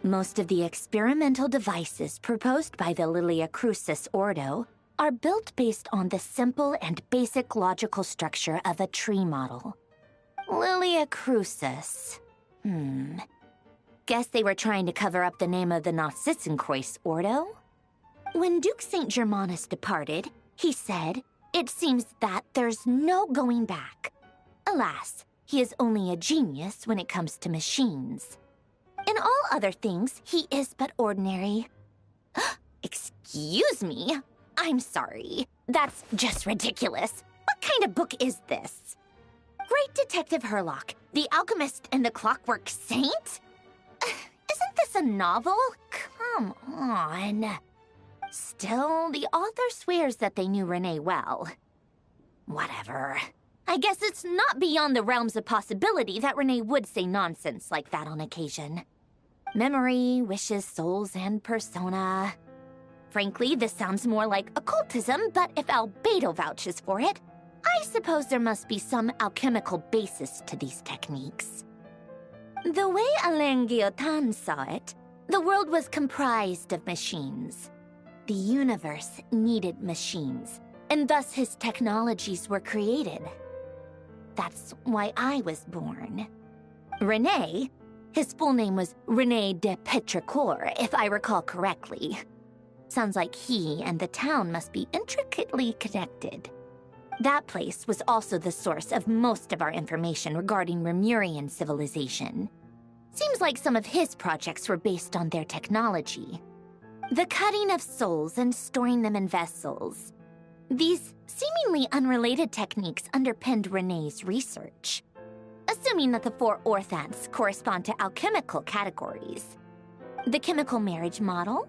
Most of the experimental devices proposed by the Lilia Crucis Ordo are built based on the simple and basic logical structure of a tree model. Lilia Crucis. Guess they were trying to cover up the name of the Narcissenkreuz Ordo? When Duke St. Germanus departed, he said, "It seems that there's no going back." Alas, he is only a genius when it comes to machines. In all other things, he is but ordinary. Excuse me? I'm sorry. That's just ridiculous. What kind of book is this? Great Detective Herlock, the Alchemist and the Clockwork Saint? Isn't this a novel? Come on. Still, the author swears that they knew Renee well. Whatever. I guess it's not beyond the realms of possibility that Renee would say nonsense like that on occasion. Memory, wishes, souls, and persona. Frankly, this sounds more like occultism, but if Albedo vouches for it, I suppose there must be some alchemical basis to these techniques. The way Alain Guillotin saw it, the world was comprised of machines. The universe needed machines, and thus his technologies were created. That's why I was born. René, his full name was René de Petrichor, if I recall correctly. Sounds like he and the town must be intricately connected. That place was also the source of most of our information regarding Remurian civilization. Seems like some of his projects were based on their technology. The cutting of souls and storing them in vessels. These seemingly unrelated techniques underpinned René's research. Assuming that the 4 orthants correspond to alchemical categories. The chemical marriage model?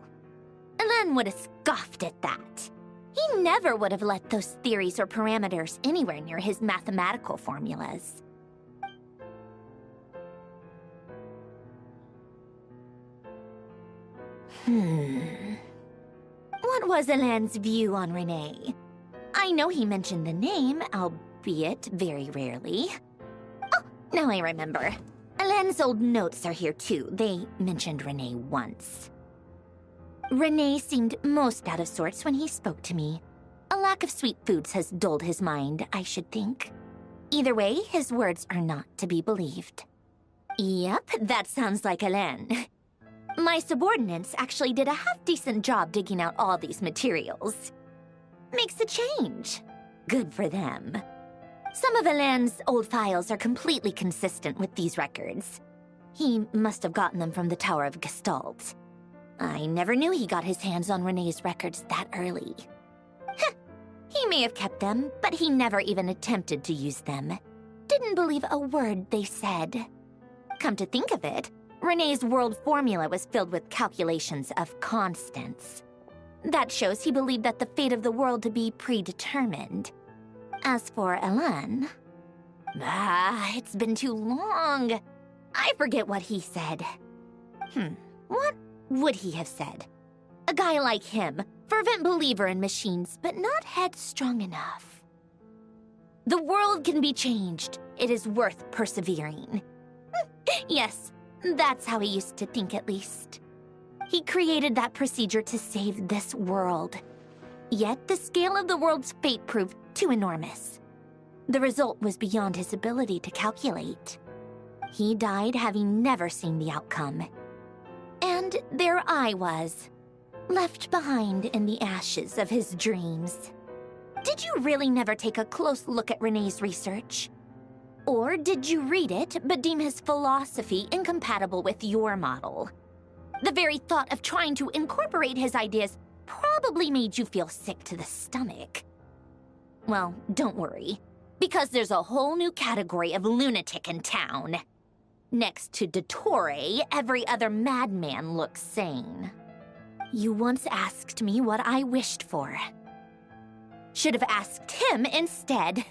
Alen would have scoffed at that. He never would have let those theories or parameters anywhere near his mathematical formulas. What was Alan's view on Renee? I know he mentioned the name, albeit very rarely. Oh, now I remember. Alan's old notes are here too. They mentioned Renee once. Renee seemed most out of sorts when he spoke to me. A lack of sweet foods has dulled his mind, I should think. Either way, his words are not to be believed. Yep, that sounds like Alan. My subordinates actually did a half-decent job digging out all these materials. Makes a change. Good for them. Some of Alan's old files are completely consistent with these records. He must have gotten them from the Tower of Gestalt. I never knew he got his hands on Renee's records that early. He may have kept them, but he never even attempted to use them. Didn't believe a word they said. Come to think of it, Renee's world formula was filled with calculations of constants. That shows he believed that the fate of the world to be predetermined. As for Alan... it's been too long. I forget what he said. What would he have said? A guy like him, fervent believer in machines, but not headstrong enough. The world can be changed. It is worth persevering. Yes, that's how he used to think at least. He created that procedure to save this world. Yet the scale of the world's fate proved too enormous. The result was beyond his ability to calculate. He died having never seen the outcome. And there I was, left behind in the ashes of his dreams. Did you really never take a close look at Renee's research? Or did you read it but deem his philosophy incompatible with your model? The very thought of trying to incorporate his ideas probably made you feel sick to the stomach. Well, don't worry, because there's a whole new category of lunatic in town. Next to Dottore, every other madman looks sane. You once asked me what I wished for. Should have asked him instead.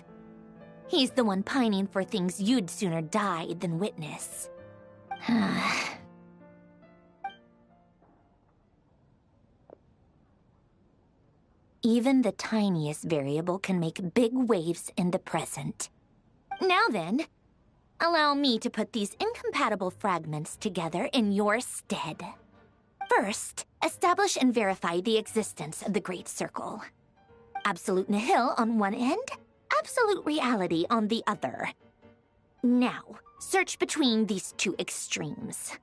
He's the one pining for things you'd sooner die than witness. Even the tiniest variable can make big waves in the present. Now then, allow me to put these incompatible fragments together in your stead. First, establish and verify the existence of the Great Circle. Absolute nihil on one end, absolute reality on the other. Now, search between these two extremes.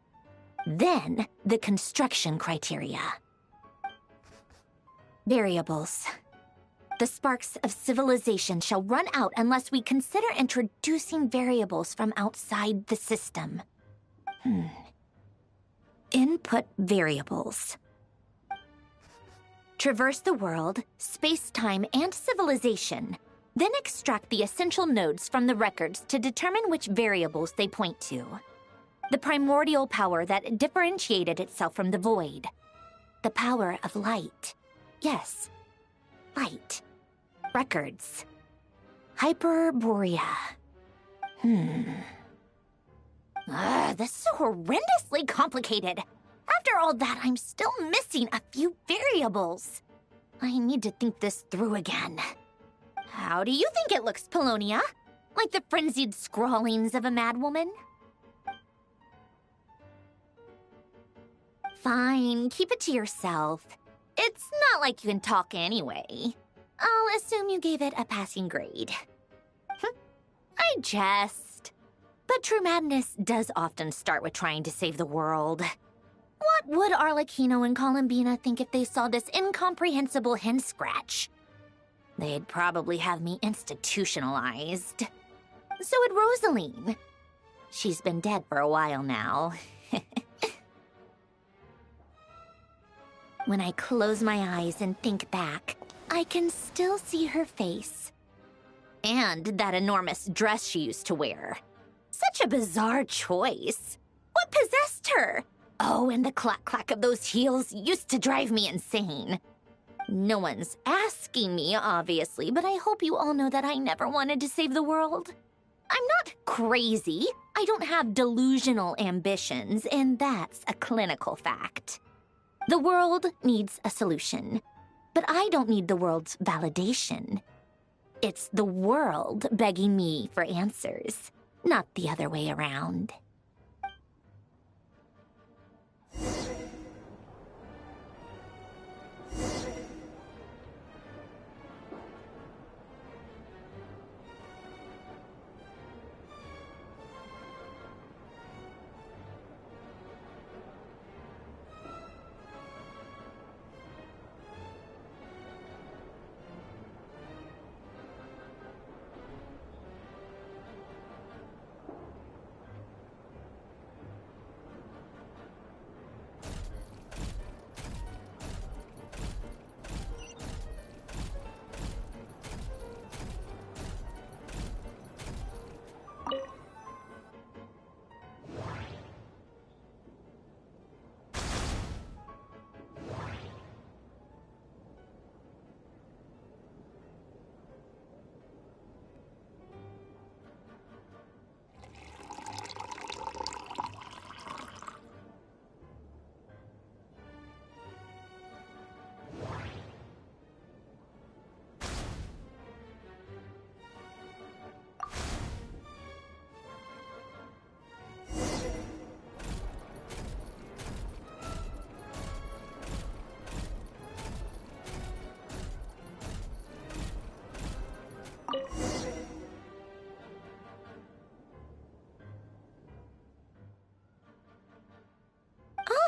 Then, the construction criteria. Variables. The sparks of civilization shall run out unless we consider introducing variables from outside the system. Input variables. Traverse the world, space-time, and civilization. Then extract the essential nodes from the records to determine which variables they point to. The primordial power that differentiated itself from the void. The power of light. Yes, light. Records. Hyperborea. This is horrendously complicated. After all that, I'm still missing a few variables. I need to think this through again. How do you think it looks, Polonia? Like the frenzied scrawlings of a madwoman? Fine, keep it to yourself. It's not like you can talk anyway. I'll assume you gave it a passing grade. I jest. But true madness does often start with trying to save the world. What would Arlecchino and Columbina think if they saw this incomprehensible hen scratch? They'd probably have me institutionalized. So would Rosaline. She's been dead for a while now. When I close my eyes and think back, I can still see her face. And that enormous dress she used to wear. Such a bizarre choice. What possessed her? Oh, and the clack-clack of those heels used to drive me insane. No one's asking me, obviously, but I hope you all know that I never wanted to save the world. I'm not crazy. I don't have delusional ambitions, and that's a clinical fact. The world needs a solution, but I don't need the world's validation. It's the world begging me for answers, not the other way around.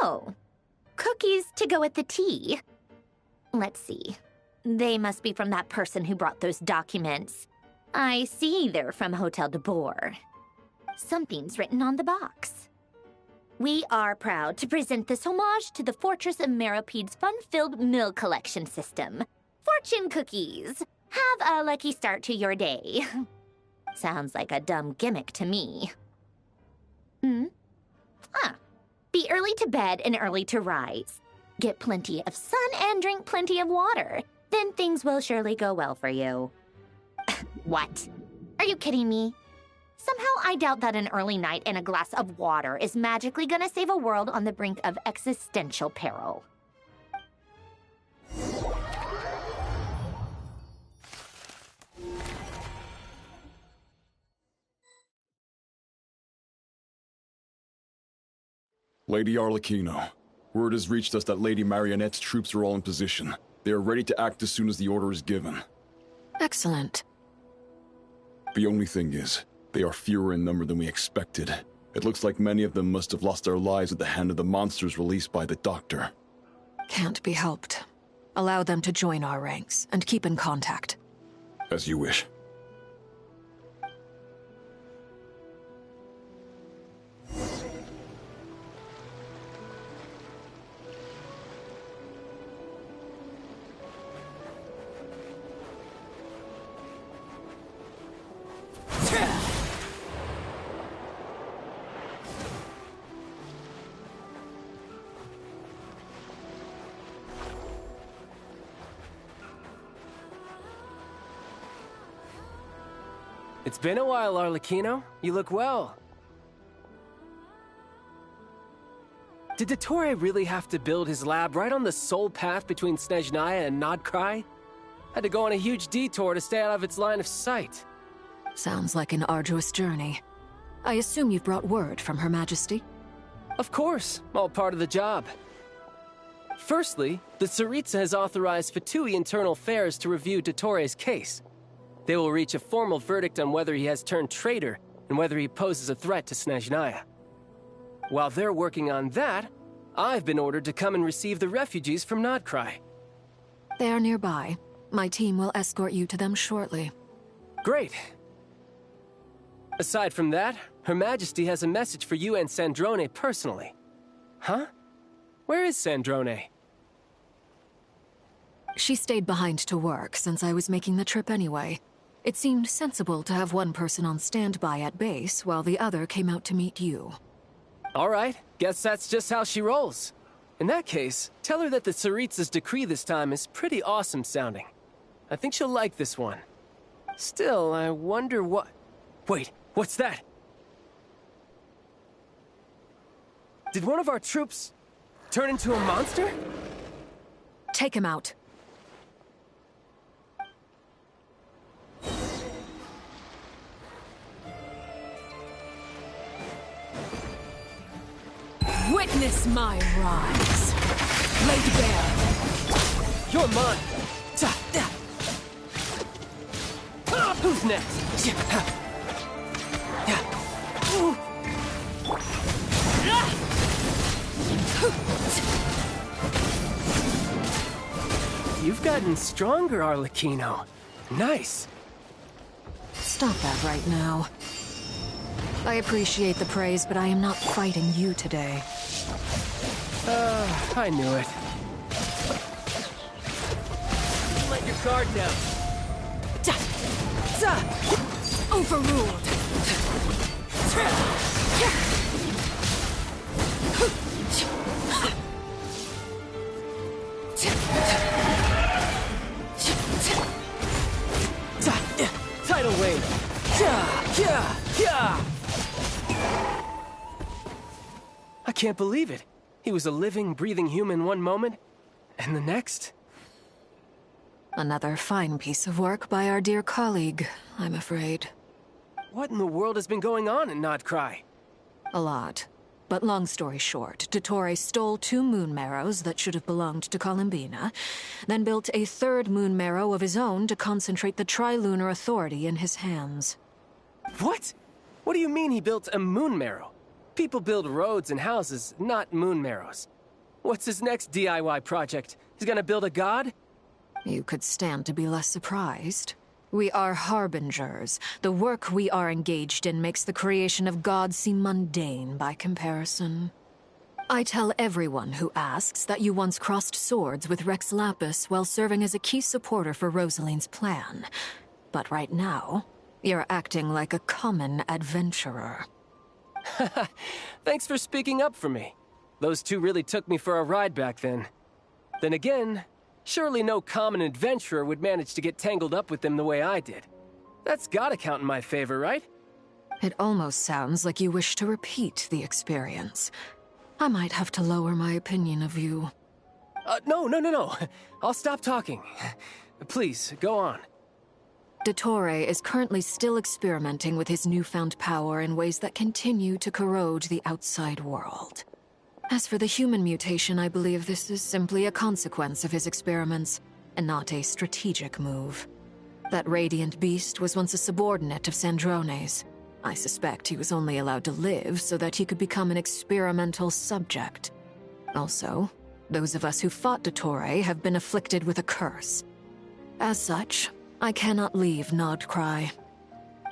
Oh, cookies to go with the tea. Let's see. They must be from that person who brought those documents. I see they're from Hotel de Boer. Something's written on the box. We are proud to present this homage to the Fortress of Meropede's fun-filled meal collection system. Fortune cookies. Have a lucky start to your day. Sounds like a dumb gimmick to me. Be early to bed and early to rise. Get plenty of sun and drink plenty of water. Then things will surely go well for you. What? Are you kidding me? Somehow I doubt that an early night and a glass of water is magically gonna save a world on the brink of existential peril. Lady Arlecchino, word has reached us that Lady Marionette's troops are all in position. They are ready to act as soon as the order is given. Excellent. The only thing is, they are fewer in number than we expected. It looks like many of them must have lost their lives at the hand of the monsters released by the Doctor. Can't be helped. Allow them to join our ranks, and keep in contact. As you wish. It's been a while, Arlecchino. You look well. Did Dottore really have to build his lab right on the sole path between Snezhnaya and Nodkrai? Had to go on a huge detour to stay out of its line of sight. Sounds like an arduous journey. I assume you've brought word from Her Majesty? Of course, all part of the job. Firstly, the Tsaritsa has authorized Fatui Internal Affairs to review Dottore's case. They will reach a formal verdict on whether he has turned traitor and whether he poses a threat to Snezhnaya. While they're working on that, I've been ordered to come and receive the refugees from Nodkrai. They are nearby. My team will escort you to them shortly. Great. Aside from that, Her Majesty has a message for you and Sandrone personally. Huh? Where is Sandrone? She stayed behind to work since I was making the trip anyway. It seemed sensible to have one person on standby at base while the other came out to meet you. All right, guess that's just how she rolls. In that case, tell her that the Tsaritsa's decree this time is pretty awesome sounding. I think she'll like this one. Still, I wonder what... Wait, what's that? Did one of our troops turn into a monster? Take him out. Witness my rise. Laid bare. You're mine. Who's next? You've gotten stronger, Arlecchino. Nice. Stop that right now. I appreciate the praise, but I am not fighting you today. I knew it. Let your guard down. Overruled. Tidal wave. I can't believe it. He was a living, breathing human one moment, and the next... Another fine piece of work by our dear colleague, I'm afraid. What in the world has been going on in Nodcry? A lot. But long story short, Dottore stole 2 moon marrows that should have belonged to Columbina, then built a 3rd moon marrow of his own to concentrate the Trilunar Authority in his hands. What? What do you mean he built a moon marrow? People build roads and houses, not moon marrows. What's his next DIY project? He's gonna build a god? You could stand to be less surprised. We are harbingers. The work we are engaged in makes the creation of gods seem mundane by comparison. I tell everyone who asks that you once crossed swords with Rex Lapis while serving as a key supporter for Rosaline's plan. But right now, you're acting like a common adventurer. Thanks for speaking up for me. Those 2 really took me for a ride back then. Then again, surely no common adventurer would manage to get tangled up with them the way I did. That's gotta count in my favor, right? It almost sounds like you wish to repeat the experience. I might have to lower my opinion of you. No. I'll stop talking. Please, go on. Dottore is currently still experimenting with his newfound power in ways that continue to corrode the outside world. As for the human mutation, I believe this is simply a consequence of his experiments, and not a strategic move. That radiant beast was once a subordinate of Sandrone's. I suspect he was only allowed to live so that he could become an experimental subject. Also, those of us who fought Dottore have been afflicted with a curse. As such, I cannot leave Nodcry.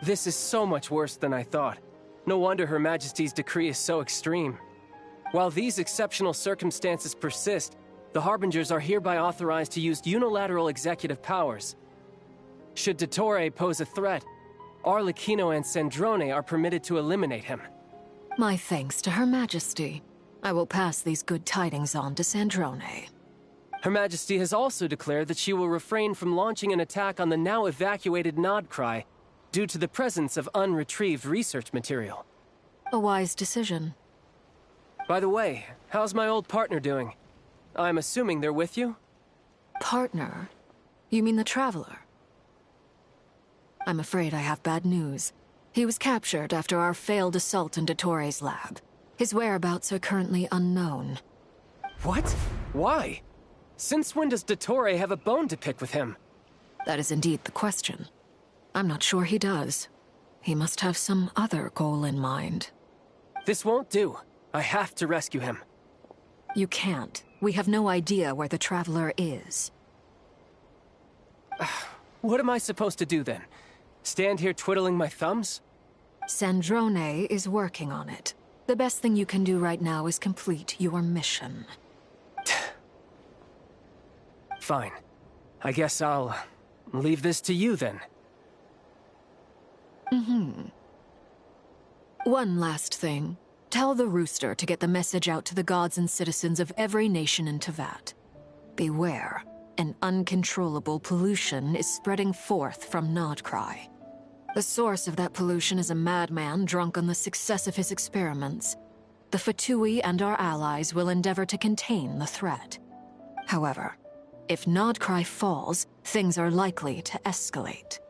This is so much worse than I thought. No wonder Her Majesty's decree is so extreme. While these exceptional circumstances persist, the Harbingers are hereby authorized to use unilateral executive powers. Should Dottore pose a threat, Arlecchino and Sandrone are permitted to eliminate him. My thanks to Her Majesty. I will pass these good tidings on to Sandrone. Her Majesty has also declared that she will refrain from launching an attack on the now evacuated Nodcry due to the presence of unretrieved research material. A wise decision. By the way, how's my old partner doing? I'm assuming they're with you? Partner? You mean the Traveler? I'm afraid I have bad news. He was captured after our failed assault in Dottore's lab. His whereabouts are currently unknown. What? Why? Since when does Dottore have a bone to pick with him? That is indeed the question. I'm not sure he does. He must have some other goal in mind. This won't do. I have to rescue him. You can't. We have no idea where the Traveler is. What am I supposed to do then? Stand here twiddling my thumbs? Sandrone is working on it. The best thing you can do right now is complete your mission. Fine. I guess I'll leave this to you then. One last thing. Tell the rooster to get the message out to the gods and citizens of every nation in Teyvat. Beware, an uncontrollable pollution is spreading forth from Nodcry. The source of that pollution is a madman drunk on the success of his experiments. The Fatui and our allies will endeavor to contain the threat. However, if Nodcry falls, things are likely to escalate.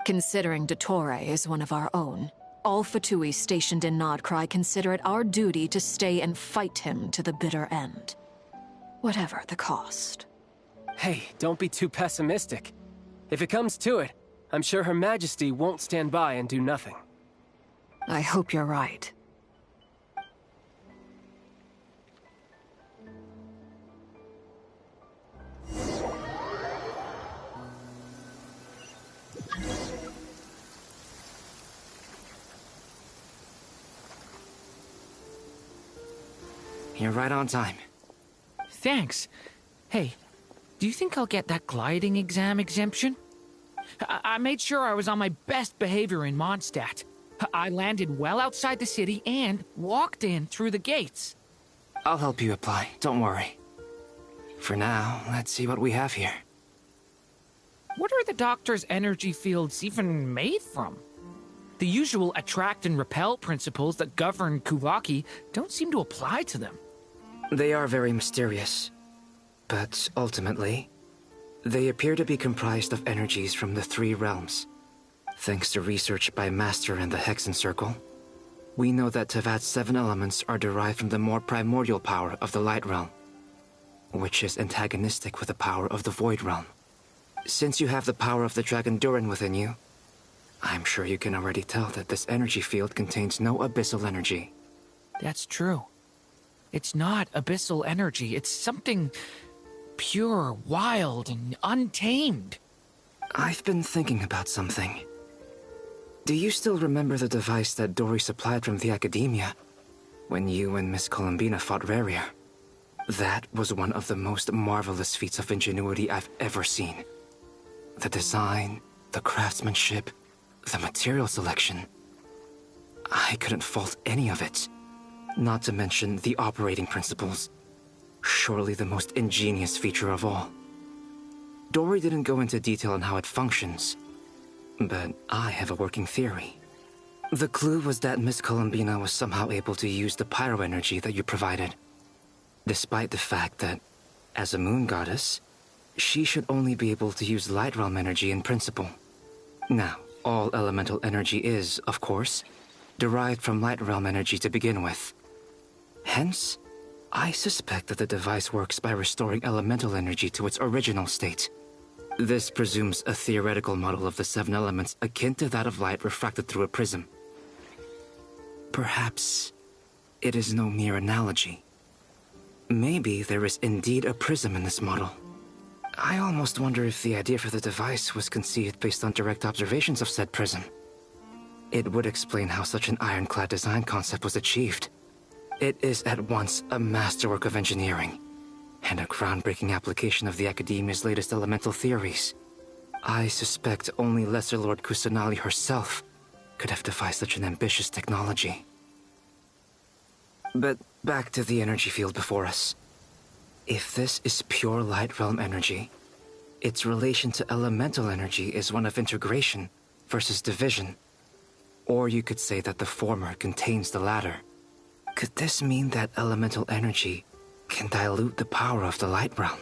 Considering Dottore is one of our own, all Fatui stationed in Nodcry consider it our duty to stay and fight him to the bitter end. Whatever the cost. Hey, don't be too pessimistic. If it comes to it, I'm sure Her Majesty won't stand by and do nothing. I hope you're right. You're right on time. Thanks. Hey, do you think I'll get that gliding exam exemption? I made sure I was on my best behavior in Mondstadt. I landed well outside the city and walked in through the gates. I'll help you apply, don't worry. For now, let's see what we have here. What are the Doctor's energy fields even made from? The usual attract and repel principles that govern Kuvaki don't seem to apply to them. They are very mysterious, but ultimately, they appear to be comprised of energies from the three realms. Thanks to research by Master in the Hexen Circle, we know that Teyvat's 7 elements are derived from the more primordial power of the Light Realm, which is antagonistic with the power of the Void Realm. Since you have the power of the Dragon Durin within you, I'm sure you can already tell that this energy field contains no abyssal energy. That's true. It's not abyssal energy, it's something pure, wild, and untamed. I've been thinking about something. Do you still remember the device that Dory supplied from the Academia when you and Miss Columbina fought Rarier? That was one of the most marvelous feats of ingenuity I've ever seen. The design, the craftsmanship, the material selection. I couldn't fault any of it. Not to mention the operating principles. Surely the most ingenious feature of all. Dory didn't go into detail on how it functions, but I have a working theory. The clue was that Miss Columbina was somehow able to use the pyro energy that you provided, despite the fact that, as a moon goddess, she should only be able to use light realm energy in principle. Now, all elemental energy is, of course, derived from light realm energy to begin with. Hence, I suspect that the device works by restoring elemental energy to its original state. This presumes a theoretical model of the 7 elements akin to that of light refracted through a prism. Perhaps it is no mere analogy. Maybe there is indeed a prism in this model. I almost wonder if the idea for the device was conceived based on direct observations of said prism. It would explain how such an ironclad design concept was achieved. It is at once a masterwork of engineering and a groundbreaking application of the Academia's latest elemental theories. I suspect only Lesser Lord Kusanali herself could have devised such an ambitious technology. But back to the energy field before us. If this is pure light realm energy, its relation to elemental energy is one of integration versus division. Or you could say that the former contains the latter. Could this mean that elemental energy can dilute the power of the light realm?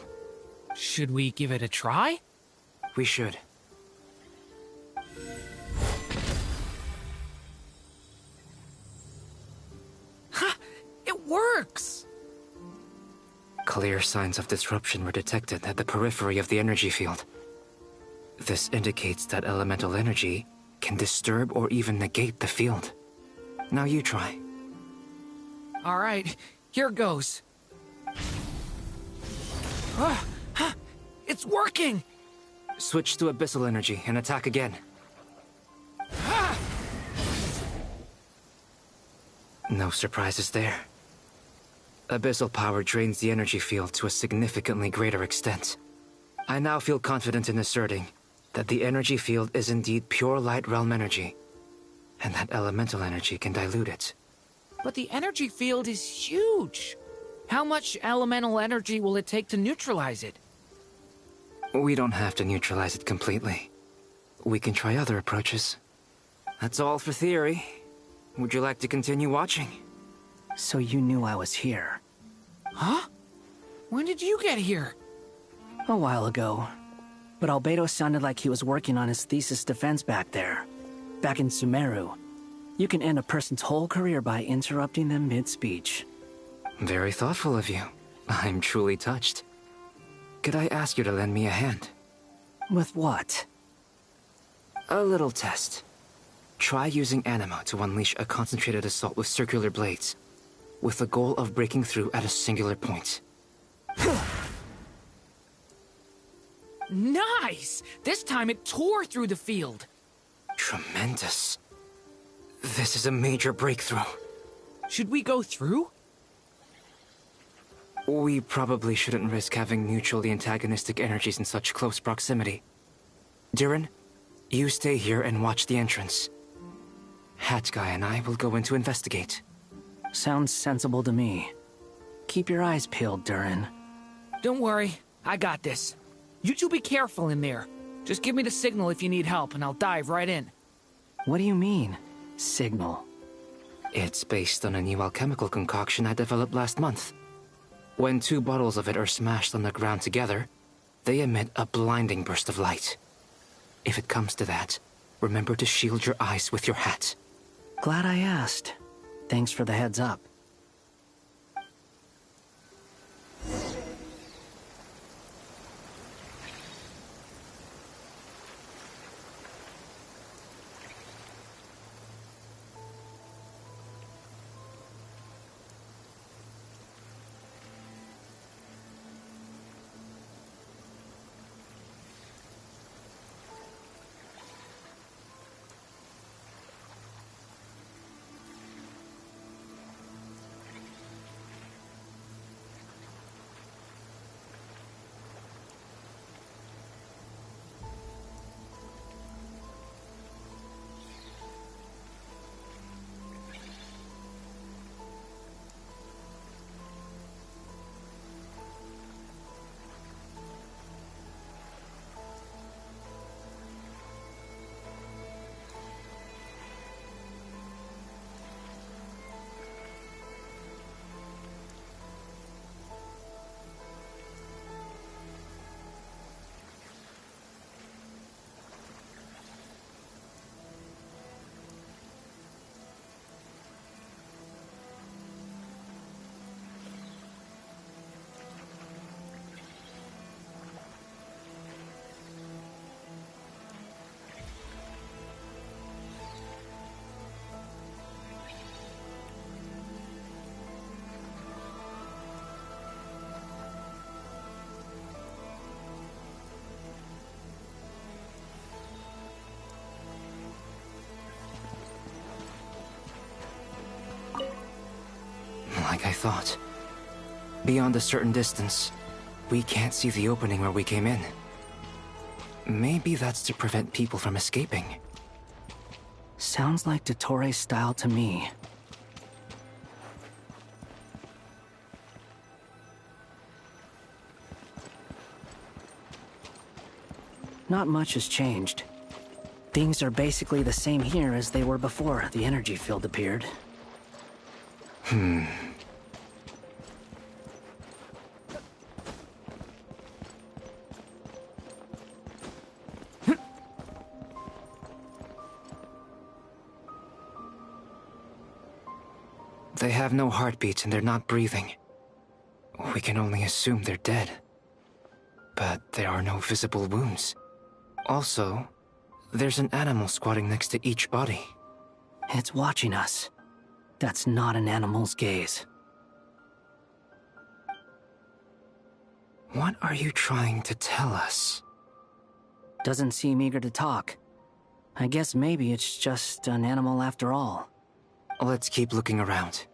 Should we give it a try? We should. Ha! It works! Clear signs of disruption were detected at the periphery of the energy field. This indicates that elemental energy can disturb or even negate the field. Now you try. All right, here goes. It's working! Switch to abyssal energy and attack again. No surprises there. Abyssal power drains the energy field to a significantly greater extent. I now feel confident in asserting that the energy field is indeed pure light realm energy, and that elemental energy can dilute it. But the energy field is huge. How much elemental energy will it take to neutralize it? We don't have to neutralize it completely. We can try other approaches. That's all for theory. Would you like to continue watching? So you knew I was here? Huh? When did you get here? A while ago. But Albedo sounded like he was working on his thesis defense back there. Back in Sumeru. You can end a person's whole career by interrupting them mid-speech. Very thoughtful of you. I'm truly touched. Could I ask you to lend me a hand? With what? A little test. Try using Anima to unleash a concentrated assault with circular blades, with the goal of breaking through at a singular point. Nice! This time it tore through the field. Tremendous. This is a major breakthrough. Should we go through? We probably shouldn't risk having mutually antagonistic energies in such close proximity. Durin, you stay here and watch the entrance. Hat Guy and I will go in to investigate. Sounds sensible to me. Keep your eyes peeled, Durin. Don't worry, I got this. You two be careful in there. Just give me the signal if you need help and I'll dive right in. What do you mean, signal? It's based on a new alchemical concoction I developed last month. When 2 bottles of it are smashed on the ground together, they emit a blinding burst of light. If it comes to that, remember to shield your eyes with your hat. Glad I asked. Thanks for the heads up. Like I thought. Beyond a certain distance, we can't see the opening where we came in. Maybe that's to prevent people from escaping. Sounds like Dottore's style to me. Not much has changed. Things are basically the same here as they were before the energy field appeared. They have no heartbeats and they're not breathing. We can only assume they're dead. But there are no visible wounds. Also, there's an animal squatting next to each body. It's watching us. That's not an animal's gaze. What are you trying to tell us? Doesn't seem eager to talk. I guess maybe it's just an animal after all. Let's keep looking around.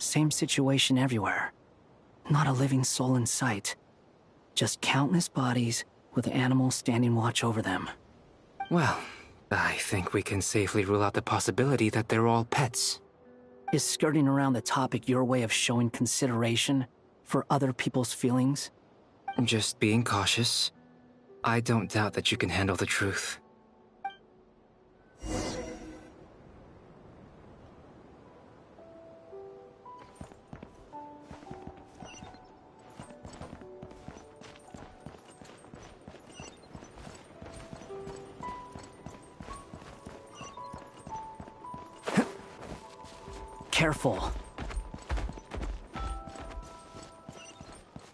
Same situation everywhere. Not a living soul in sight. Just countless bodies with animals standing watch over them. Well, I think we can safely rule out the possibility that they're all pets. Is skirting around the topic your way of showing consideration for other people's feelings? Just being cautious. I don't doubt that you can handle the truth. Careful.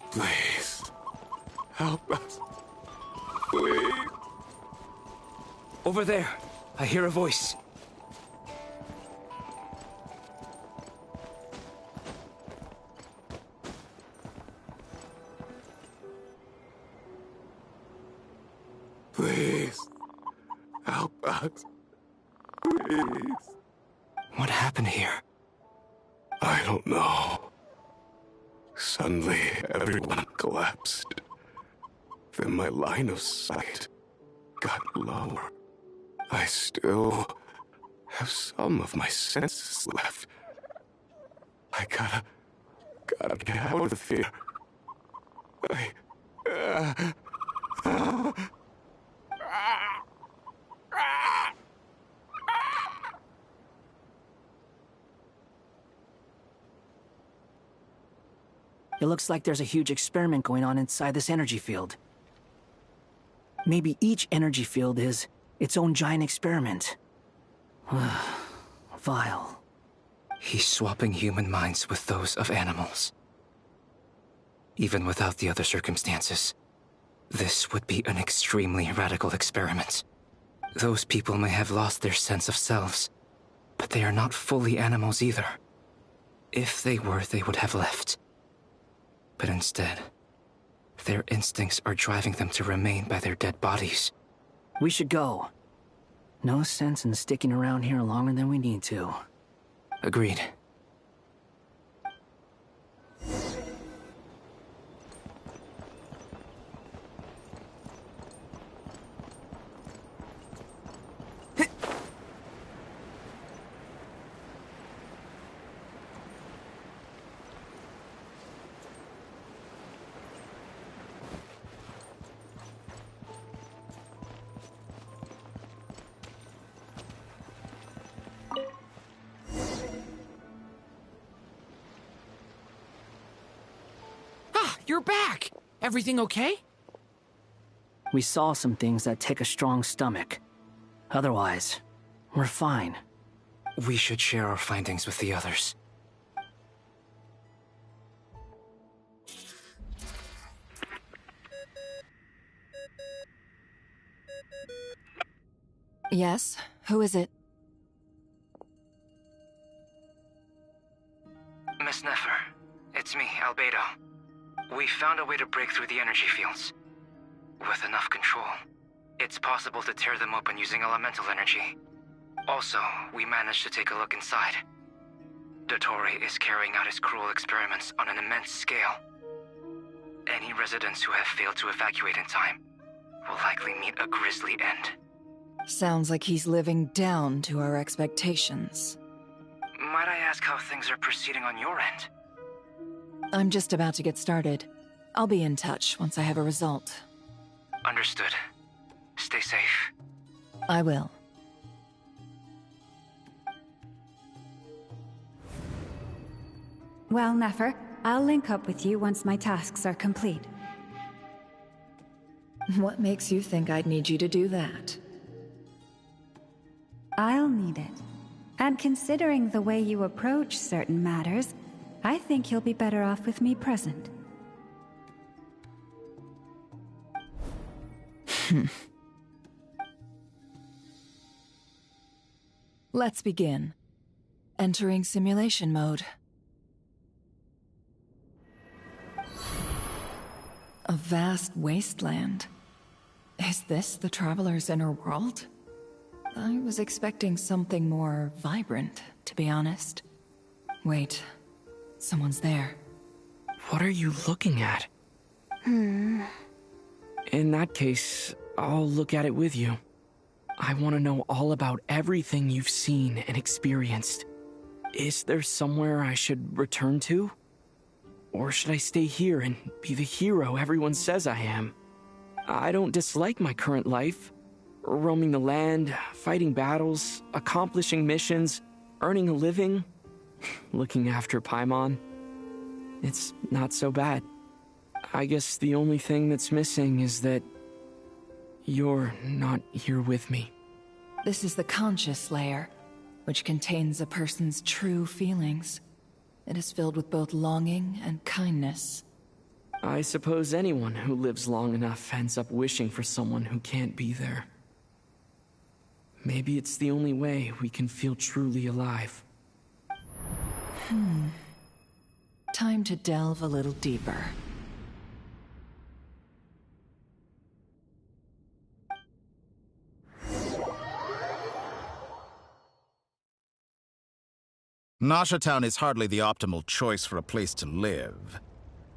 Please. Help us. Please. Over there. I hear a voice. Please. Help us. Please. What happened here? I don't know. Suddenly, everyone collapsed. Then my line of sight got lower. I still have some of my senses left. I gotta get out of here. It looks like there's a huge experiment going on inside this energy field. Maybe each energy field is its own giant experiment. Vile. He's swapping human minds with those of animals. Even without the other circumstances, this would be an extremely radical experiment. Those people may have lost their sense of selves, but they are not fully animals either. If they were, they would have left. But instead, their instincts are driving them to remain by their dead bodies. We should go. No sense in sticking around here longer than we need to. Agreed. You're back! Everything okay? We saw some things that take a strong stomach. Otherwise, we're fine. We should share our findings with the others. Yes? Who is it? Miss Nefer, it's me, Albedo. We found a way to break through the energy fields. With enough control, it's possible to tear them open using elemental energy. Also, we managed to take a look inside. Dottore is carrying out his cruel experiments on an immense scale. Any residents who have failed to evacuate in time will likely meet a grisly end. Sounds like he's living down to our expectations. Might I ask how things are proceeding on your end? I'm just about to get started. I'll be in touch once I have a result. Understood. Stay safe. I will. Well, Nefer, I'll link up with you once my tasks are complete. What makes you think I'd need you to do that? I'll need it. And considering the way you approach certain matters, I think you'll be better off with me present. Let's begin. Entering simulation mode. A vast wasteland. Is this the Traveler's inner world? I was expecting something more vibrant, to be honest. Wait, Someone's there. What are you looking at? In that case, I'll look at it with you. I want to know all about everything you've seen and experienced. Is there somewhere I should return to? Or should I stay here and be the hero everyone says I am? I don't dislike my current life. Roaming the land, fighting battles, accomplishing missions, earning a living, looking after Paimon. It's not so bad. I guess the only thing that's missing is that you're not here with me. This is the conscious layer, which contains a person's true feelings. It is filled with both longing and kindness. I suppose anyone who lives long enough ends up wishing for someone who can't be there. Maybe it's the only way we can feel truly alive. Time to delve a little deeper. Nasha Town is hardly the optimal choice for a place to live,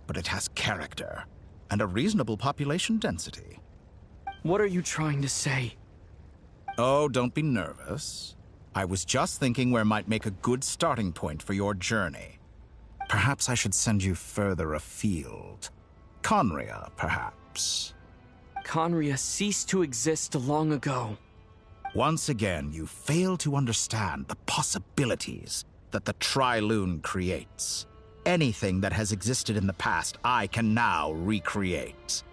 but it has character and a reasonable population density. What are you trying to say? Oh, don't be nervous. I was just thinking where might make a good starting point for your journey. Perhaps I should send you further afield. Conria, perhaps. Conria ceased to exist long ago. Once again, you fail to understand the possibilities that the Tri-Lune creates. Anything that has existed in the past, I can now recreate.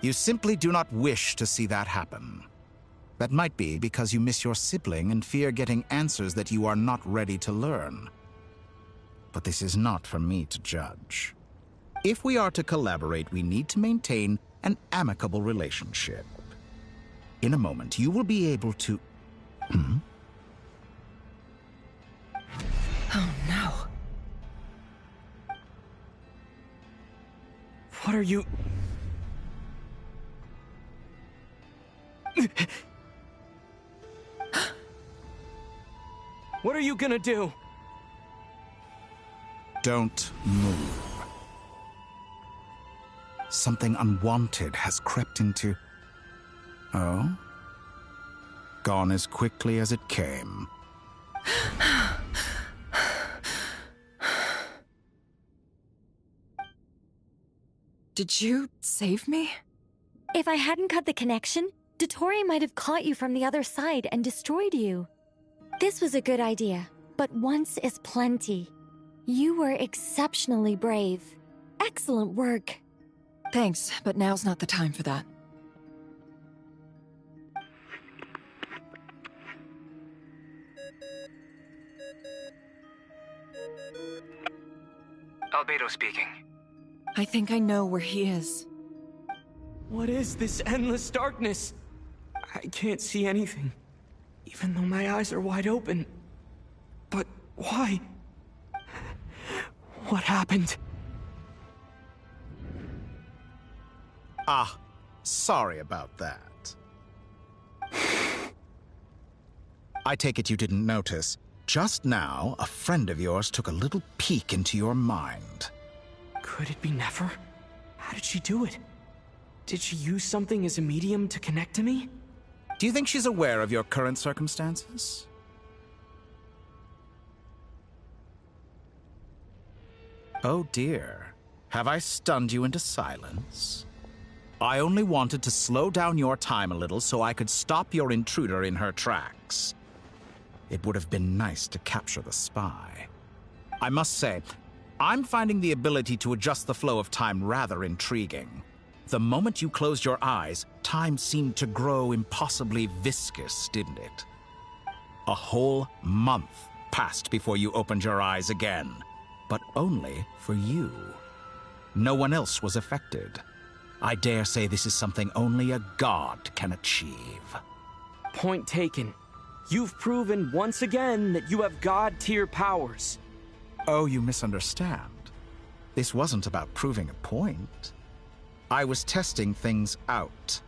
You simply do not wish to see that happen. That might be because you miss your sibling and fear getting answers that you are not ready to learn. But this is not for me to judge. If we are to collaborate, we need to maintain an amicable relationship. In a moment, you will be able to... Oh no. What are you... What are you gonna do? Don't move. Something unwanted has crept into... Oh? Gone as quickly as it came. Did you save me? If I hadn't cut the connection, Dottore might have caught you from the other side and destroyed you. This was a good idea, but once is plenty. You were exceptionally brave. Excellent work. Thanks, but now's not the time for that. Albedo speaking. I think I know where he is. What is this endless darkness? I can't see anything, even though my eyes are wide open. But why? What happened? Ah, sorry about that. I take it you didn't notice. Just now, a friend of yours took a little peek into your mind. Could it be Nefer? How did she do it? Did she use something as a medium to connect to me? Do you think she's aware of your current circumstances? Oh dear. Have I stunned you into silence? I only wanted to slow down your time a little so I could stop your intruder in her tracks. It would have been nice to capture the spy. I must say, I'm finding the ability to adjust the flow of time rather intriguing. The moment you closed your eyes, time seemed to grow impossibly viscous, didn't it? A whole month passed before you opened your eyes again, but only for you. No one else was affected. I dare say this is something only a god can achieve. Point taken. You've proven once again that you have god-tier powers. Oh, you misunderstand. This wasn't about proving a point. I was testing things out.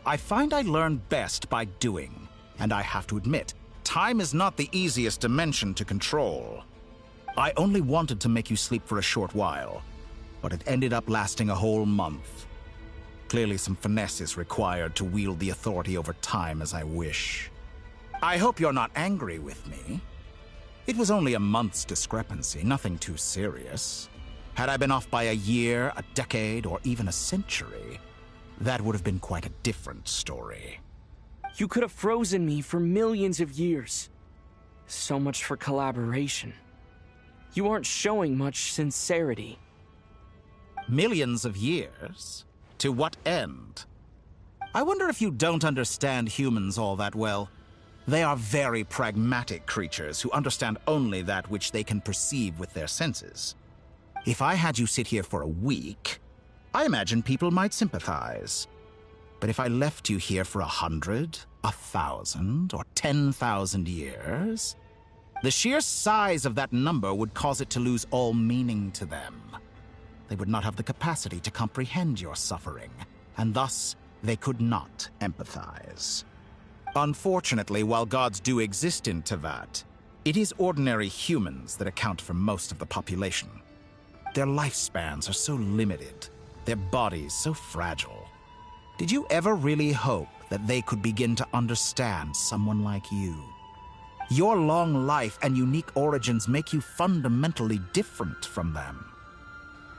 I find I learn best by doing, and I have to admit, time is not the easiest dimension to control. I only wanted to make you sleep for a short while, but it ended up lasting a whole month. Clearly some finesse is required to wield the authority over time as I wish. I hope you're not angry with me. It was only a month's discrepancy, nothing too serious. Had I been off by a year, a decade, or even a century, that would have been quite a different story. You could have frozen me for millions of years. So much for collaboration. You aren't showing much sincerity. Millions of years? To what end? I wonder if you don't understand humans all that well. They are very pragmatic creatures who understand only that which they can perceive with their senses. If I had you sit here for a week, I imagine people might sympathize. But if I left you here for 100, 1,000, or 10,000 years, the sheer size of that number would cause it to lose all meaning to them. They would not have the capacity to comprehend your suffering, and thus they could not empathize. Unfortunately, while gods do exist in Teyvat, it is ordinary humans that account for most of the population. Their lifespans are so limited, their bodies so fragile. Did you ever really hope that they could begin to understand someone like you? Your long life and unique origins make you fundamentally different from them.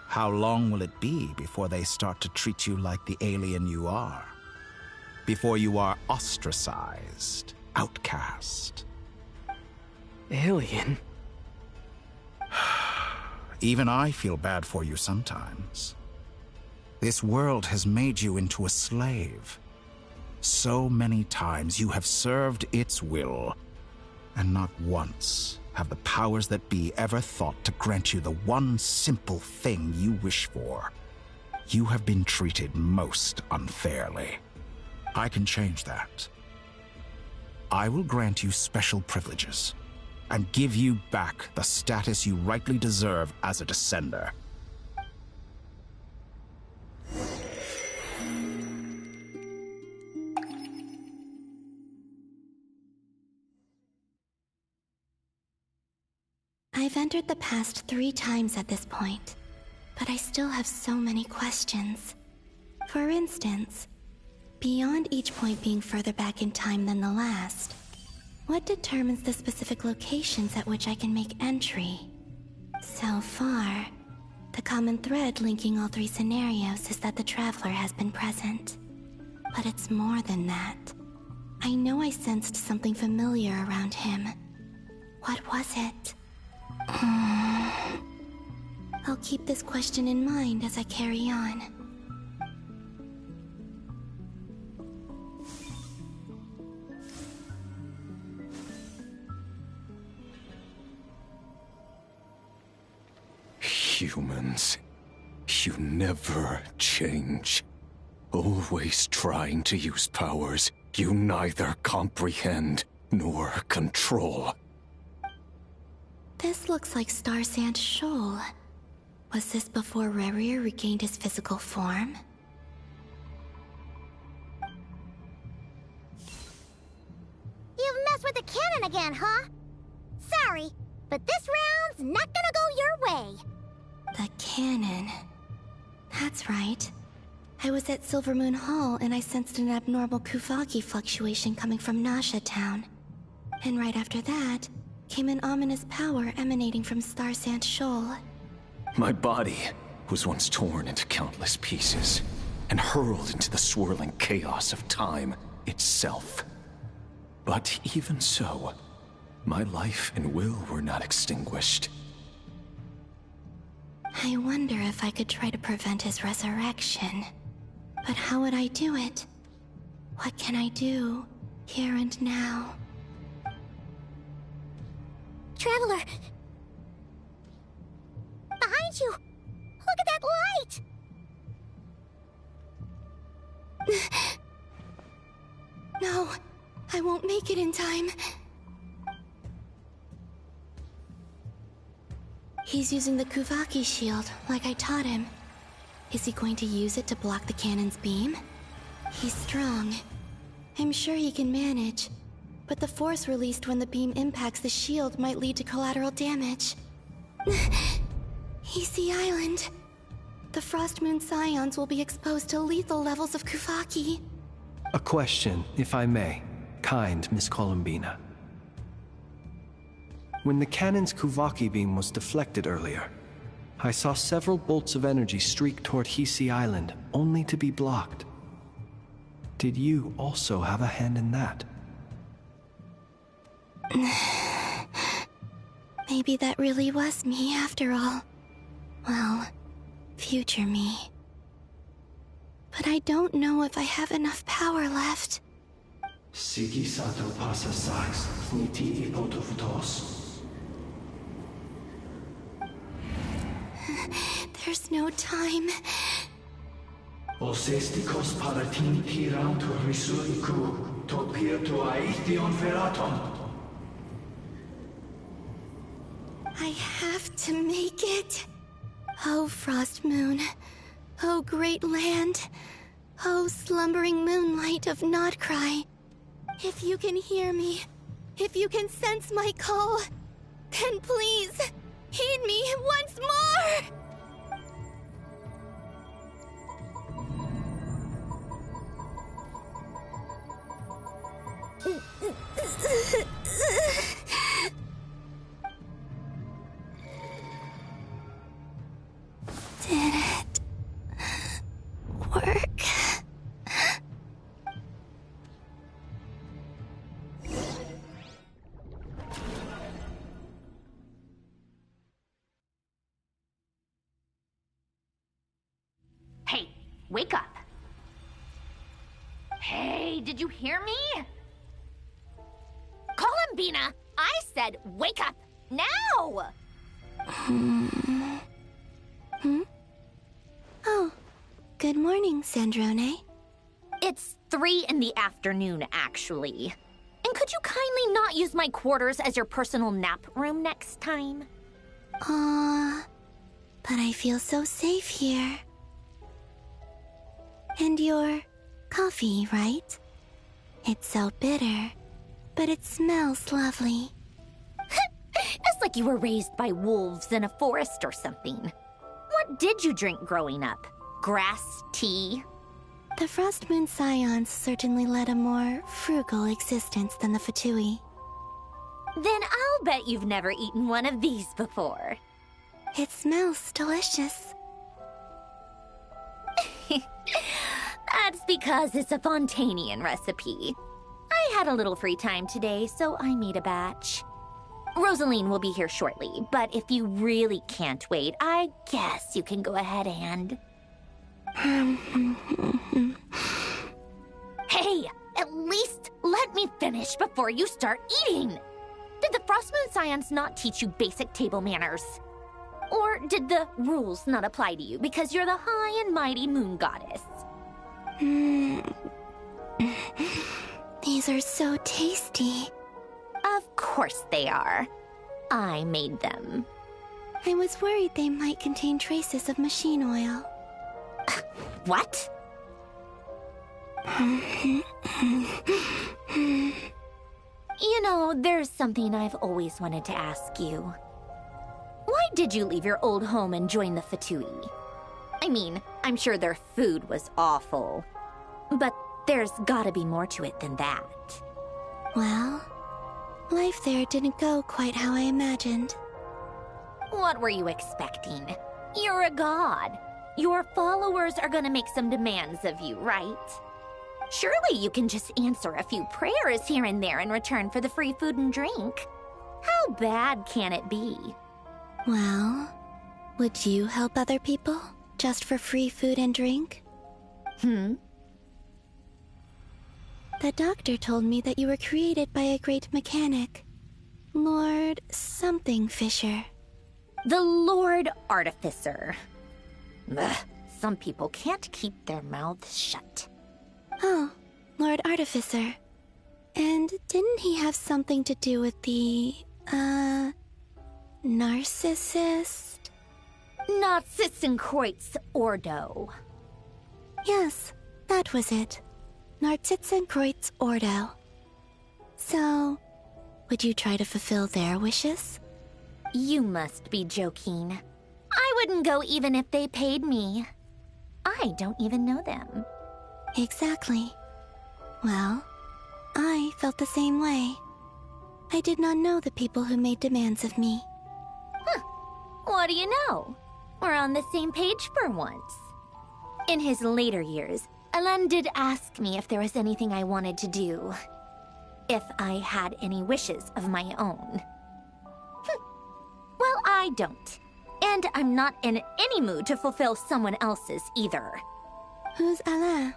How long will it be before they start to treat you like the alien you are? Before you are ostracized, outcast? Alien? Even I feel bad for you sometimes. This world has made you into a slave. So many times you have served its will, and not once have the powers that be ever thought to grant you the one simple thing you wish for. You have been treated most unfairly. I can change that. I will grant you special privileges and give you back the status you rightly deserve as a descender. I've entered the past 3 times at this point, but I still have so many questions. For instance, beyond each point being further back in time than the last, what determines the specific locations at which I can make entry? So far, the common thread linking all 3 scenarios is that the Traveler has been present. But it's more than that. I know I sensed something familiar around him. What was it? I'll keep this question in mind as I carry on. Humans, you never change. Always trying to use powers you neither comprehend nor control. This looks like Star Sand Shoal. Was this before Rerir regained his physical form? You've messed with the cannon again, huh? Sorry, but this round's not gonna go your way. The cannon. That's right. I was at Silvermoon Hall and I sensed an abnormal Kuvagi fluctuation coming from Nasha Town. And right after that, came an ominous power emanating from Star Sand Shoal. My body was once torn into countless pieces and hurled into the swirling chaos of time itself. But even so, my life and will were not extinguished. I wonder if I could try to prevent his resurrection. But how would I do it? What can I do, here and now? Traveler! Behind you! Look at that light! No, I won't make it in time. He's using the Kuvaki shield, like I taught him. Is he going to use it to block the cannon's beam? He's strong. I'm sure he can manage. But the force released when the beam impacts the shield might lead to collateral damage. Easy Island. The Frost Moon Scions will be exposed to lethal levels of Kuvaki. A question, if I may, kind Miss Columbina. When the cannon's Kuvaki beam was deflected earlier, I saw several bolts of energy streak toward Hisi Island, only to be blocked. Did you also have a hand in that? Maybe that really was me after all. Well, future me. But I don't know if I have enough power left. Sigi sato pasa sax, niti ipotofutos. There's no time. Osestikos paratin tiran to risuiku, to pirto aithion veraton. I have to make it. Oh, Frost Moon. Oh, great land. Oh, slumbering moonlight of Nodcry. If you can hear me, if you can sense my call, then please, heed me once more! Did it work? Hey, wake up. Hey, did you hear me? Columbina, I said wake up now! Oh, good morning, Sandrone. It's 3 in the afternoon, actually. And could you kindly not use my quarters as your personal nap room next time? But I feel so safe here. And your coffee, right? It's so bitter, but it smells lovely. It's like you were raised by wolves in a forest or something. What did you drink growing up? Grass tea? The Frost Moon Scions certainly led a more frugal existence than the Fatui. Then I'll bet you've never eaten one of these before. It smells delicious. That's because it's a Fontanian recipe. I had a little free time today, so I made a batch. Rosaline will be here shortly, but if you really can't wait, I guess you can go ahead and... Hey, at least let me finish before you start eating! Did the Frost Moon Scions not teach you basic table manners? Or did the rules not apply to you because you're the high and mighty moon goddess? These are so tasty. Of course they are. I made them. I was worried they might contain traces of machine oil. What? You know, there's something I've always wanted to ask you. Why did you leave your old home and join the Fatui? I mean, I'm sure their food was awful. But there's gotta be more to it than that. Well, life there didn't go quite how I imagined. What were you expecting? You're a god. Your followers are gonna make some demands of you, right? Surely you can just answer a few prayers here and there in return for the free food and drink. How bad can it be? Well, would you help other people just for free food and drink? The doctor told me that you were created by a great mechanic, Lord something Fisher. The Lord Artificer. Ugh, some people can't keep their mouths shut. Oh, Lord Artificer. And didn't he have something to do with the, narcissist? Narcissenkreuz Ordo. Yes, that was it. Narcissenkreuz Ordo. So, would you try to fulfill their wishes? You must be joking. I wouldn't go even if they paid me. I don't even know them. Exactly. Well, I felt the same way. I did not know the people who made demands of me. Huh. What do you know? We're on the same page for once. In his later years, Alan did ask me if there was anything I wanted to do. If I had any wishes of my own. Well, I don't. And I'm not in any mood to fulfill someone else's either. Who's Alain?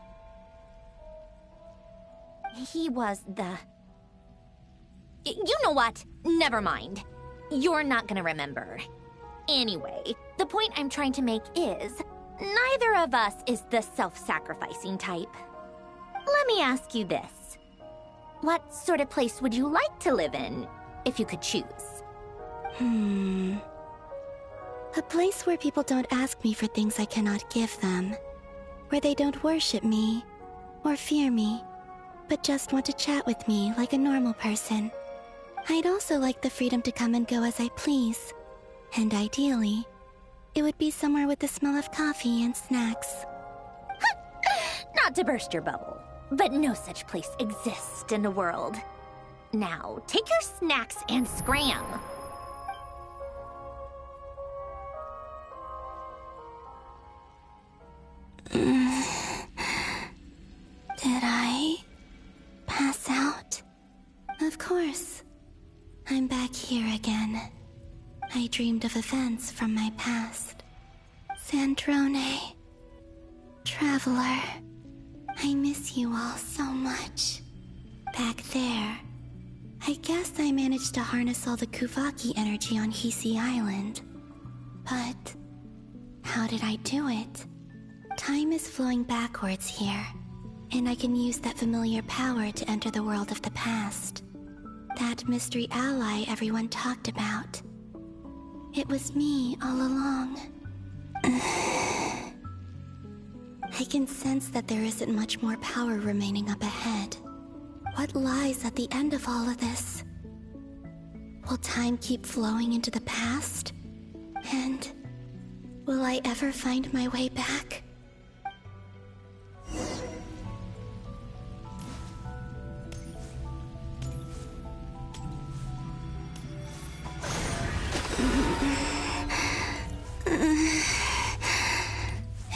He was the... You know what? Never mind. You're not gonna remember. Anyway, the point I'm trying to make is, neither of us is the self-sacrificing type. Let me ask you this. What sort of place would you like to live in, if you could choose? A place where people don't ask me for things I cannot give them. Where they don't worship me, or fear me, but just want to chat with me like a normal person. I'd also like the freedom to come and go as I please. And ideally, it would be somewhere with the smell of coffee and snacks. Not to burst your bubble, but no such place exists in the world. Now, take your snacks and scram. Did I pass out? Of course. I'm back here again. I dreamed of events from my past. Sandrone. Traveler. I miss you all so much. Back there. I guess I managed to harness all the Kuvaki energy on Hisi Island. But how did I do it? Time is flowing backwards here, and I can use that familiar power to enter the world of the past. That mystery ally everyone talked about. It was me all along. I can sense that there isn't much more power remaining up ahead. What lies at the end of all of this? Will time keep flowing into the past? And will I ever find my way back?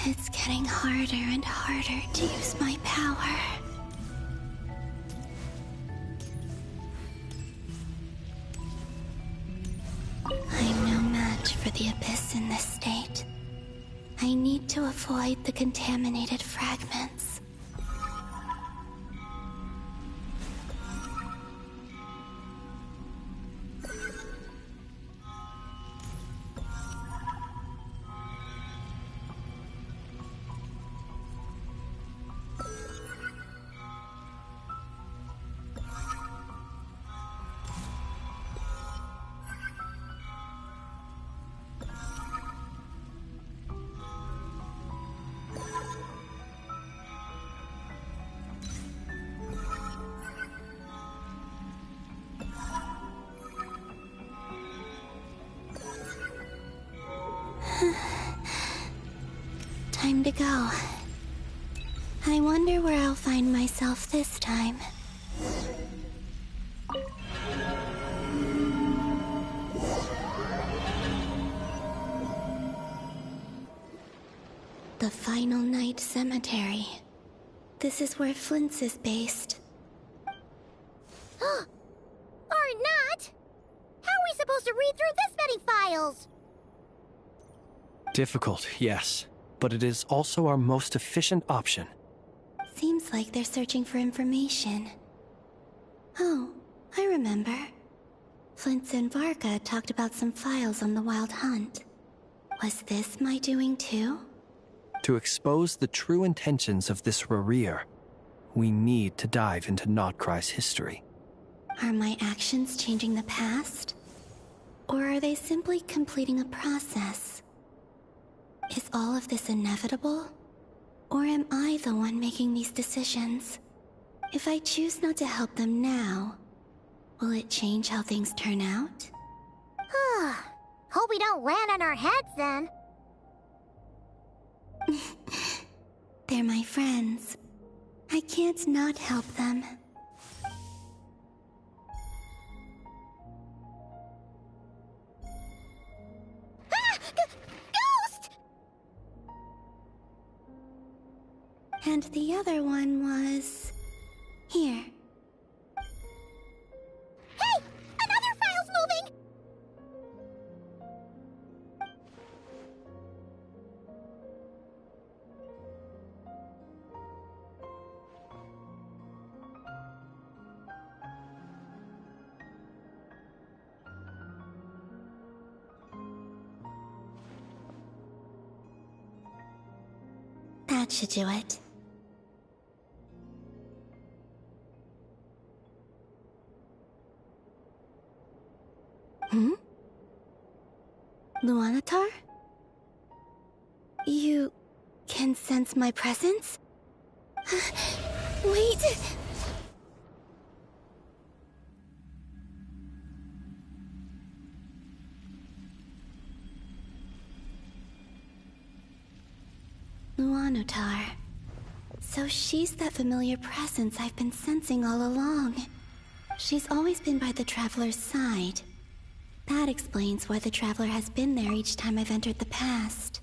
It's getting harder and harder to use my power. I'm no match for the Abyss in this state. I need to avoid the contaminated fragments. Time to go. I wonder where I'll find myself this time. The Final Night Cemetery. This is where Flint's is based. Or not! How are we supposed to read through this many files? Difficult, yes, but it is also our most efficient option. Seems like they're searching for information. Oh, I remember. Flint's and Varka talked about some files on the Wild Hunt. Was this my doing too? To expose the true intentions of this Rereer, we need to dive into Notcry's history. Are my actions changing the past? Or are they simply completing a process? Is all of this inevitable? Or am I the one making these decisions? If I choose not to help them now, will it change how things turn out? Ah, Hope we don't land on our heads then. They're my friends. I can't not help them. Ghost! And the other one was... here. Hey! Another file's moving! That should do it. Luanatar? You can sense my presence? Wait! Luanatar. So she's that familiar presence I've been sensing all along. She's always been by the Traveler's side. That explains why the Traveler has been there each time I've entered the past.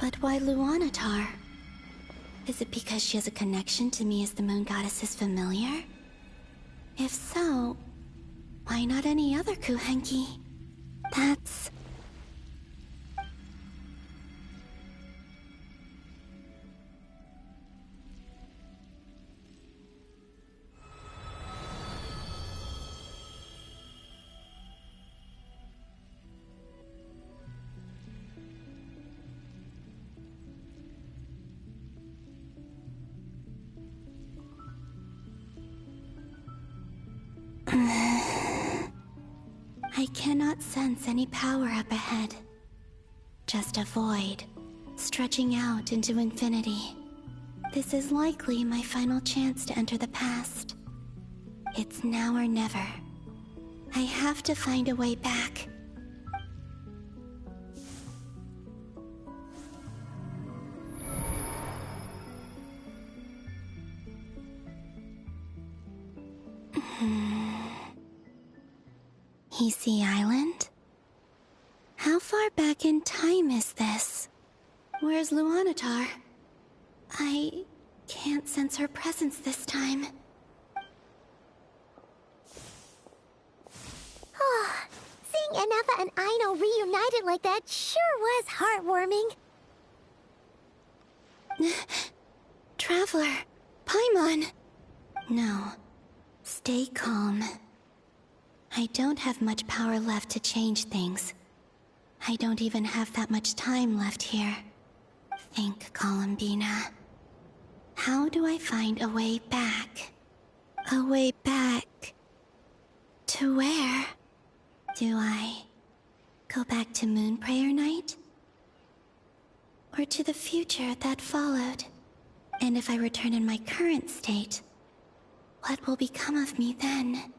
But why Luanatar? Is it because she has a connection to me as the Moon Goddess's familiar? If so, why not any other Kuhenki? That's... I cannot sense any power up ahead. Just a void, stretching out into infinity. This is likely my final chance to enter the past. It's now or never. I have to find a way back. Easy Island? How far back in time is this? Where's Luanatar? I can't sense her presence this time. Seeing Enefa and Aino reunited like that sure was heartwarming. Traveler, Paimon. No, stay calm. I don't have much power left to change things. I don't even have that much time left here. Think, Columbina. How do I find a way back? A way back... to where? Do I go back to Moon Prayer Night? Or to the future that followed? And if I return in my current state, what will become of me then?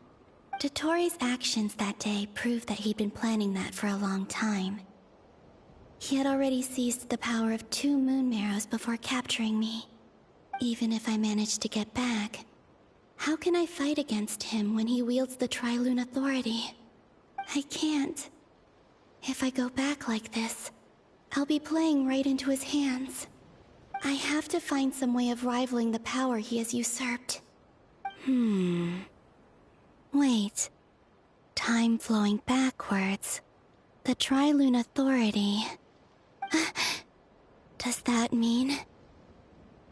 Dottore's actions that day proved that he'd been planning that for a long time. He had already seized the power of 2 moon marrows before capturing me. Even if I managed to get back, how can I fight against him when he wields the Tri-Lune Authority? I can't. If I go back like this, I'll be playing right into his hands. I have to find some way of rivaling the power he has usurped. Wait. Time flowing backwards. The Tri-Lune Authority. Does that mean...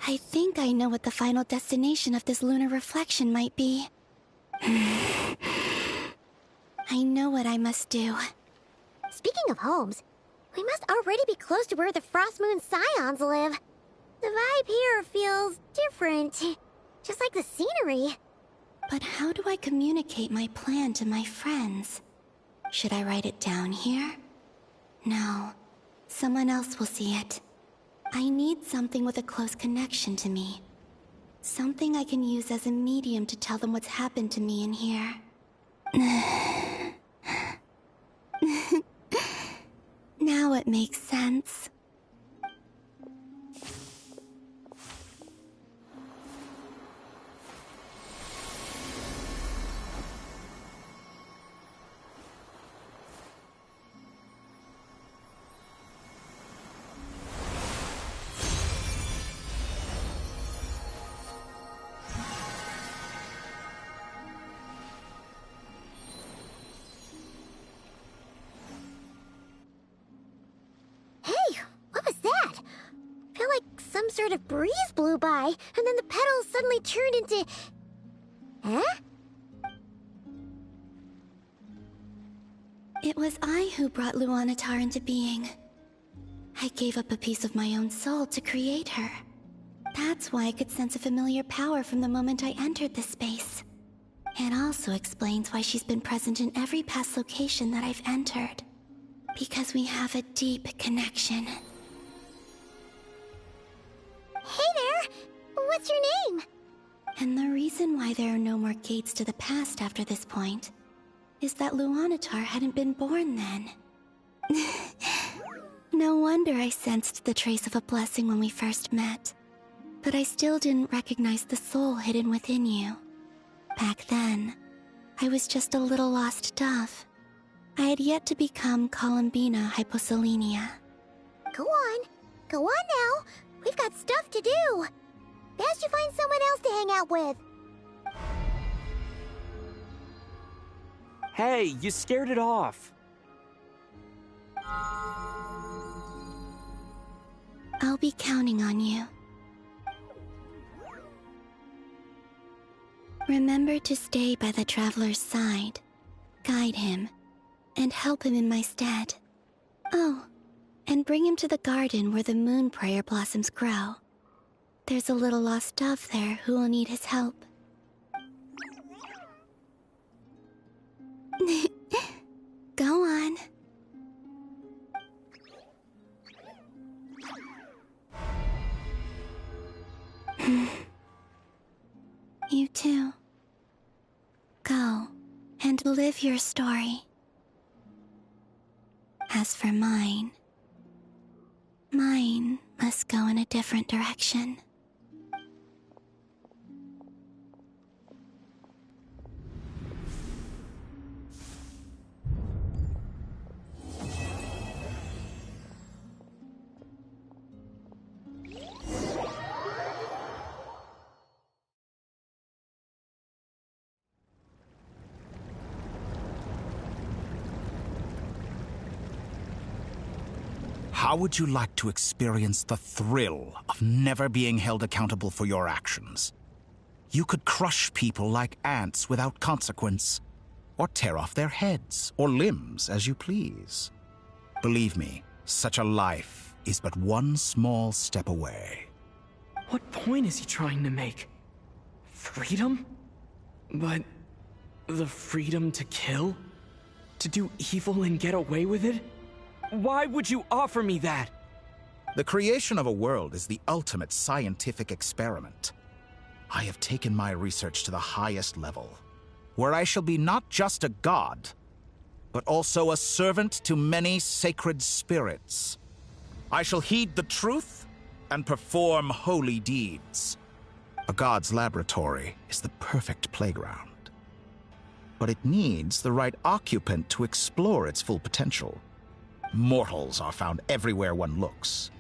I think I know what the final destination of this lunar reflection might be. I know what I must do. Speaking of homes, we must already be close to where the Frost Moon Scions live. The vibe here feels different, just like the scenery. But how do I communicate my plan to my friends? Should I write it down here? No. Someone else will see it. I need something with a close connection to me. Something I can use as a medium to tell them what's happened to me in here. Now it makes sense. Some sort of breeze blew by, and then the petals suddenly turned into... Huh? It was I who brought Luanatar into being. I gave up a piece of my own soul to create her. That's why I could sense a familiar power from the moment I entered this space. It also explains why she's been present in every past location that I've entered. Because we have a deep connection. Hey there! What's your name? And the reason why there are no more gates to the past after this point is that Luanatar hadn't been born then. No wonder I sensed the trace of a blessing when we first met. But I still didn't recognize the soul hidden within you. Back then, I was just a little lost dove. I had yet to become Columbina Hyposelenia. Go on. Go on now. We've got stuff to do. Best you find someone else to hang out with. Hey, you scared it off. I'll be counting on you. Remember to stay by the traveler's side, guide him, and help him in my stead. Oh, and bring him to the garden where the moon prayer blossoms grow. There's a little lost dove there who will need his help. Go on. You too. Go and live your story. As for mine must go in a different direction. How would you like to experience the thrill of never being held accountable for your actions? You could crush people like ants without consequence, or tear off their heads or limbs as you please. Believe me, such a life is but one small step away. What point is he trying to make? Freedom? But the freedom to kill? To do evil and get away with it? Why would you offer me that? The creation of a world is the ultimate scientific experiment. I have taken my research to the highest level, where I shall be not just a god, but also a servant to many sacred spirits. I shall heed the truth and perform holy deeds. A god's laboratory is the perfect playground, but it needs the right occupant to explore its full potential. Mortals are found everywhere one looks.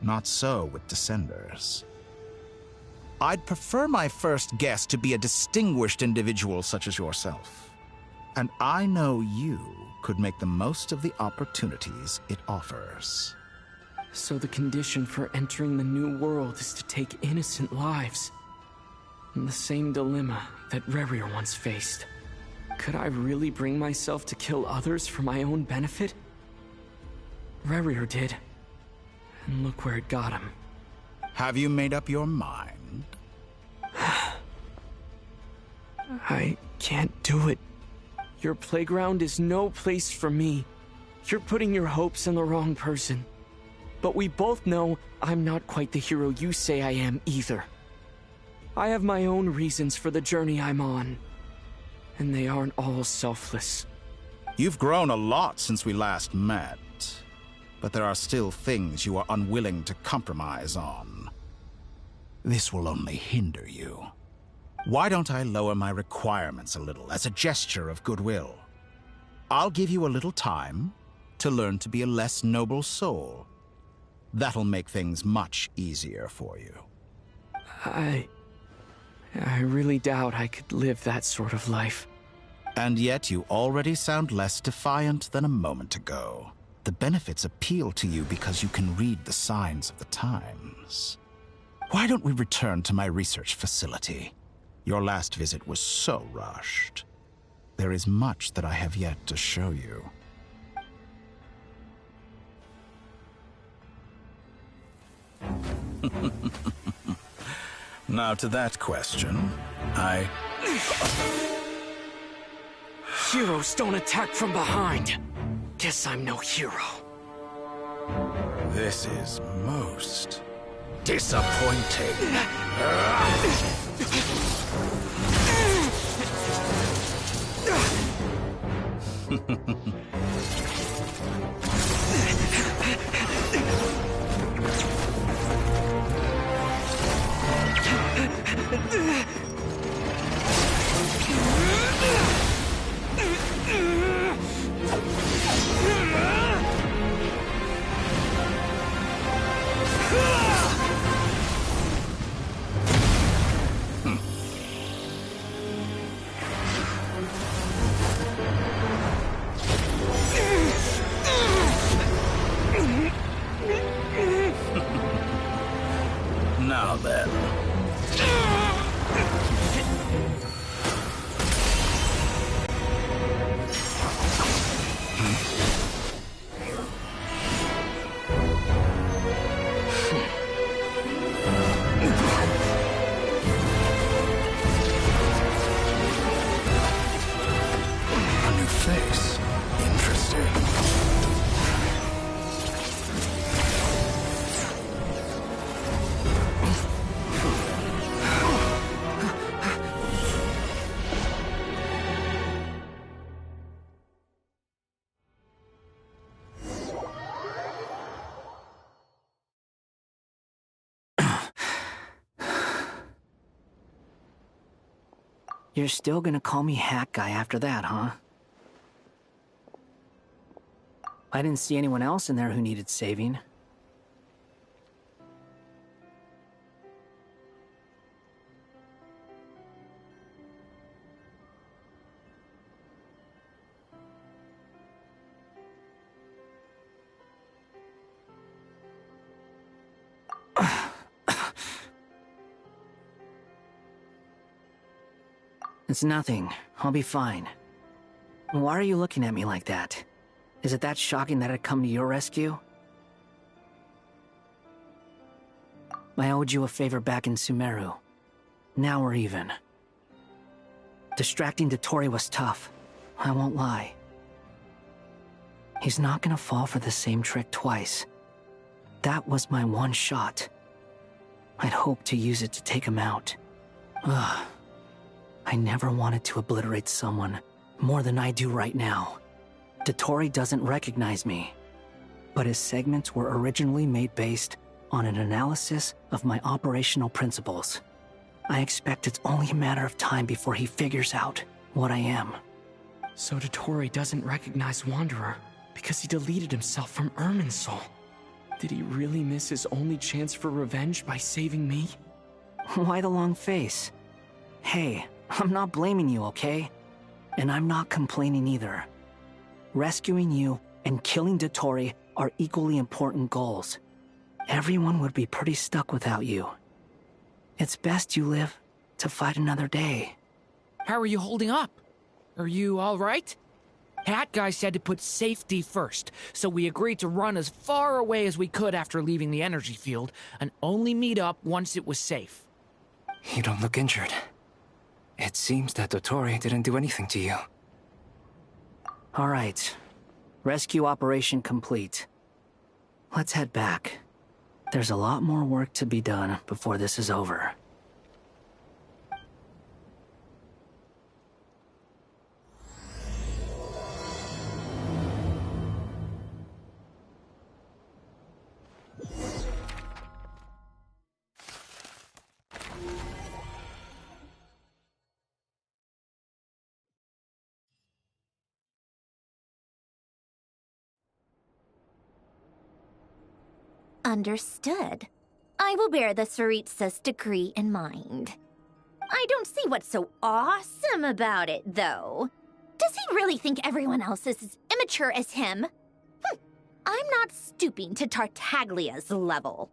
Not so with Descenders. I'd prefer my first guest to be a distinguished individual such as yourself. And I know you could make the most of the opportunities it offers. So the condition for entering the new world is to take innocent lives. The same dilemma that Rerir once faced. Could I really bring myself to kill others for my own benefit? Rerir did. And look where it got him. Have you made up your mind? I can't do it. Your playground is no place for me. You're putting your hopes in the wrong person. But we both know I'm not quite the hero you say I am either. I have my own reasons for the journey I'm on. And they aren't all selfless. You've grown a lot since we last met. But there are still things you are unwilling to compromise on. This will only hinder you. Why don't I lower my requirements a little as a gesture of goodwill? I'll give you a little time to learn to be a less noble soul. That'll make things much easier for you. I really doubt I could live that sort of life. And yet you already sound less defiant than a moment ago. The benefits appeal to you because you can read the signs of the times. Why don't we return to my research facility? Your last visit was so rushed. There is much that I have yet to show you. Now to that question, Heroes don't attack from behind. Guess I'm no hero. This is most disappointing. You're still gonna call me Hat Guy after that, huh? I didn't see anyone else in there who needed saving. It's nothing. I'll be fine. Why are you looking at me like that? Is it that shocking that I'd come to your rescue? I owed you a favor back in Sumeru. Now we're even. Distracting Dottore was tough. I won't lie. He's not gonna fall for the same trick twice. That was my one shot. I'd hoped to use it to take him out. Ugh. I never wanted to obliterate someone more than I do right now. Dottore doesn't recognize me, but his segments were originally made based on an analysis of my operational principles. I expect it's only a matter of time before he figures out what I am. So Dottore doesn't recognize Wanderer because he deleted himself from Irminsul. Did he really miss his only chance for revenge by saving me? Why the long face? Hey, I'm not blaming you, okay? And I'm not complaining either. Rescuing you and killing Dottore are equally important goals. Everyone would be pretty stuck without you. It's best you live to fight another day. How are you holding up? Are you all right? Hat Guy said to put safety first, so we agreed to run as far away as we could after leaving the energy field, and only meet up once it was safe. You don't look injured. It seems that Dottore didn't do anything to you. All right. Rescue operation complete. Let's head back. There's a lot more work to be done before this is over. Understood. I will bear the Tsaritsa's decree in mind. I don't see what's so awesome about it, though. Does he really think everyone else is as immature as him? I'm not stooping to Tartaglia's level.